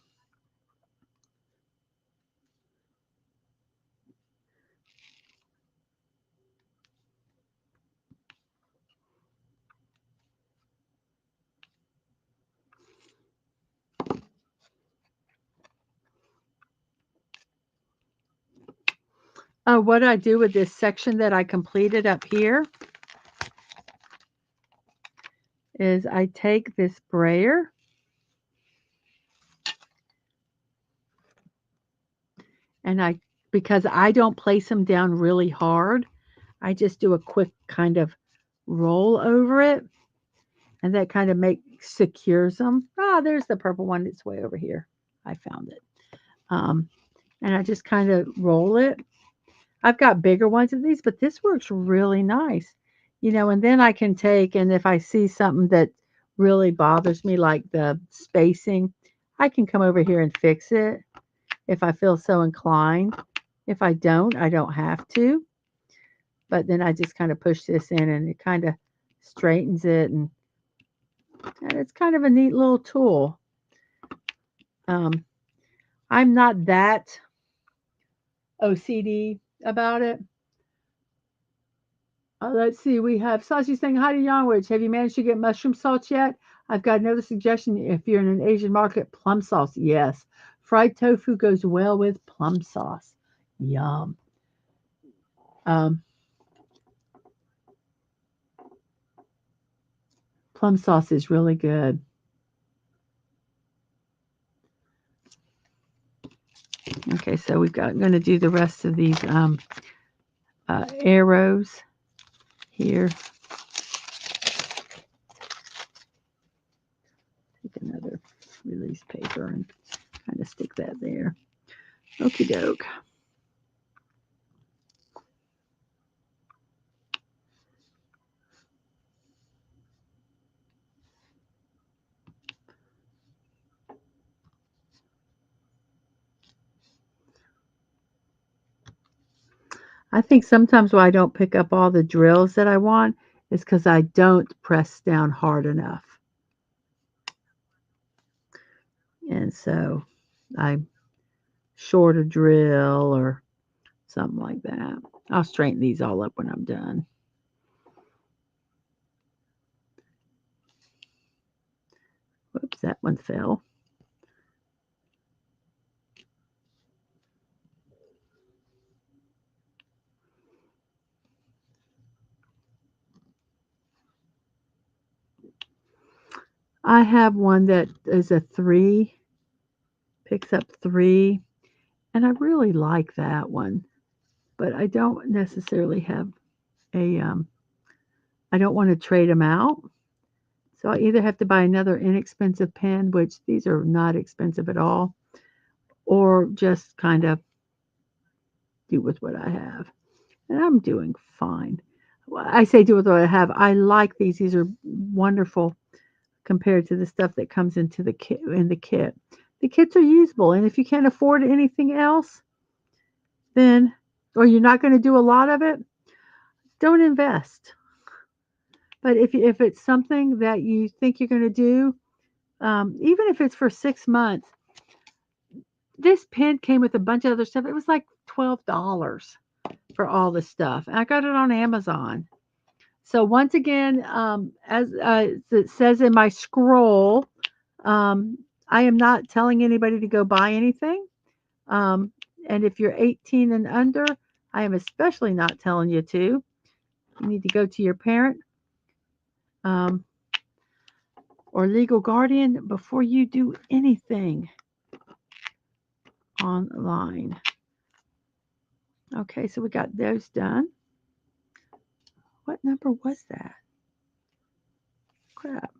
What I do with this section that I completed up here is I take this brayer and because I don't place them down really hard, I just do a quick kind of roll over it, and that kind of secures them. Ah, there's the purple one. It's way over here. I found it. And I just kind of roll it. I've got bigger ones of these, but this works really nice. And then I can take, and if I see something that really bothers me, like the spacing, I can come over here and fix it if I feel so inclined. If I don't have to. But then I just kind of push this in and it kind of straightens it, and it's kind of a neat little tool. I'm not that OCD about it. Let's see. We have Sashi saying, hi to Youngwich. Have you managed to get mushroom sauce yet? I've got another suggestion. If you're in an Asian market, plum sauce. Yes. Fried tofu goes well with plum sauce. Yum. Plum sauce is really good. Okay, so we've got, I'm going to do the rest of these arrows here. Take another release paper and kind of stick that there. Okie doke. I think sometimes why I don't pick up all the drills that I want is because I don't press down hard enough. And so I short a drill or something like that. I'll straighten these all up when I'm done. Whoops, that one fell. I have one that is a 3, picks up 3, and I really like that one. But I don't necessarily have a, I don't want to trade them out. So I either have to buy another inexpensive pen, which these are not expensive at all, or just kind of do with what I have. And I'm doing fine. I say do with what I have. I like these. These are wonderful compared to the stuff that comes into the kit. The kits are usable, and if you can't afford anything else, then or you're not going to do a lot of it, don't invest. But if it's something that you think you're going to do, even if it's for 6 months, this pen came with a bunch of other stuff. It was like $12 for all the stuff. And I got it on Amazon. So once again, as it says in my scroll, I am not telling anybody to go buy anything. And if you're 18 and under, I am especially not telling you to. You need to go to your parent or legal guardian before you do anything online. Okay, so we got those done. What number was that? Crap.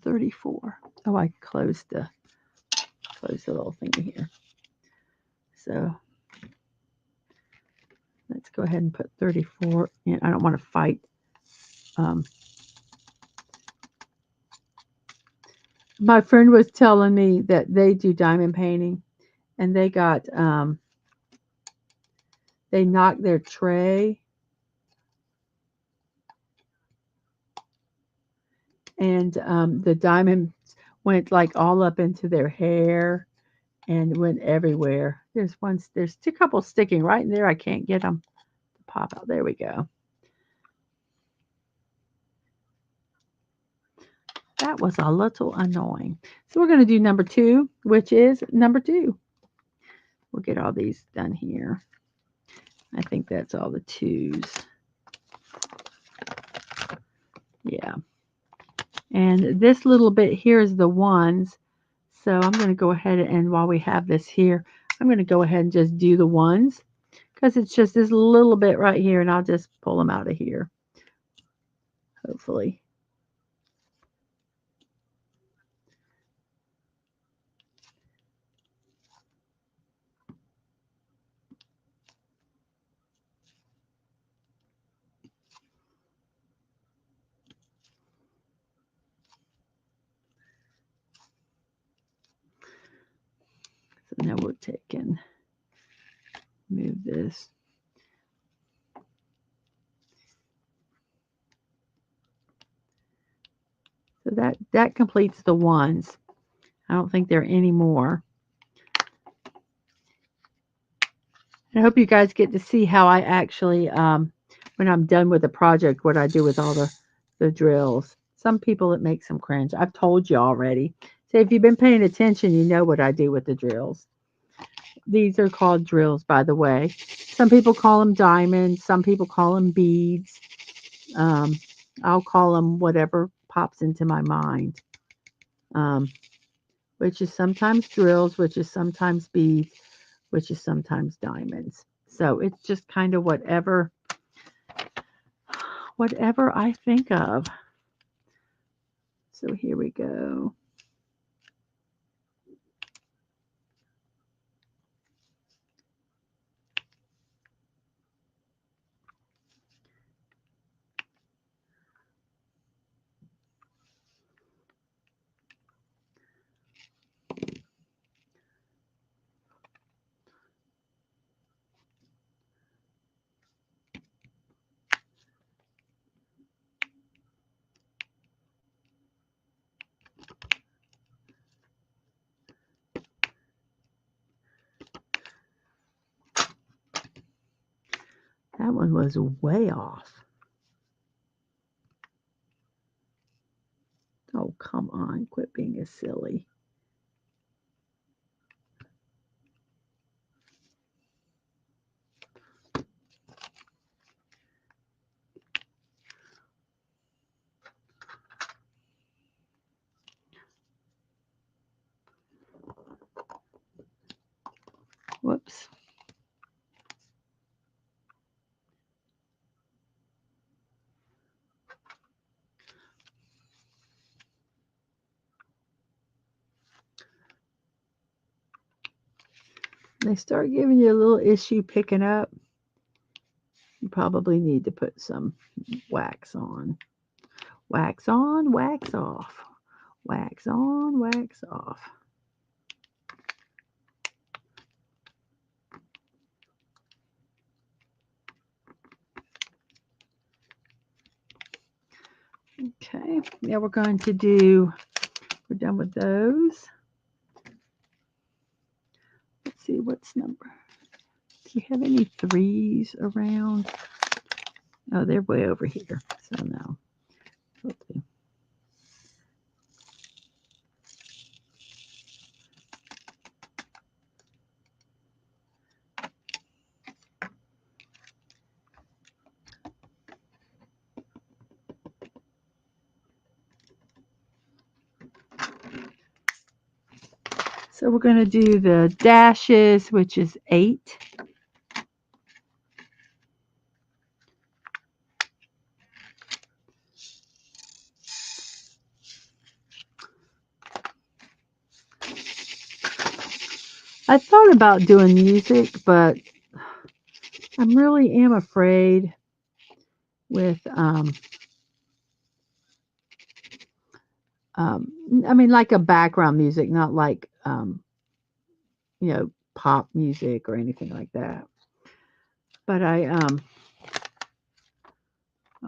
34. Oh, I closed the little thing here. So let's go ahead and put 34 in. I don't want to fight. My friend was telling me that they do diamond painting, and they got they knocked their tray, and the diamond went like all up into their hair and went everywhere. There's a couple sticking right in there. I can't get them to pop out. There we go. That was a little annoying. So we're going to do number 2, which is number 2. We'll get all these done here. I think that's all the 2s. Yeah. And this little bit here is the 1s. So I'm going to go ahead and while we have this here, I'm going to go ahead and just do the 1s because it's just this little bit right here, and I'll just pull them out of here, hopefully. So now we'll take and move this. So that completes the 1s. I don't think there are any more. I hope you guys get to see how I actually, when I'm done with the project, what I do with all the drills. Some people it makes them cringe. I've told you already. So if you've been paying attention, you know what I do with the drills. These are called drills, by the way. Some people call them diamonds. Some people call them beads. I'll call them whatever pops into my mind. which is sometimes drills, which is sometimes beads, which is sometimes diamonds. So it's just kind of whatever I think of. So here we go. That one was way off. Oh, come on. Quit being a silly. Whoops. They start giving you a little issue picking up. You probably need to put some wax on. Wax on, wax off. Wax on, wax off. Okay, now we're done with those. Let's see, what's number? Do you have any threes around? Oh, they're way over here, so no. Okay. So we're going to do the dashes, which is 8. I thought about doing music, but I really am afraid with, I mean, like a background music, not like, pop music or anything like that. But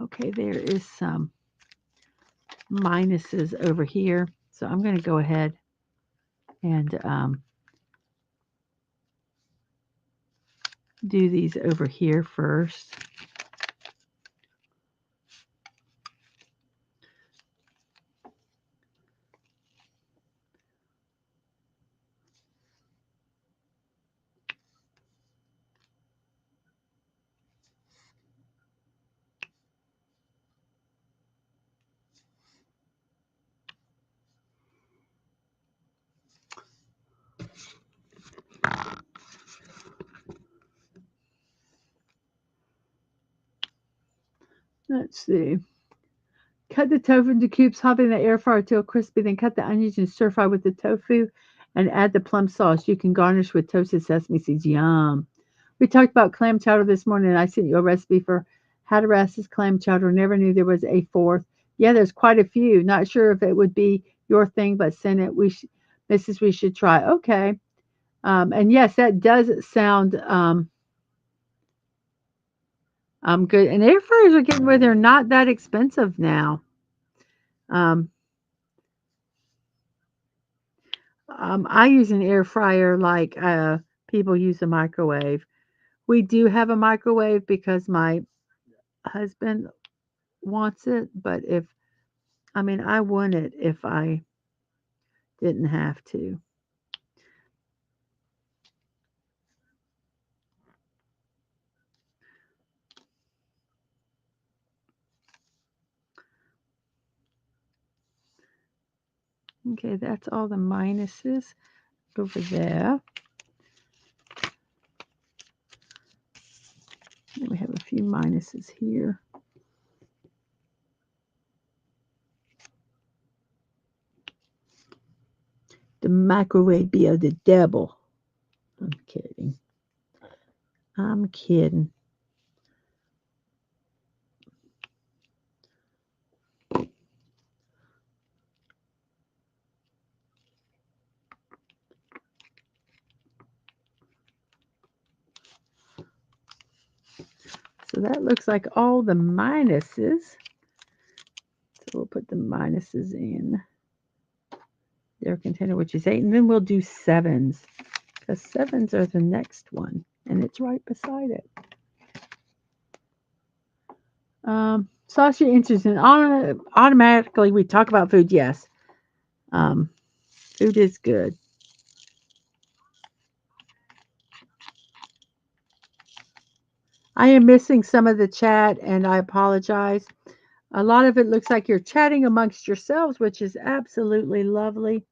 okay, there is some minuses over here. So I'm going to go ahead and do these over here first. Let's see. Cut the tofu into cubes, hot in the air fryer till crispy, then cut the onions and stir fry with the tofu and add the plum sauce. You can garnish with toasted sesame seeds. Yum. We talked about clam chowder this morning, and I sent you a recipe for Hatteras's clam chowder. Never knew there was a fourth. Yeah, there's quite a few. Not sure if it would be your thing, but send it. Mrs. We should try. Okay. And yes, that does sound good. And air fryers are getting where they're not that expensive now. Um, I use an air fryer like people use a microwave. We do have a microwave because my husband wants it, but I want it if I didn't have to. Okay, that's all the minuses over there. And we have a few minuses here. The microwave be of the devil. I'm kidding. I'm kidding. So that looks like all the minuses. So we'll put the minuses in their container, which is 8. And then we'll do 7s. Because 7s are the next one. And it's right beside it. Sasha enters in automatically. We talk about food. Yes. Food is good. I am missing some of the chat and I apologize. A lot of it looks like you're chatting amongst yourselves, which is absolutely lovely.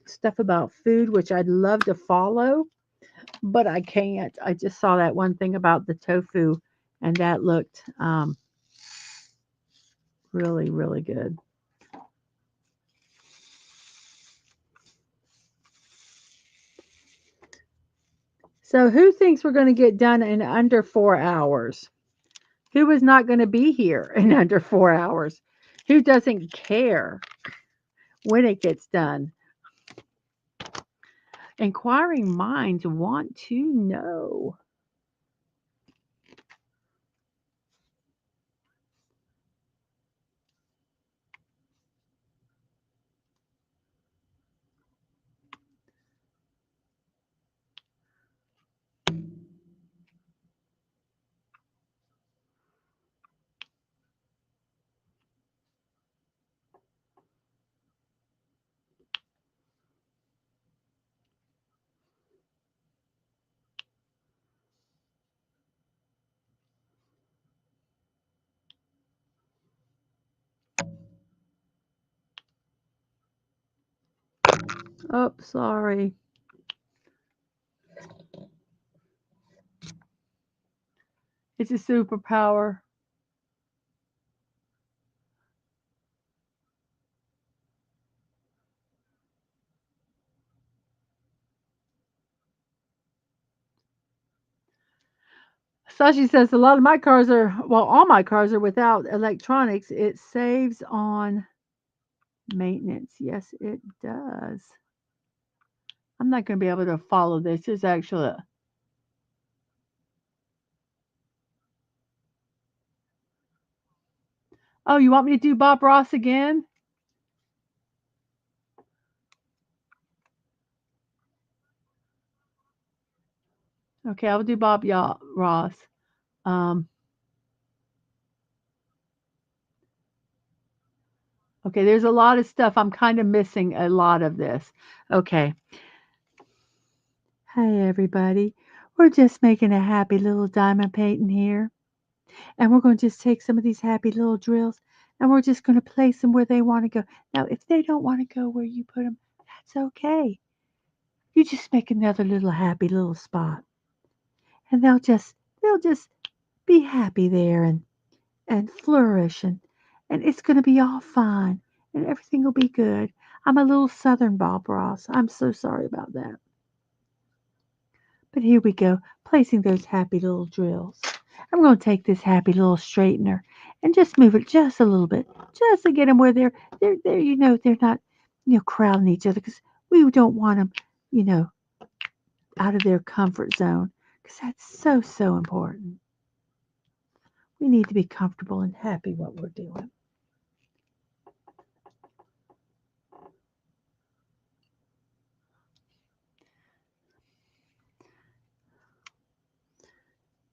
Stuff about food, which I'd love to follow, but I can't. I just saw that one thing about the tofu, and that looked really, really good. So, who thinks we're going to get done in under 4 hours? Who is not going to be here in under 4 hours? Who doesn't care when it gets done? Inquiring minds want to know. Oh, sorry. It's a superpower. Sashi says a lot of my cars are, well, all my cars are without electronics. It saves on maintenance. Yes, it does. I'm not going to be able to follow this. It's actually, oh, you want me to do Bob Ross again? Okay, I'll do Bob Ross. Um, okay, there's a lot of stuff. I'm kind of missing a lot of this. Okay. Hi, everybody. We're just making a happy little diamond painting here. And we're going to just take some of these happy little drills and we're just going to place them where they want to go. Now, if they don't want to go where you put them, that's okay. You just make another little happy little spot. And they'll just be happy there and flourish and it's going to be all fine and everything will be good. I'm a little southern Bob Ross. I'm so sorry about that. But here we go, placing those happy little drills. I'm going to take this happy little straightener and just move it just a little bit, just to get them where they're they're not, crowding each other because we don't want them, you know, out of their comfort zone because that's so, so important. We need to be comfortable and happy what we're doing.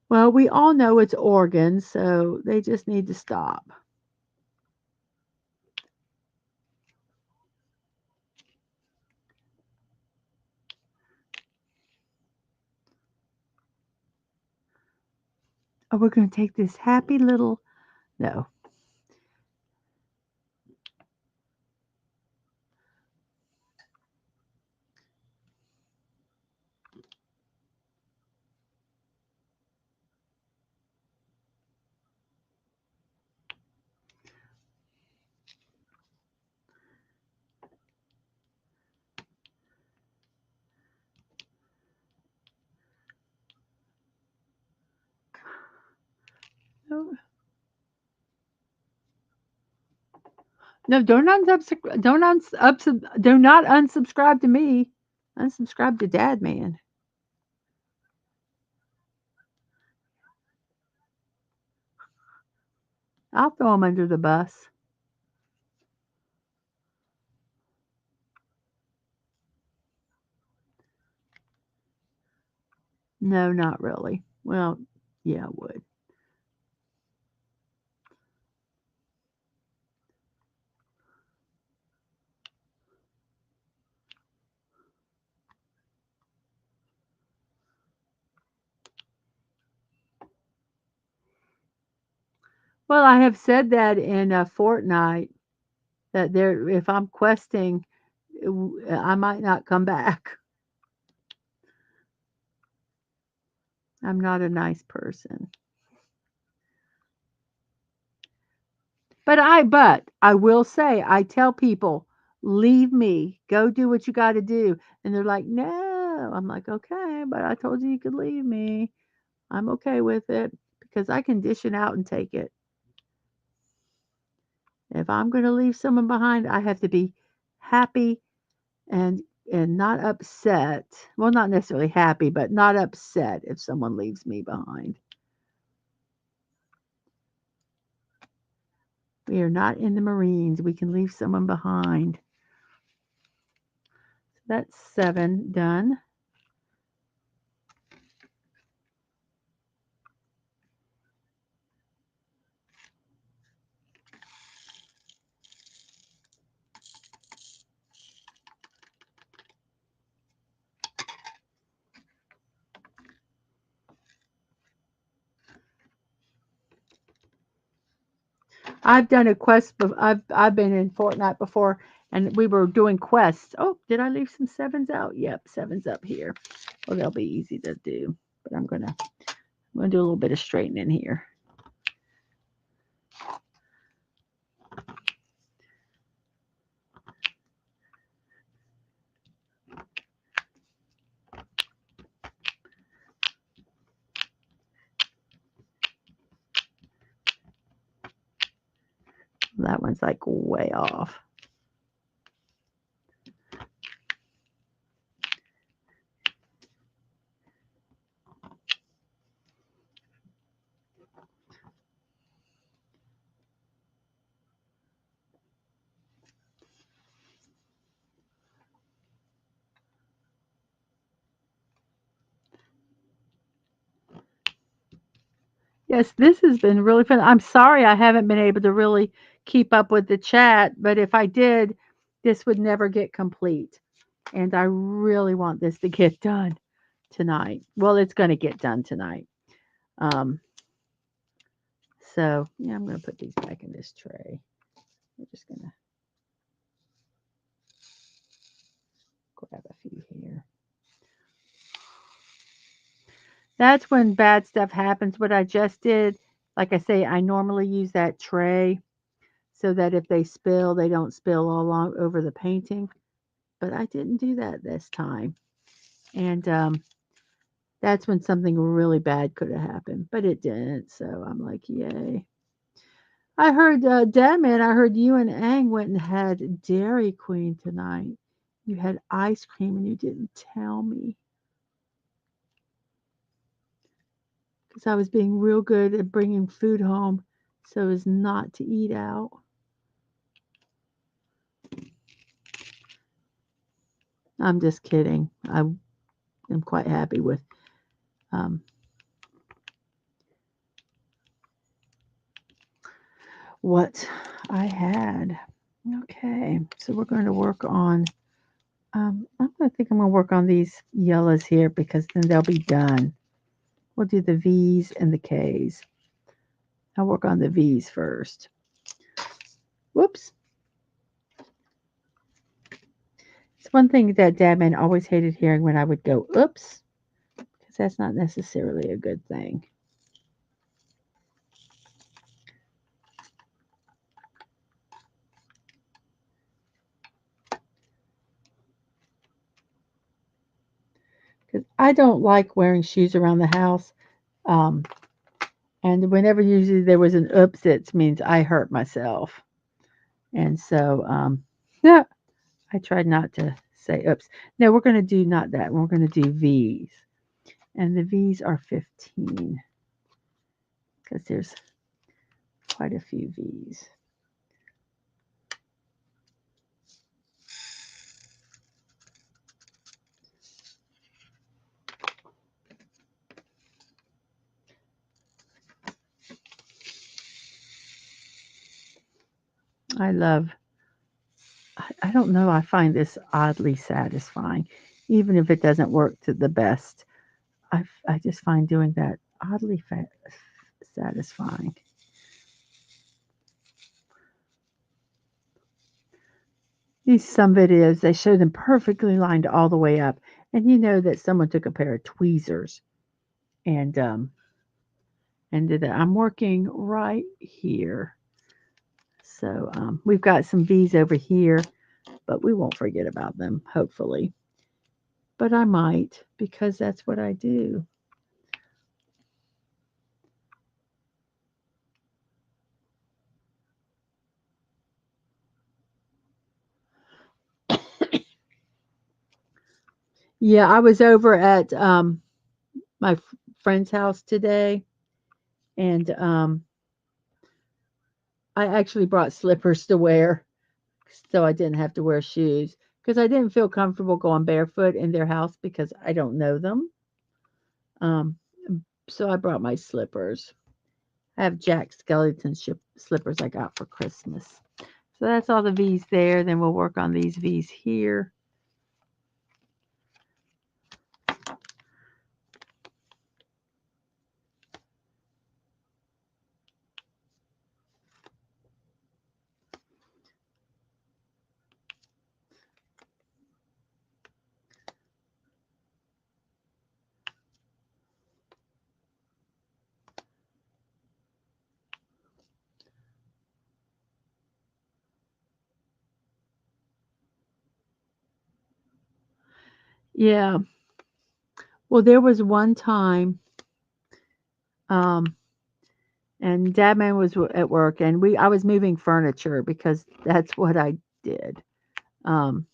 Well, we all know it's organs, so they just need to stop. Oh, we're going to take this happy little, no, No, don't unsubscribe. Do not unsubscribe to me. Unsubscribe to Dad, man. I'll throw him under the bus. No, not really. Well, yeah, I would. Well, I have said that in a fortnight that there, if I'm questing, I might not come back. I'm not a nice person. But I will say, I tell people, leave me, go do what you got to do. And they're like, no. I'm like, okay, but I told you you could leave me. I'm okay with it because I can dish it out and take it. If I'm going to leave someone behind, I have to be happy and not upset. Well, not necessarily happy, but not upset if someone leaves me behind. We are not in the Marines. We can leave someone behind. That's 7 done. I've done a quest. I've been in Fortnite before, and we were doing quests. Oh, did I leave some sevens out? Yep, sevens up here. Well, they'll be easy to do. But I'm gonna do a little bit of straightening here. That one's like way off. Yes, this has been really fun. I'm sorry I haven't been able to really keep up with the chat, but if I did, this would never get complete. And I really want this to get done tonight. Well, it's going to get done tonight. Um, so, yeah, I'm going to put these back in this tray. We're just going to grab a few here. That's when bad stuff happens. What I just did, like I say, I normally use that tray so that if they spill, they don't spill all over the painting. But I didn't do that this time. And that's when something really bad could have happened, but it didn't. So I'm like, yay. I heard, Deadman, I heard you and Ang went and had Dairy Queen tonight. You had ice cream and you didn't tell me. Because I was being real good at bringing food home so as not to eat out. I'm just kidding. I am quite happy with um, what I had. Okay, so we're going to work on, I think I'm going to work on these yellows here because then they'll be done. We'll do the V's and the K's. I'll work on the V's first. Whoops. It's one thing that Dadman always hated hearing when I would go, oops, because that's not necessarily a good thing. Because I don't like wearing shoes around the house. Um, and whenever usually there was an oops, it means I hurt myself. And so, yeah, I tried not to say oops. No, we're going to do not that. We're going to do V's. And the V's are 15 because there's quite a few V's. I love, I don't know, I find this oddly satisfying. Even if it doesn't work to the best, I just find doing that oddly satisfying. These some videos, they show them perfectly lined all the way up, and you know that someone took a pair of tweezers and did that. I'm working right here, so we've got some V's over here, but we won't forget about them, hopefully. But I might because that's what I do. Yeah, I was over at my friend's house today, and I actually brought slippers to wear so I didn't have to wear shoes because I didn't feel comfortable going barefoot in their house because I don't know them. Um, so I brought my slippers. I have Jack Skellington slippers I got for Christmas. So that's all the V's there. Then we'll work on these V's here. Yeah. Well, there was one time, um, and Dadman was at work, and I was moving furniture because that's what I did. Um,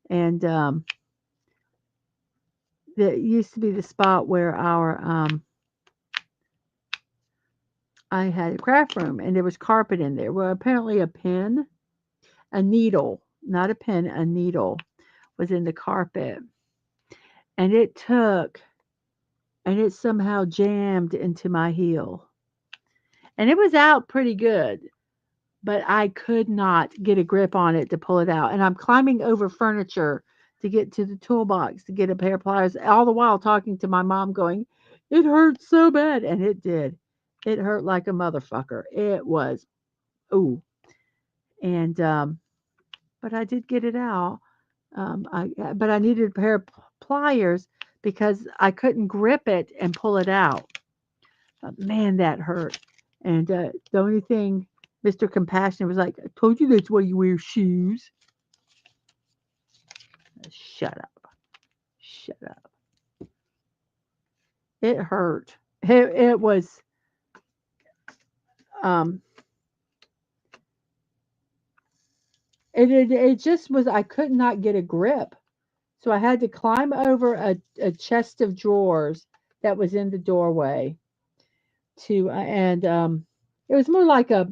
and There used to be the spot where our I had a craft room, and there was carpet in there. Well, apparently a needle, not a pen, a needle was in the carpet, and it somehow jammed into my heel, and it was out pretty good, but I could not get a grip on it to pull it out. And I'm climbing over furniture to get to the toolbox to get a pair of pliers, all the while talking to my mom, going, "It hurts so bad," and it did. It hurt like a motherfucker. It was ooh, and but I did get it out. But I needed a pair of pliers because I couldn't grip it and pull it out. But man, that hurt. And the only thing Mr. Compassionate was like, "I told you that's why you wear shoes." Shut up. Shut up. It hurt. It was, um, it just was, I could not get a grip. So I had to climb over a chest of drawers that was in the doorway to, and it was more like a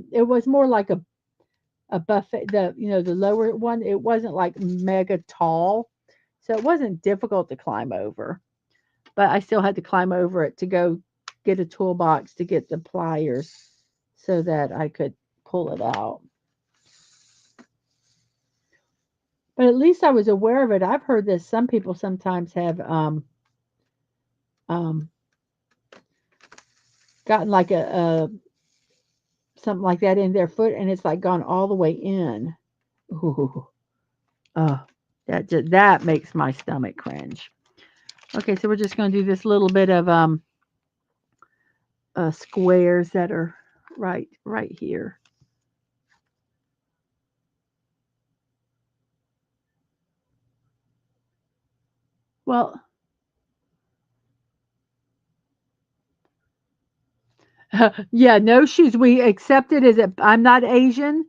buffet, the lower one. It wasn't like mega tall. So it wasn't difficult to climb over, but I still had to climb over it to go get a toolbox to get the pliers so that I could pull it out. But at least I was aware of it. I've heard that some people sometimes have um, gotten like a something like that in their foot, and it's like gone all the way in. Ooh, uh, that makes my stomach cringe. Okay, so we're just going to do this little bit of squares that are right here. Well, yeah, no shoes. We accept it as I'm not Asian,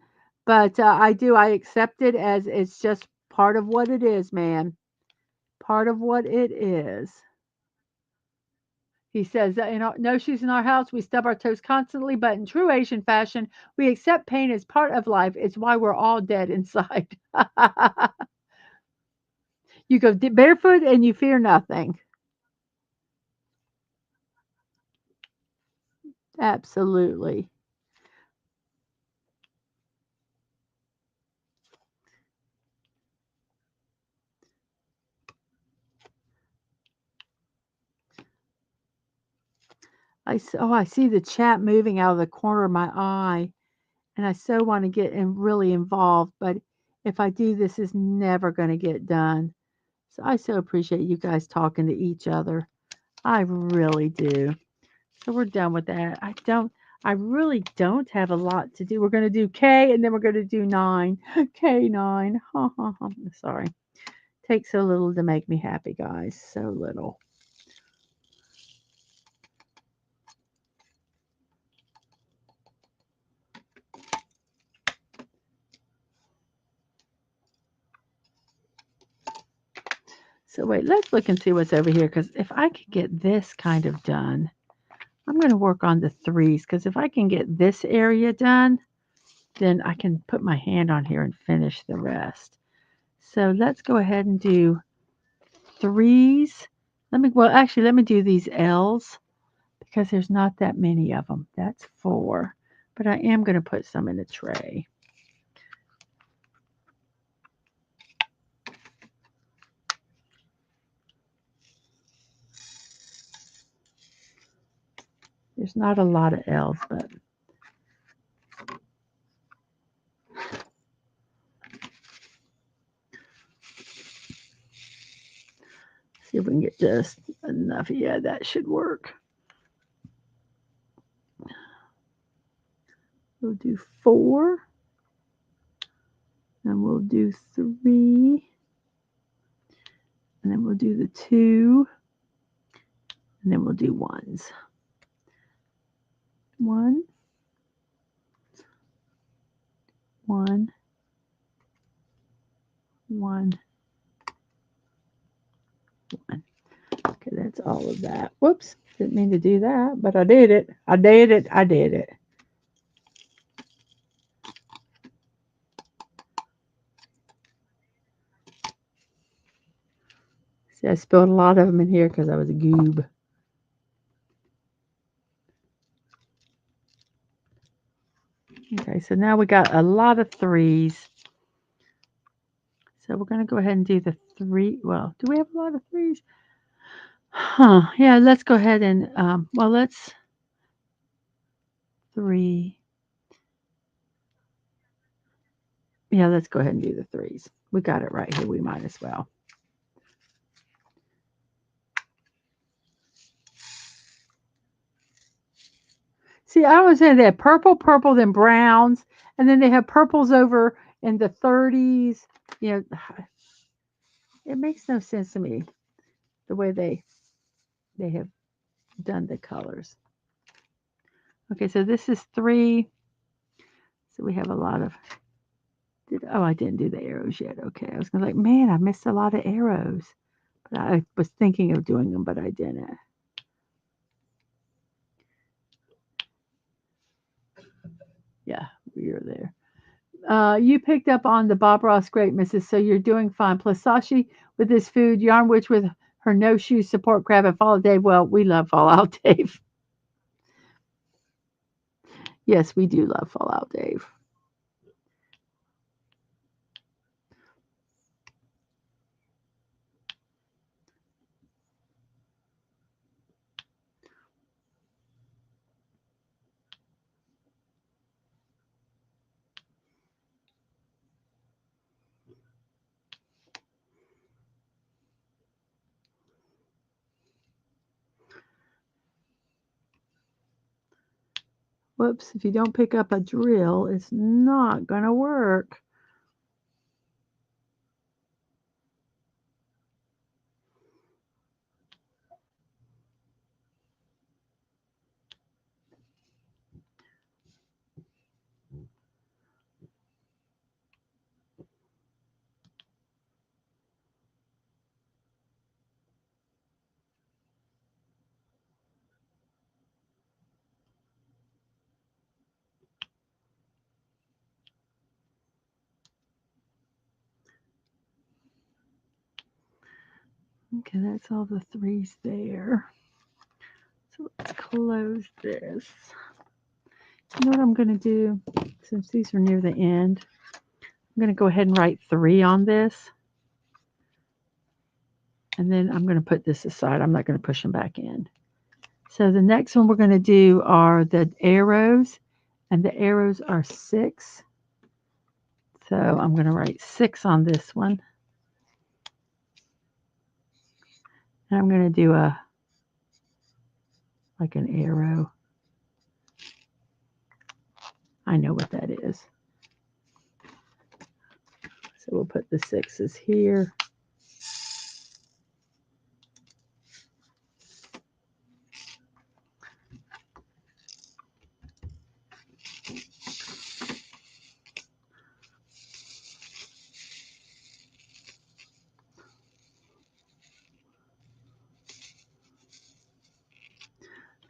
But I accept it as it's just part of what it is, man. Part of what it is. He says that in no shoes in our house, we stub our toes constantly, but in true Asian fashion, we accept pain as part of life. It's why we're all dead inside. You go barefoot and you fear nothing. Absolutely. I see the chat moving out of the corner of my eye, and I so want to get really involved, but if I do, this is never going to get done. So I so appreciate you guys talking to each other. I really do. So we're done with that. I really don't have a lot to do. We're going to do K and then we're going to do 9. K9. Ha ha ha. Sorry. Takes so little to make me happy, guys. So little. So wait, let's look and see what's over here because if I could get this kind of done, I'm going to work on the 3s because if I can get this area done, then I can put my hand on here and finish the rest. So let's go ahead and do 3s. Let me do these L's because there's not that many of them. That's 4. But I am going to put some in a tray. There's not a lot of L's, but see if we can get just enough. Yeah, that should work. We'll do 4. And we'll do 3. And then we'll do the 2. And then we'll do 1s. 1, 1, 1, 1. Okay, that's all of that. Whoops, didn't mean to do that, but I did it. I did it. I did it. See, I spilled a lot of them in here because I was a goob. Okay, so now we got a lot of 3s. So we're going to go ahead and do the 3. Well, do we have a lot of 3s? Huh. Yeah, let's go ahead and, let's 3. Yeah, let's go ahead and do the 3s. We got it right here. We might as well. See, I was saying they have purple, then browns, and then they have purples over in the 30s. You know, it makes no sense to me the way they have done the colors. Okay, so this is 3. So we have a lot of. I didn't do the arrows yet. Okay, I was gonna like, man, I missed a lot of arrows. But I was thinking of doing them, but I didn't. Yeah, you're there. You picked up on the Bob Ross great, Mrs. So you're doing fine. Plus Sashi with his food, Yarn Witch with her no shoe support crab, and Fallout Dave. Well, we love Fallout Dave. Yes, we do love Fallout Dave. Whoops, if you don't pick up a drill, it's not going to work. Okay, that's all the 3s there. So let's close this. You know what I'm going to do? Since these are near the end, I'm going to go ahead and write 3 on this. And then I'm going to put this aside. I'm not going to push them back in. So the next one we're going to do are the arrows. And the arrows are 6. So I'm going to write 6 on this one. And I'm going to do like an arrow. I know what that is. So we'll put the 6s here.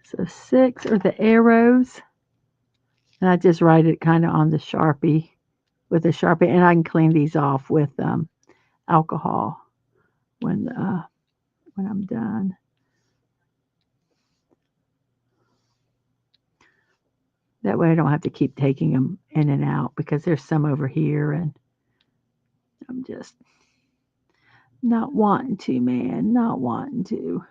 So 6 are the arrows. And I just write it kind of on the Sharpie with a Sharpie. And I can clean these off with alcohol when I'm done. That way I don't have to keep taking them in and out because there's some over here and I'm just not wanting to, man, not wanting to.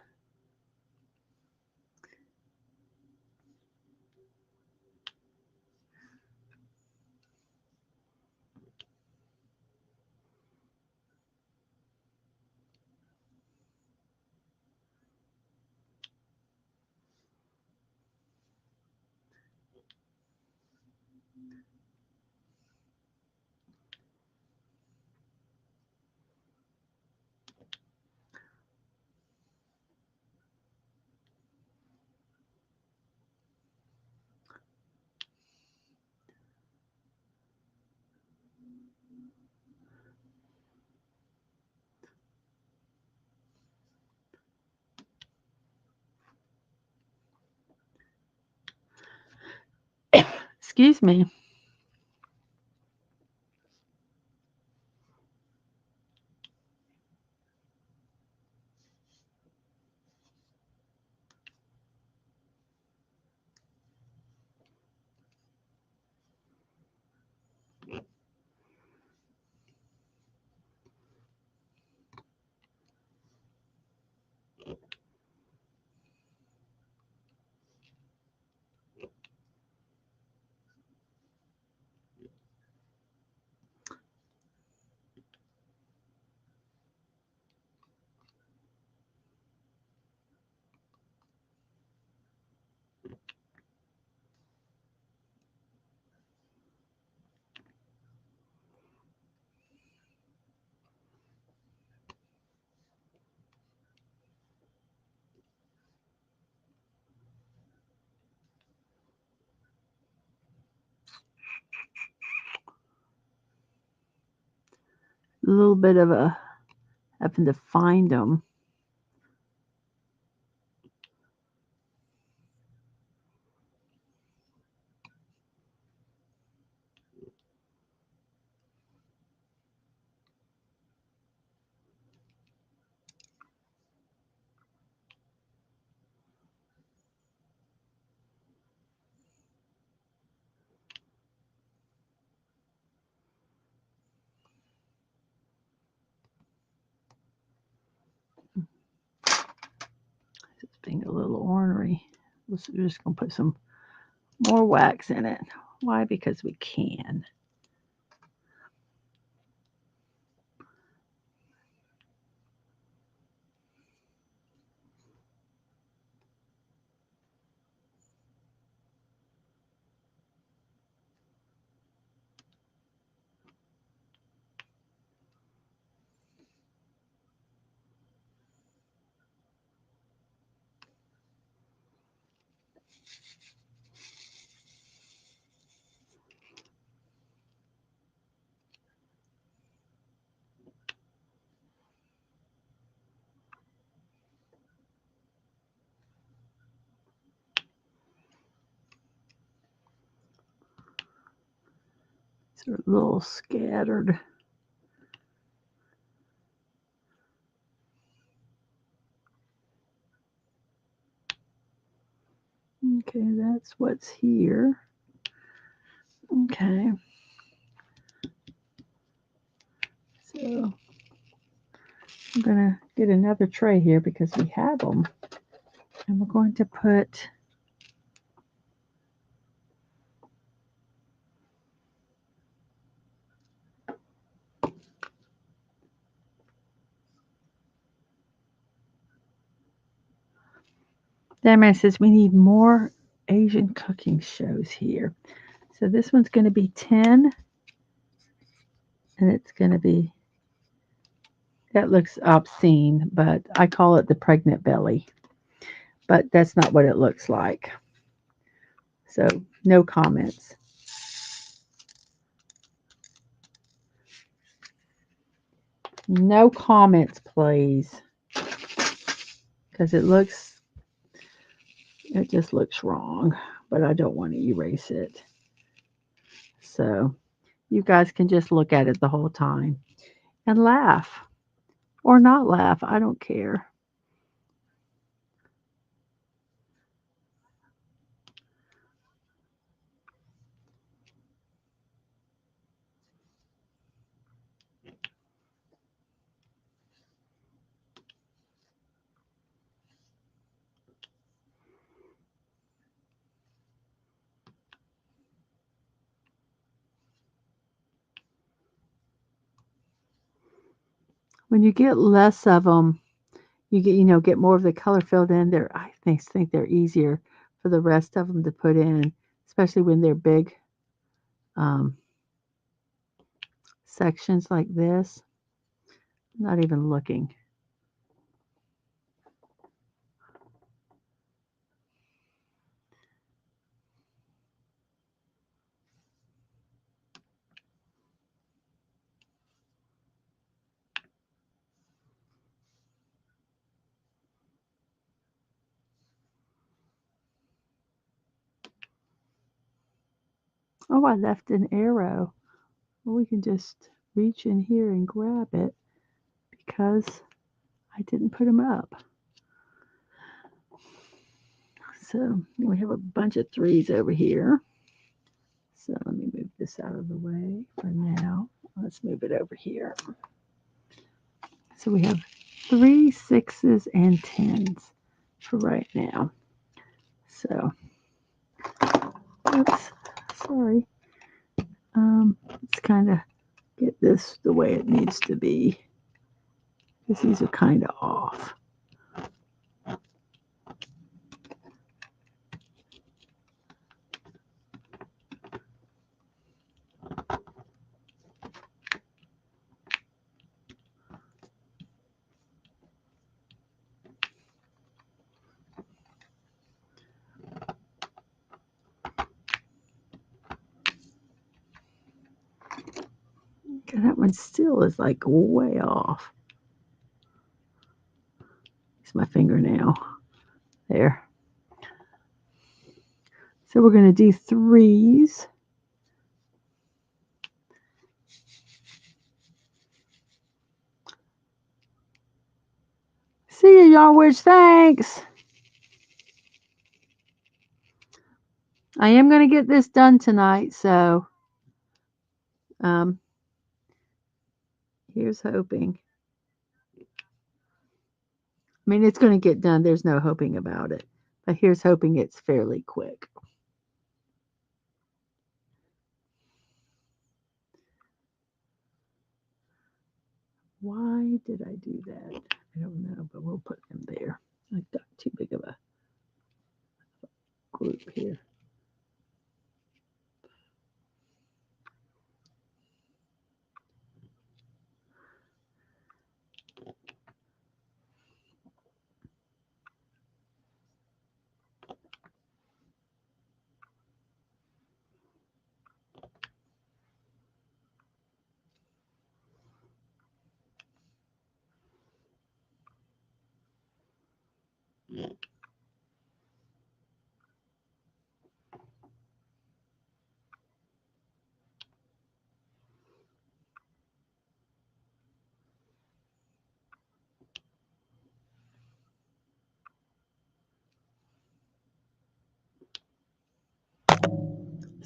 Excuse me. A little bit of a having to find them. It's being a little ornery. We're just going to put some more wax in it. Why? Because we can. They're a little scattered. that's what's here. Okay. So I'm going to get another tray here because we have them. And we're going to put Diamond says we need more Asian cooking shows here. So this one's going to be 10. And it's going to be, that looks obscene, but I call it the pregnant belly. But that's not what it looks like. So no comments. No comments, please. Because it just looks wrong. But I don't want to erase it. So you guys can just look at it the whole time and laugh. Or not laugh. I don't care. When you get less of them, you get more of the color filled in there. I think they're easier for the rest of them to put in, especially when they're big um, sections like this. I'm not even looking. Oh, I left an arrow. Well, we can just reach in here and grab it because I didn't put them up. So we have a bunch of 3s over here. So let me move this out of the way for now. Let's move it over here. So we have 3 6s and 10s for right now. So, oops, sorry. Let's kind of get this the way it needs to be because these are kind of off. Okay, that one still is like way off. It's my fingernail. There. So we're going to do 3s. See you, Yarwich. Thanks. I am going to get this done tonight, so here's hoping. I mean, it's going to get done. There's no hoping about it. But here's hoping it's fairly quick. Why did I do that? I don't know, but we'll put them there. I've got too big of a group here.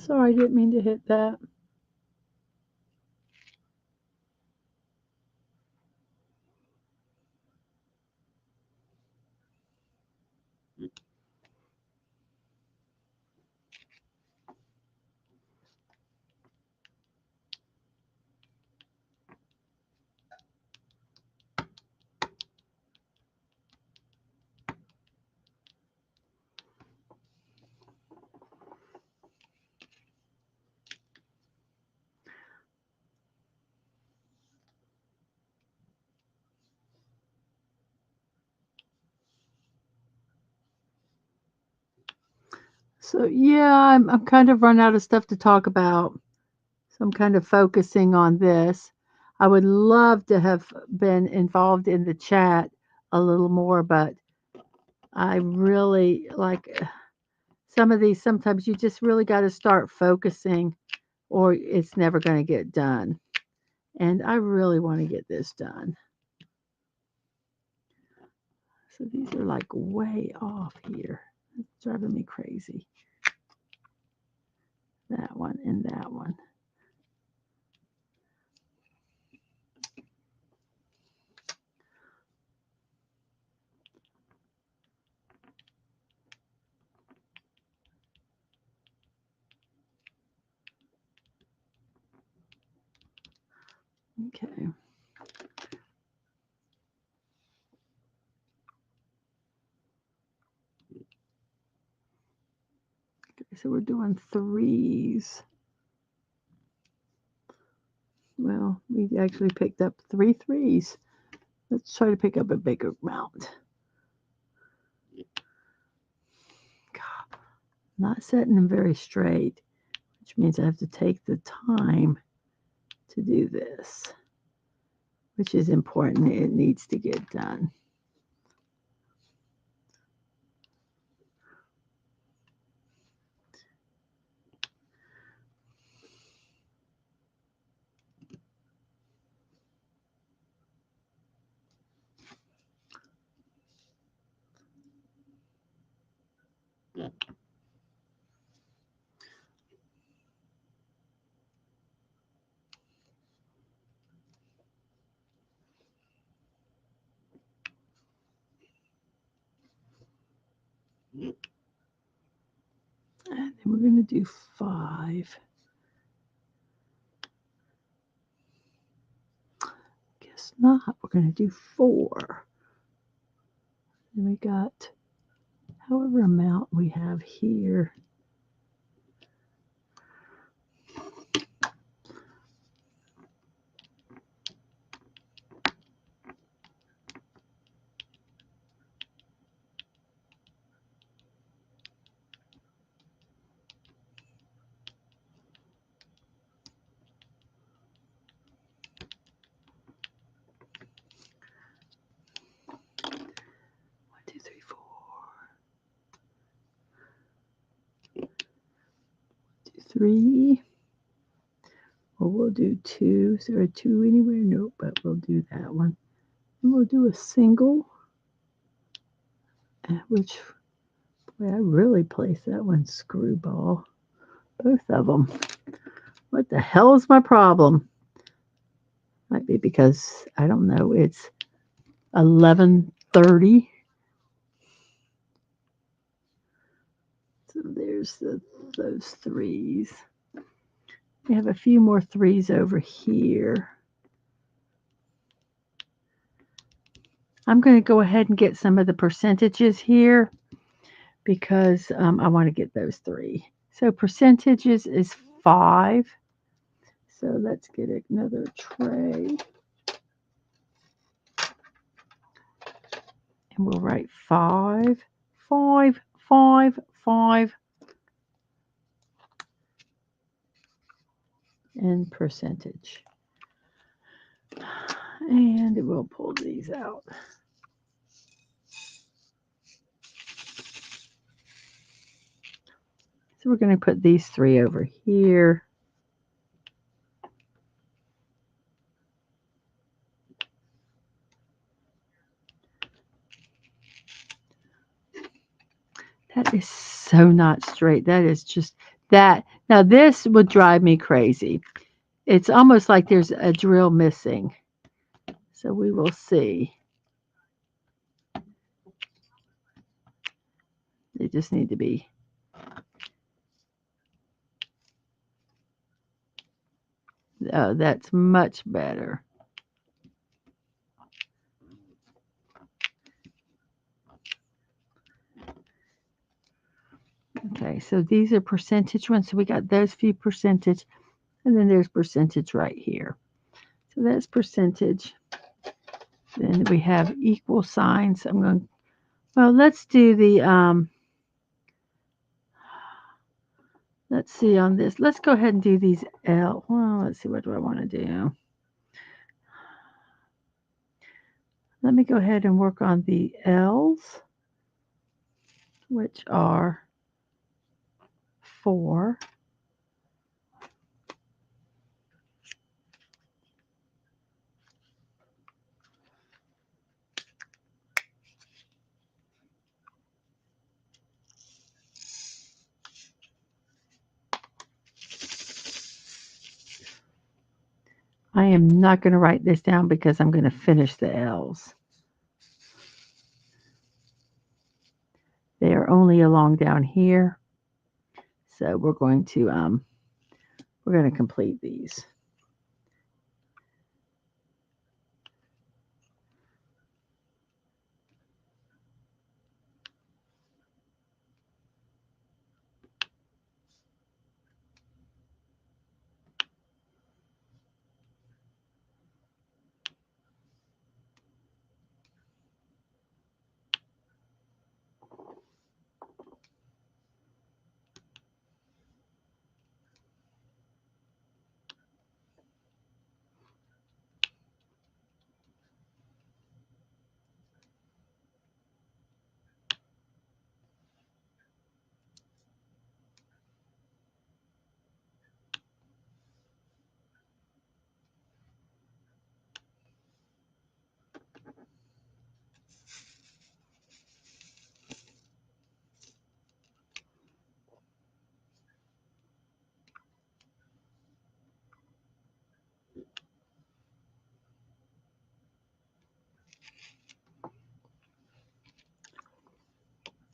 Sorry, I didn't mean to hit that. So yeah, I'm kind of run out of stuff to talk about. So I'm kind of focusing on this. I would love to have been involved in the chat a little more, but I really like some of these. Sometimes you just really got to start focusing, or it's never going to get done. And I really want to get this done. So these are like way off here. It's driving me crazy. That one and that one. Okay. So we're doing threes. Well, we actually picked up 3 threes. Let's try to pick up a bigger amount. God, not setting them very straight, which means I have to take the time to do this, which is important. It needs to get done. And then we're going to do 5. Guess not. We're going to do 4. And we got however amount we have here. Three. Well, we'll do 2. Is there a 2 anywhere? Nope, but we'll do that one. And we'll do a single, which, boy, I really placed that one screwball. Both of them. What the hell is my problem? Might be because, I don't know, it's 11:30. So there's those threes. We have a few more threes over here. I'm going to go ahead and get some of the percentages here because I want to get those 3. So percentages is 5. So let's get another tray. And we'll write 5, 5, 5, 5. And percentage. And we'll pull these out. So we're going to put these 3 over here. That is so not straight. That is just That now this would drive me crazy. It's almost like there's a drill missing. So we will see. They just need to be. Oh, that's much better. Okay, so these are percentage ones. So we got those few percentage, and then there's percentage right here. So that's percentage. Then we have equal signs. I'm going, well, let's do the, let's see on this. Let's go ahead and do these L. Well, let's see, what do I want to do? Let me go ahead and work on the L's, which are 4. I am not going to write this down because I'm going to finish the L's. They are only along down here. So we're going to complete these.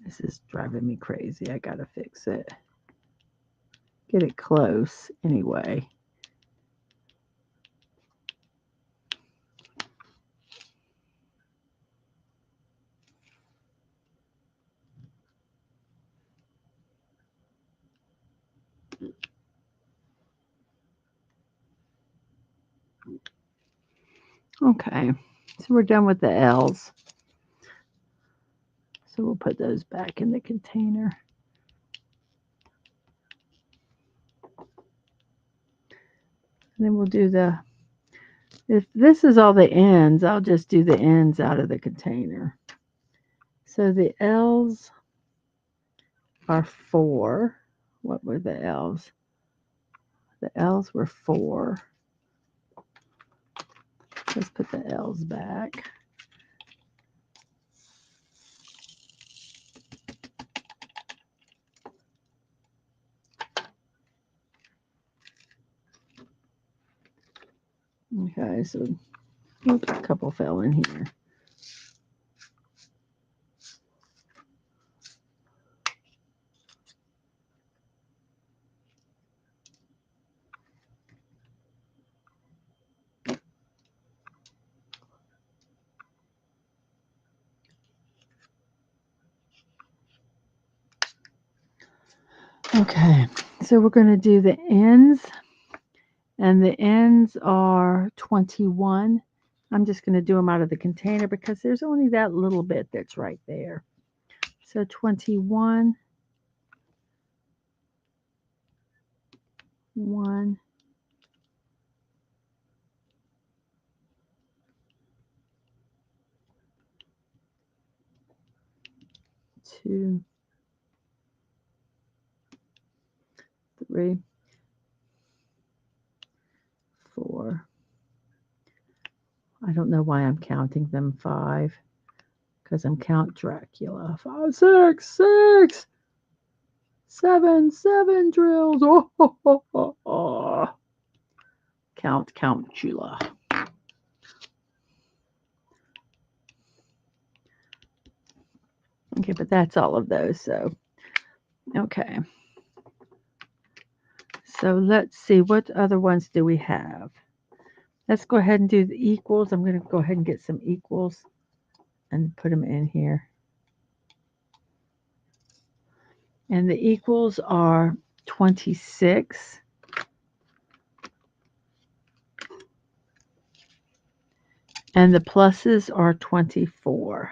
This is driving me crazy. I gotta fix it. Get it close anyway. Okay, so we're done with the L's. So we'll put those back in the container. And then we'll do the, if this is all the ends, I'll just do the ends out of the container. So the L's are 4. What were the L's? The L's were 4. Let's put the L's back. Okay, so oops, a couple fell in here. Okay, so we're going to do the ends, and the ends are 21. I'm just going to do them out of the container because there's only that little bit that's right there. So 21, 1, 2, 3, 4. I don't know why I'm counting them 5, because I'm Count Dracula. 5, 6, 6. Seven drills. Oh, ho, ho, ho, ho. Count, Chula. Okay, but that's all of those. So, okay. So let's see, what other ones do we have? Let's go ahead and do the equals. I'm going to go ahead and get some equals and put them in here. And the equals are 26. And the pluses are 24.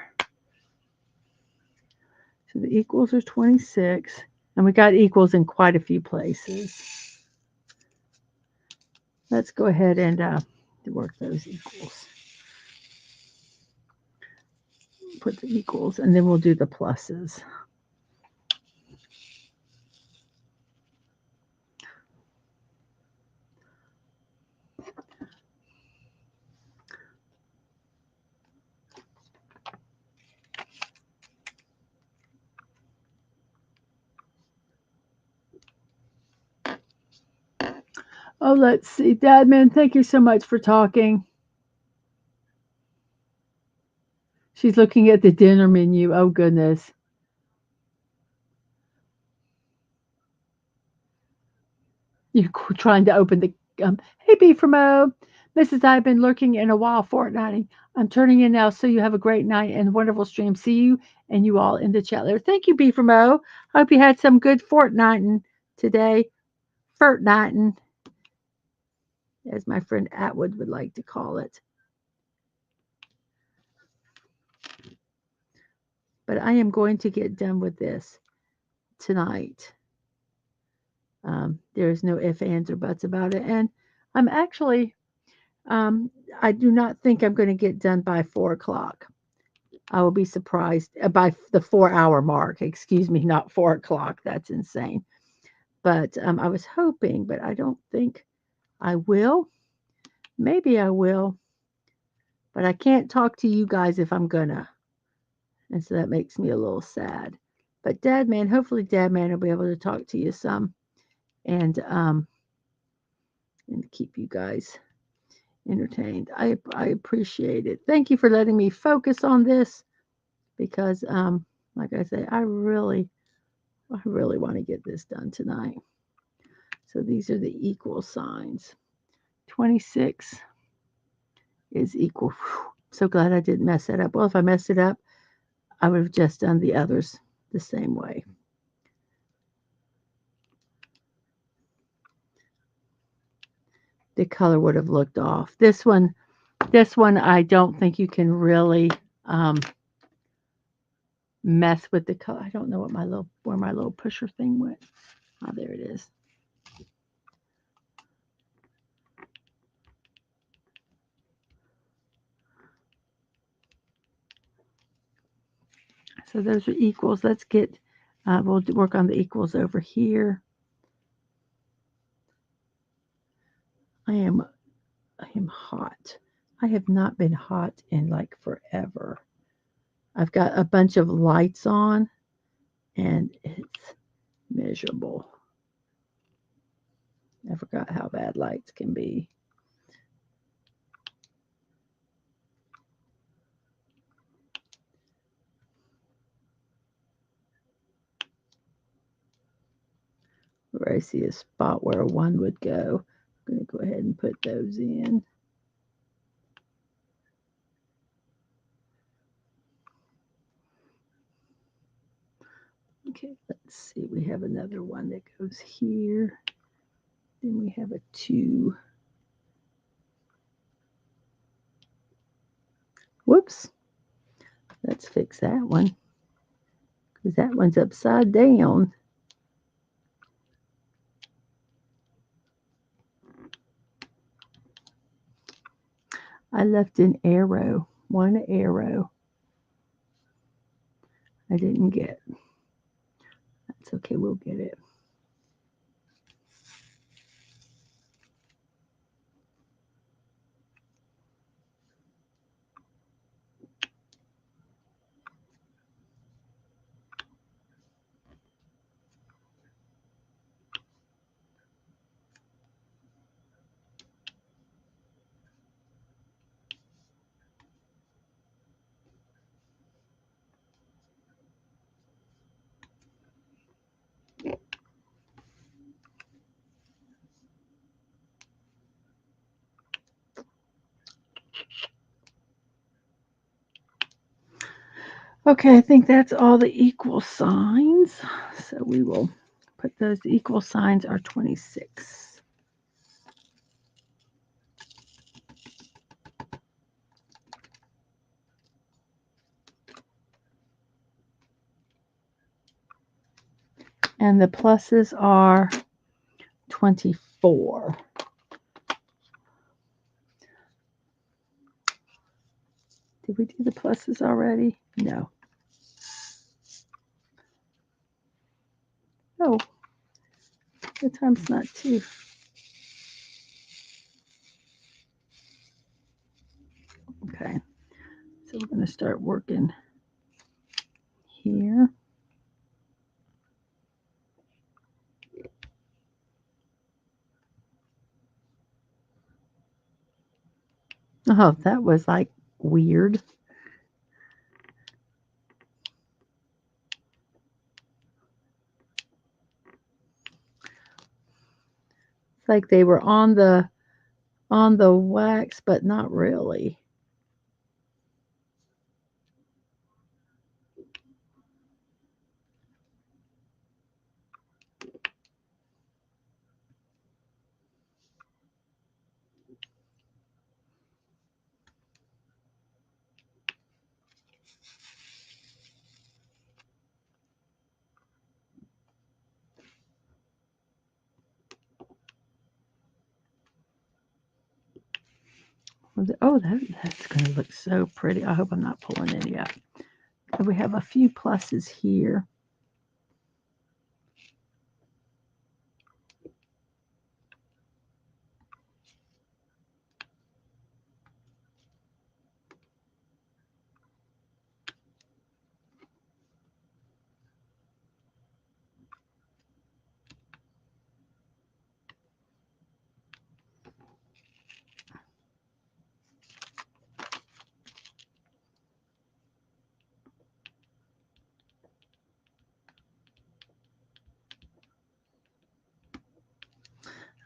So the equals are 26. And we got equals in quite a few places. Let's go ahead and work those equals. Put the equals, and then we'll do the pluses. Oh, let's see. Dadman, thank you so much for talking. She's looking at the dinner menu. Oh, goodness. You're trying to open the. Hey, B from O. Mrs. I've been lurking in a while, fortnighting. I'm turning in now, so you have a great night and wonderful stream. See you and you all in the chat later. Thank you, B from O. Hope you had some good fortnighting today. Fortnighting, as my friend Atwood would like to call it. But I am going to get done with this tonight. There's no ifs, ands, or buts about it. And I'm actually, I do not think I'm going to get done by 4 o'clock. I will be surprised by the 4-hour mark. Excuse me, not 4 o'clock. That's insane. But I was hoping, but I don't think I will. Maybe I will. But I can't talk to you guys if I'm gonna. And so that makes me a little sad. But Dadman, hopefully Dadman will be able to talk to you some and keep you guys entertained. I appreciate it. Thank you for letting me focus on this because like I say, I really want to get this done tonight. So these are the equal signs. 26 is equal. Whew, so glad I didn't mess that up. Well, if I messed it up, I would have just done the others the same way. The color would have looked off. This one I don't think you can really mess with the color. I don't know what where my little pusher thing went. Oh, there it is. So those are equals. Let's get, we'll work on the equals over here. I am hot. I have not been hot in like forever. I've got a bunch of lights on and it's miserable. I forgot how bad lights can be. Where I see a spot where a 1 would go. I'm going to go ahead and put those in. Okay, let's see. We have another 1 that goes here. Then we have a 2. Whoops. Let's fix that one because that one's upside down. I left an arrow, 1 arrow. I didn't get. That's okay, we'll get it. Okay, I think that's all the equal signs. So we will put those equal signs are 26. And the pluses are 24. Did we do the pluses already? No. Oh, the time's not 2. Okay, so we're going to start working here. Oh, that was like weird. It's like they were on the wax, but not really. Oh, that's going to look so pretty. I hope I'm not pulling any up. So we have a few pluses here.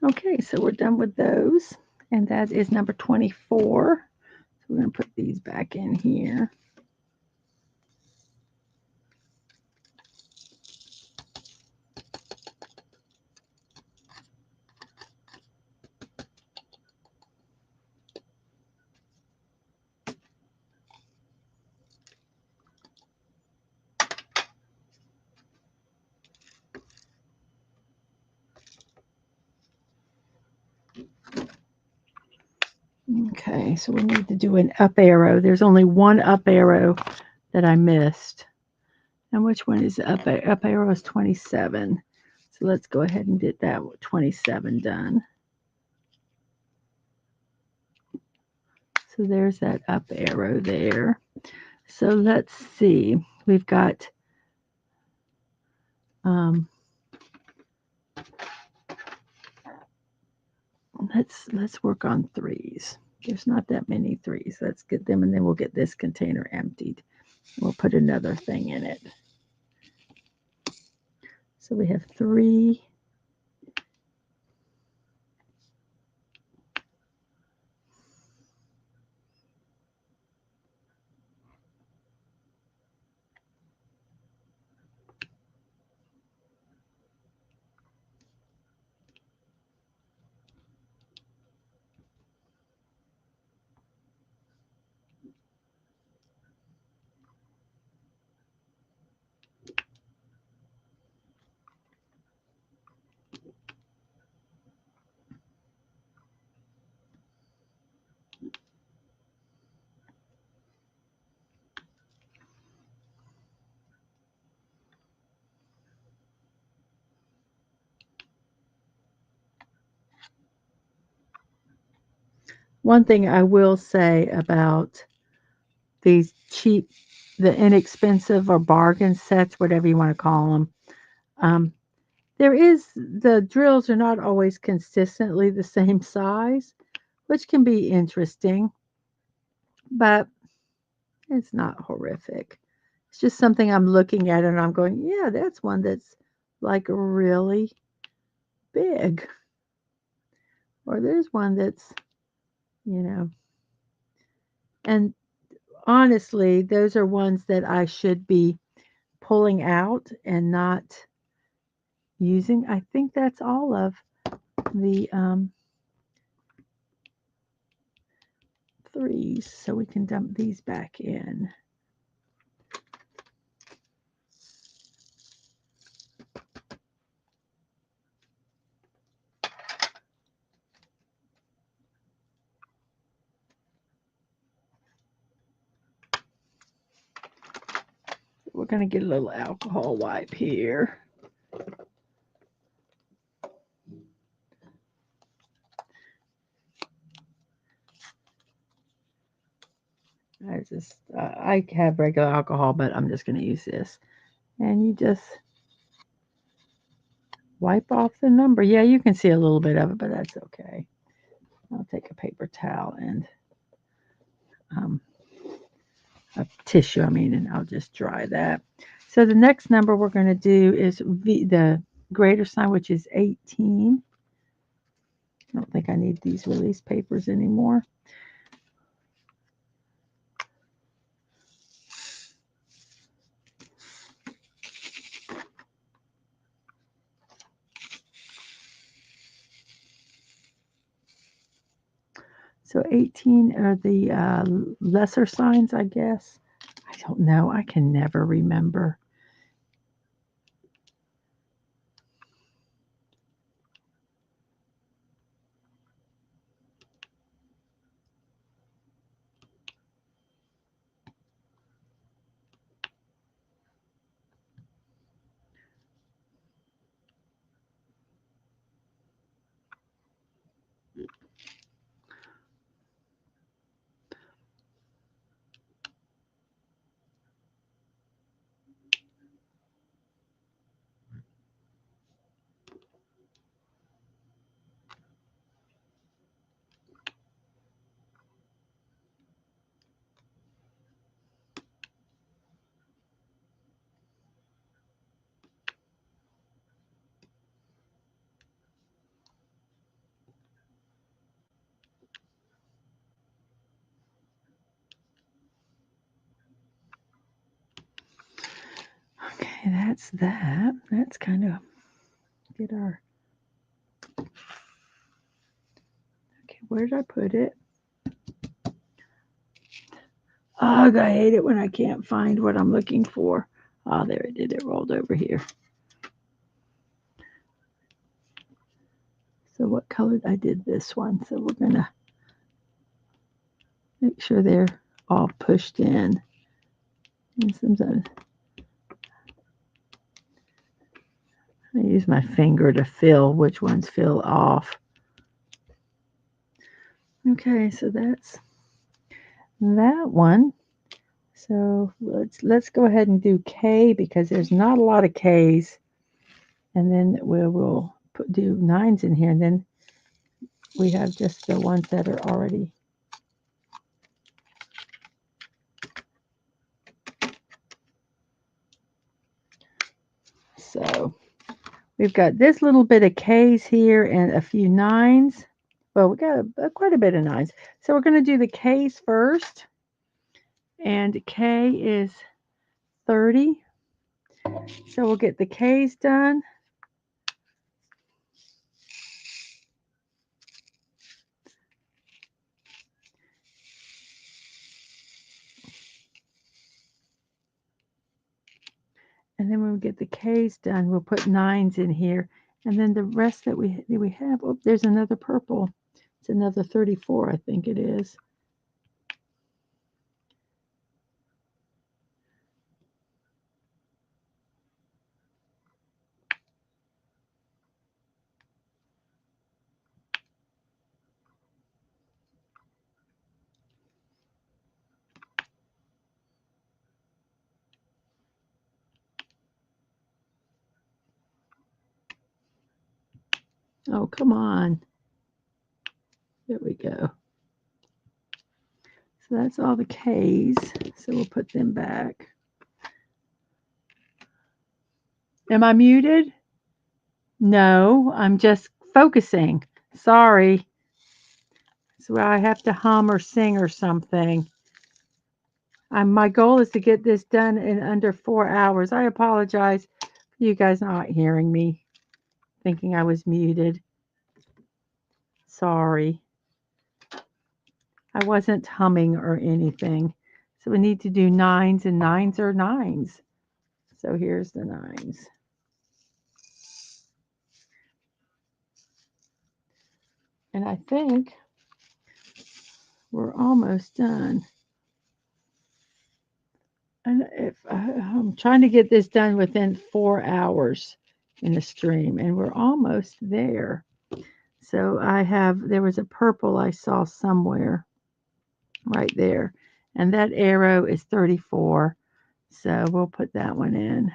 Okay, so we're done with those. And that is number 24. So we're going to put these back in here. Okay, so we need to do an up arrow. There's only one up arrow that I missed. And which one is the up arrow is 27. So let's go ahead and get that 27 done. So there's that up arrow there. So let's see. We've got let's work on 3s. There's not that many 3s. Let's get them, and then we'll get this container emptied. We'll put another thing in it. So we have 3. One thing I will say about these cheap, the inexpensive or bargain sets, whatever you want to call them, there is the drills are not always consistently the same size, which can be interesting, but it's not horrific. It's just something I'm looking at and I'm going, yeah, that's one that's like really big. Or there's one that's, you know, and honestly, those are ones that I should be pulling out and not using. I think that's all of the threes, so we can dump these back in. We're going to get a little alcohol wipe here. I have regular alcohol, but I'm just going to use this. And you just wipe off the number. Yeah, you can see a little bit of it, but that's okay. I'll take a paper towel and a tissue, and I'll just dry that. So the next number we're going to do is the greater sign, which is 18. I don't think I need these release papers anymore. So 18 are the lesser signs, I guess. I don't know. I can never remember. Okay, that's that. That's kind of get our. Okay, where did I put it? Ugh, I hate it when I can't find what I'm looking for. Oh, there it did. It rolled over here. So what color? I did this one. So we're going to make sure they're all pushed in. And sometimes I use my finger to feel which ones fill off. Okay, so that's that one. So let's go ahead and do K because there's not a lot of K's. And then we'll do 9s in here. And then we have just the ones that are already. So we've got this little bit of K's here and a few 9s. Well, we got quite a bit of 9s. So we're going to do the K's first. And K is 30. So we'll get the K's done. And then when we get the K's done, we'll put 9s in here. And then the rest that we have, oh, there's another purple. It's another 34, I think it is. Oh, come on. There we go. So that's all the K's. So we'll put them back. Am I muted? No, I'm just focusing. Sorry. So I have to hum or sing or something. My goal is to get this done in under 4 hours. I apologize for you guys not hearing me, thinking I was muted. Sorry. I wasn't humming or anything. So we need to do nines, and nines are nines. So here's the nines. And I think we're almost done. And if I'm trying to get this done within 4 hours in the stream, and we're almost there. So there was a purple I saw somewhere right there, and that arrow is 34. So we'll put that one in.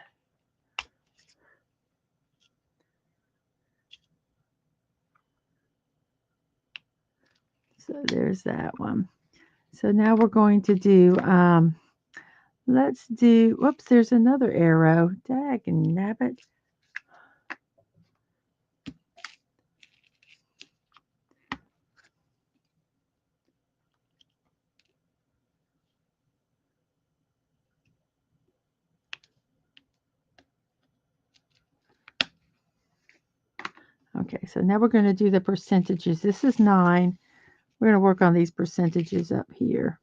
So there's that one. So now we're going to do, let's do, whoops, there's another arrow. Dag and nabbit. Okay, so now we're going to do the percentages. This is 9. We're going to work on these percentages up here.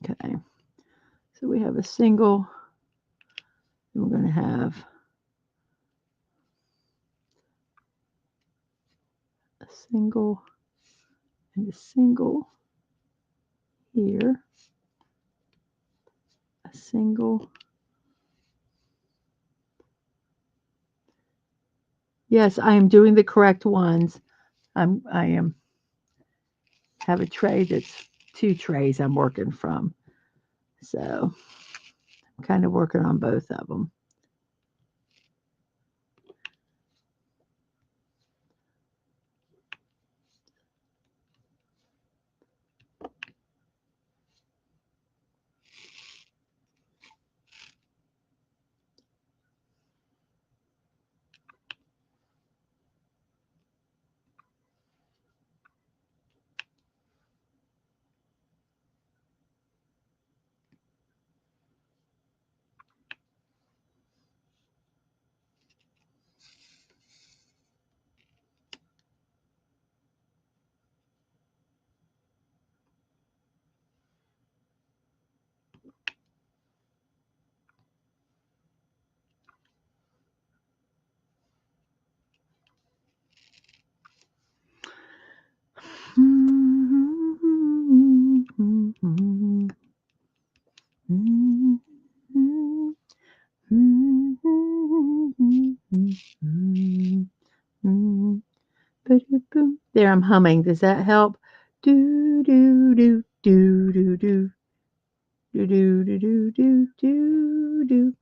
Okay, so we have a single, and we're going to have a single and a single here, a single. Yes, I am doing the correct ones. I am have a tray that's 2 trays I'm working from. So I'm kind of working on both of them. There, I'm humming. Does that help? Do do do do do do do do do do do do do.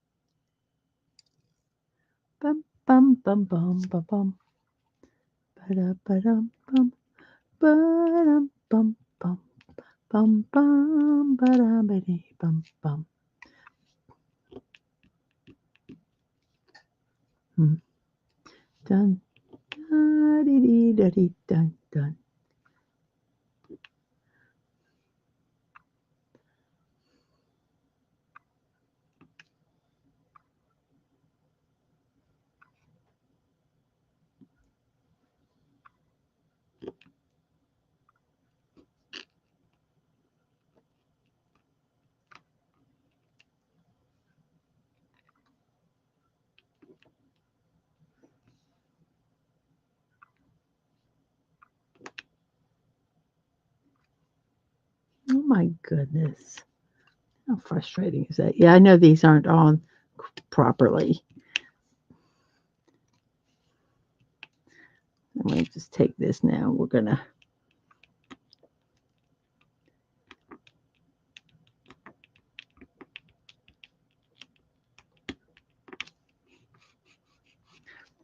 Bum bum bum bum bum bum. Ba ba dum bum ba dum bum bum bum bum ba da ba dee bum bum. Dun da dee dee da dee dun dun. Oh my goodness. How frustrating is that? Yeah, I know these aren't on properly. I'm going to just take this now. We're going to.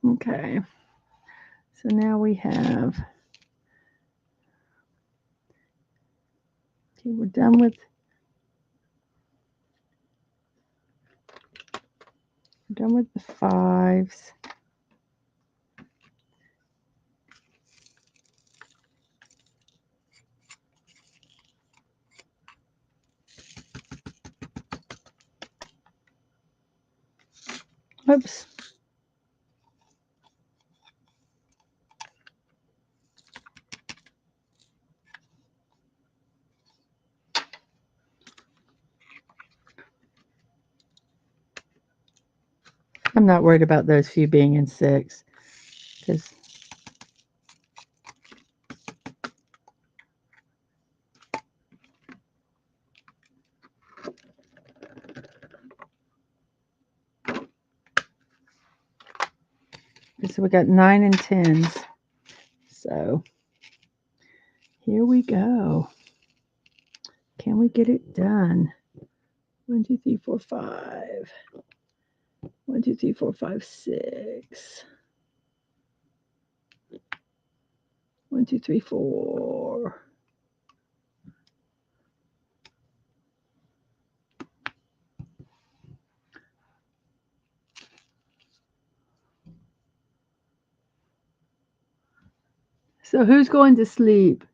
Okay. So now we have. Okay, we're done with Done with the 5s. Oops. I'm not worried about those few being in 6 because we got 9 and 10s. So here we go. Can we get it done? 1, 2, 3, 4, 5. 1, 2, 3, 4, 5, 6. 1, 2, 3, 4. So who's going to sleep?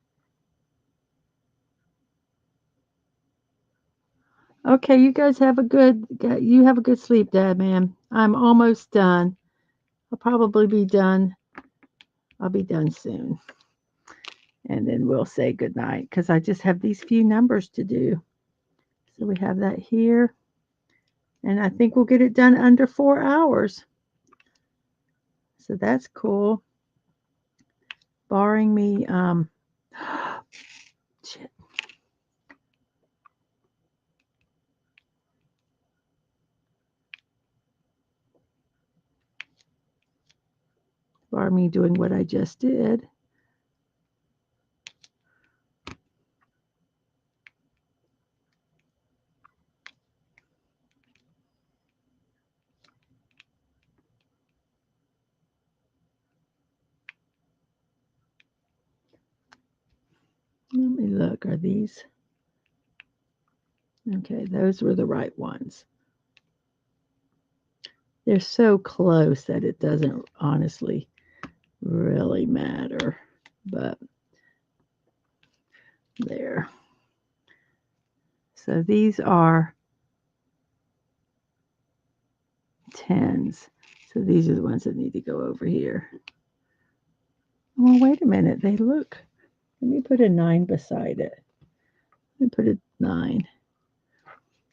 Okay, you guys have a good sleep, Dad, man. I'm almost done. I'll probably be done. I'll be done soon. And then we'll say goodnight because I just have these few numbers to do. So we have that here. And I think we'll get it done under 4 hours. So that's cool. Barring me, shit. Barring me doing what I just did. Let me look. Are these? Okay, those were the right ones. They're so close that it doesn't honestly really matter. But there. So these are 10s. So these are the ones that need to go over here. Well, wait a minute. They look. Let me put a 9 beside it. Let me put a 9.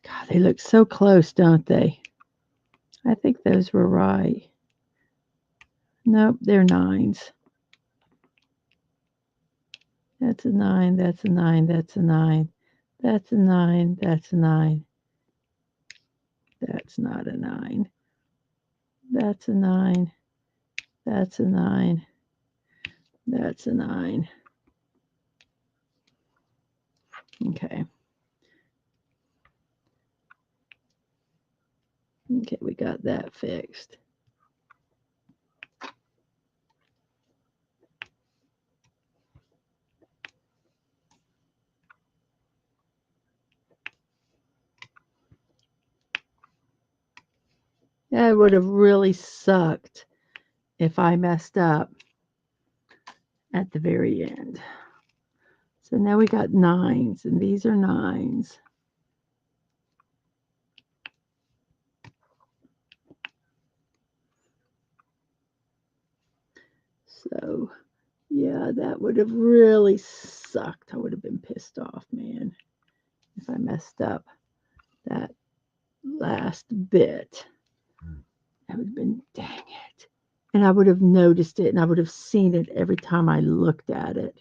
God, they look so close, don't they? I think those were right. Nope, they're 9s. That's a 9, that's a 9, that's a 9. That's a 9, that's a 9. That's not a 9. That's a 9. That's a 9. That's a 9. Okay. Okay, we got that fixed. That would have really sucked if I messed up at the very end. So now we got 9s, and these are 9s. So, yeah, that would have really sucked. I would have been pissed off, man, if I messed up that last bit. That would have been, dang it. And I would have noticed it, and I would have seen it every time I looked at it.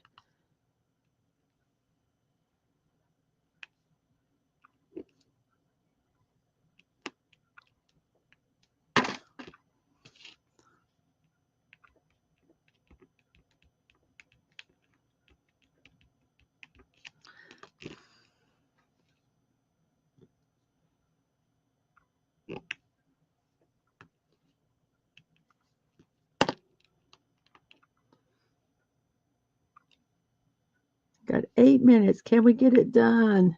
Got 8 minutes. Can we get it done?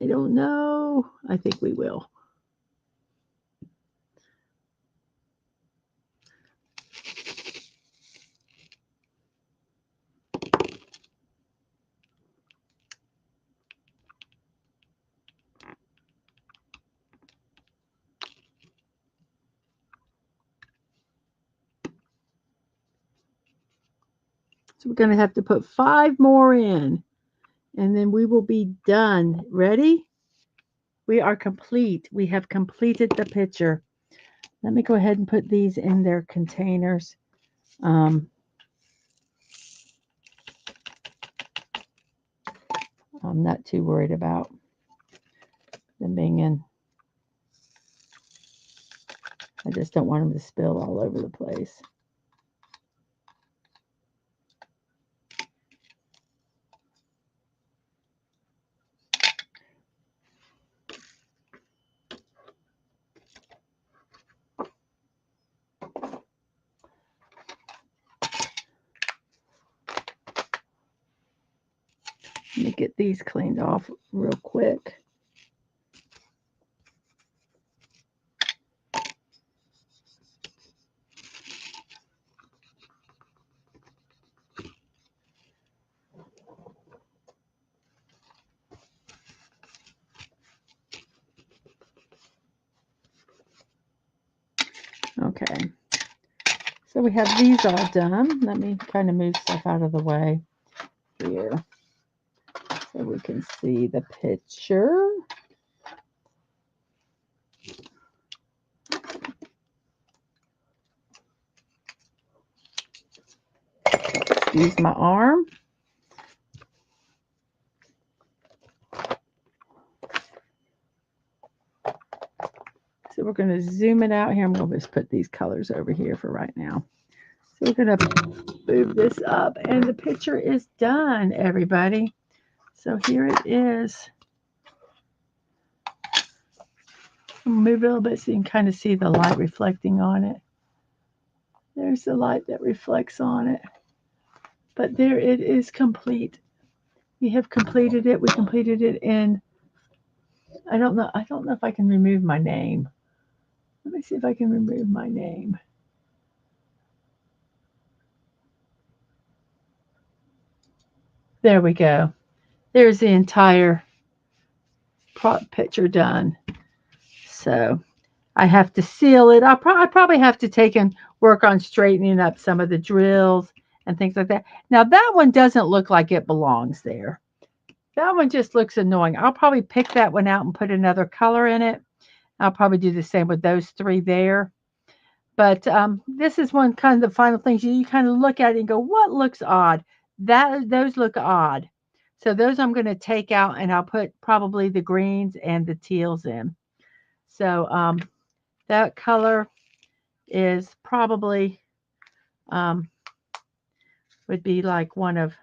I don't know. I think we will. So we're going to have to put 5 more in, and then we will be done. Ready? We are complete. We have completed the picture. Let me go ahead and put these in their containers. I'm not too worried about them being in. I just don't want them to spill all over the place. Let me get these cleaned off real quick. Okay, so we have these all done. Let me kind of move stuff out of the way here so we can see the picture. Use my arm. So we're going to zoom it out here. I'm going to just put these colors over here for right now. So we're going to move this up, and the picture is done, everybody. So here it is. I'll move it a little bit so you can kind of see the light reflecting on it. There's the light that reflects on it. But there it is, complete. We have completed it. We completed it in, I don't know if I can remove my name. Let me see if I can remove my name. There we go. There's the entire picture done. So I have to seal it. I probably have to take and work on straightening up some of the drills and things like that. Now that one doesn't look like it belongs there. That one just looks annoying. I'll probably pick that one out and put another color in it. I'll probably do the same with those 3 there. But this is one kind of the final things. You kind of look at it and go, what looks odd? Those look odd. So those I'm going to take out, and I'll put probably the greens and the teals in. So that color is probably would be like one of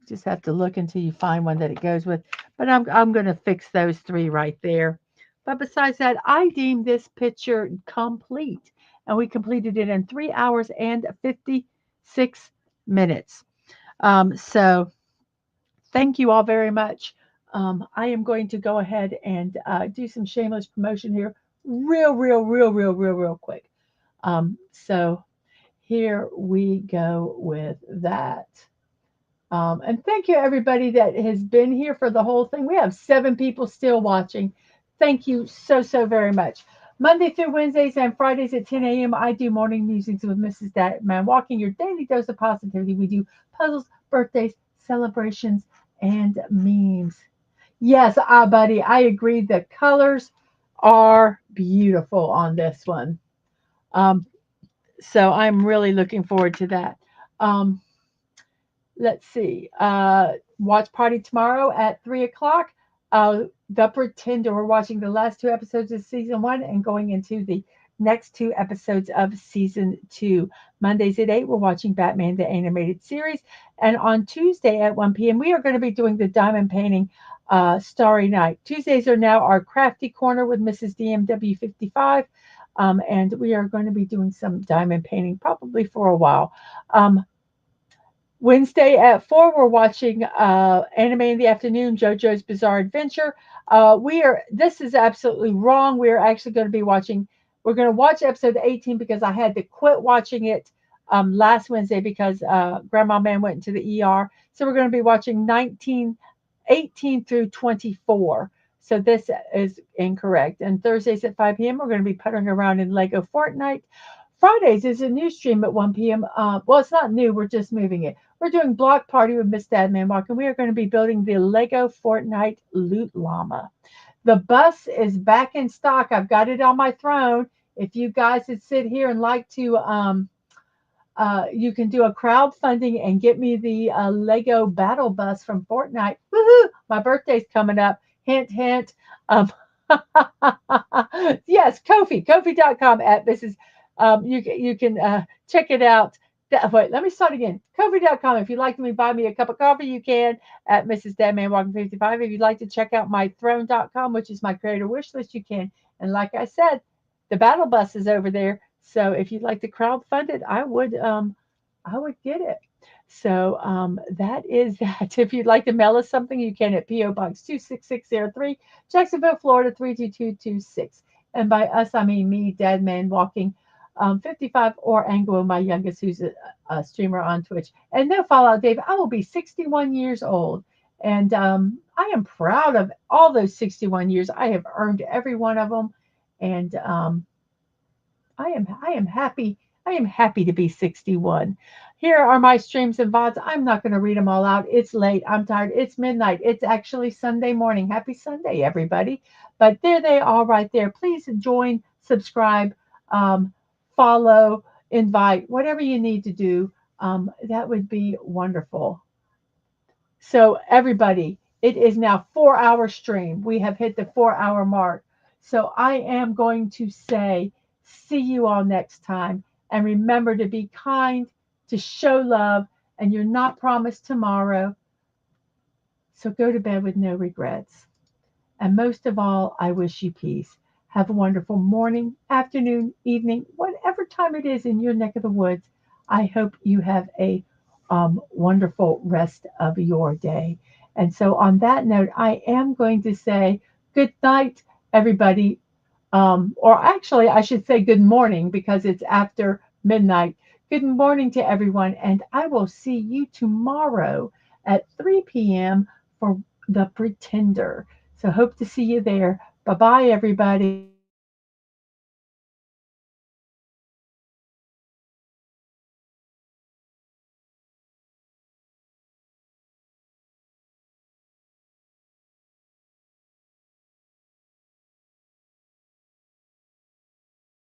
just have to look until you find one that it goes with. But I'm going to fix those 3 right there. But besides that, I deem this picture complete. And we completed it in 3 hours and 56 minutes. So thank you all very much. I am going to go ahead and do some shameless promotion here real quick. So here we go with that. And thank you, everybody that has been here for the whole thing. We have 7 people still watching. Thank you so very much. Monday through Wednesdays and Fridays at 10 a.m. I do morning musings with Mrs. Datman, walking your daily dose of positivity. We do puzzles, birthdays, celebrations, and memes. Yes, buddy, I agree. The colors are beautiful on this one. So I'm really looking forward to that. Let's see. Watch party tomorrow at 3 o'clock. The Pretender. We're watching the last 2 episodes of season 1 and going into the next 2 episodes of season 2. Mondays at 8, we're watching Batman the Animated Series. And on Tuesday at 1 p.m., we are going to be doing the diamond painting Starry Night. Tuesdays are now our Crafty Corner with MrsDMW55. And we are going to be doing some diamond painting probably for a while. Wednesday at 4, we're watching Anime in the Afternoon, JoJo's Bizarre Adventure. This is absolutely wrong. We're actually going to be watching, we're going to watch episode 18 because I had to quit watching it last Wednesday because Grandma Man went into the ER. So we're going to be watching 18 through 24. So this is incorrect. And Thursdays at 5 p.m., we're going to be puttering around in Lego Fortnite. Fridays is a new stream at 1 p.m. Well, it's not new. We're just moving it. We're doing Block Party with Miss Dadman Walk, and we are going to be building the Lego Fortnite Loot Llama. The bus is back in stock. I've got it on my throne. If you guys would sit here and like to, you can do a crowdfunding and get me the Lego Battle Bus from Fortnite. Woohoo! My birthday's coming up. Hint, hint. Um, yes, Kofi.com at Mrs. You can check it out. Wait, let me start again. Kofi.com. If you'd like me to buy me a cup of coffee, you can at Mrs. Deadman Walking 55. If you'd like to check out my throne.com, which is my creator wish list, you can. And like I said, the battle bus is over there. So if you'd like to crowdfund it, I would get it. So that is that. If you'd like to mail us something, you can at P.O. Box 26603, Jacksonville, Florida 32226. And by us, I mean me, Dead Man Walking 55, or Anglo, my youngest, who's a streamer on Twitch. And no fallout, Dave. I will be 61 years old. And I am proud of all those 61 years. I have earned every one of them. And I am happy. I am happy to be 61. Here are my streams and VODs. I'm not going to read them all out. It's late. I'm tired. It's midnight. It's actually Sunday morning. Happy Sunday, everybody. But there they are right there. Please join, subscribe, follow, invite, whatever you need to do. That would be wonderful. So everybody, it is now 4 hour stream. We have hit the 4 hour mark. So I am going to say, see you all next time. And remember to be kind, to show love, and you're not promised tomorrow. So go to bed with no regrets. And most of all, I wish you peace. Have a wonderful morning, afternoon, evening, whatever time it is in your neck of the woods. I hope you have a wonderful rest of your day. And so, on that note, I am going to say good night, everybody. Or actually, I should say good morning because it's after midnight. Good morning to everyone, and I will see you tomorrow at 3 p.m. for The Pretender. So, hope to see you there. Bye bye, everybody.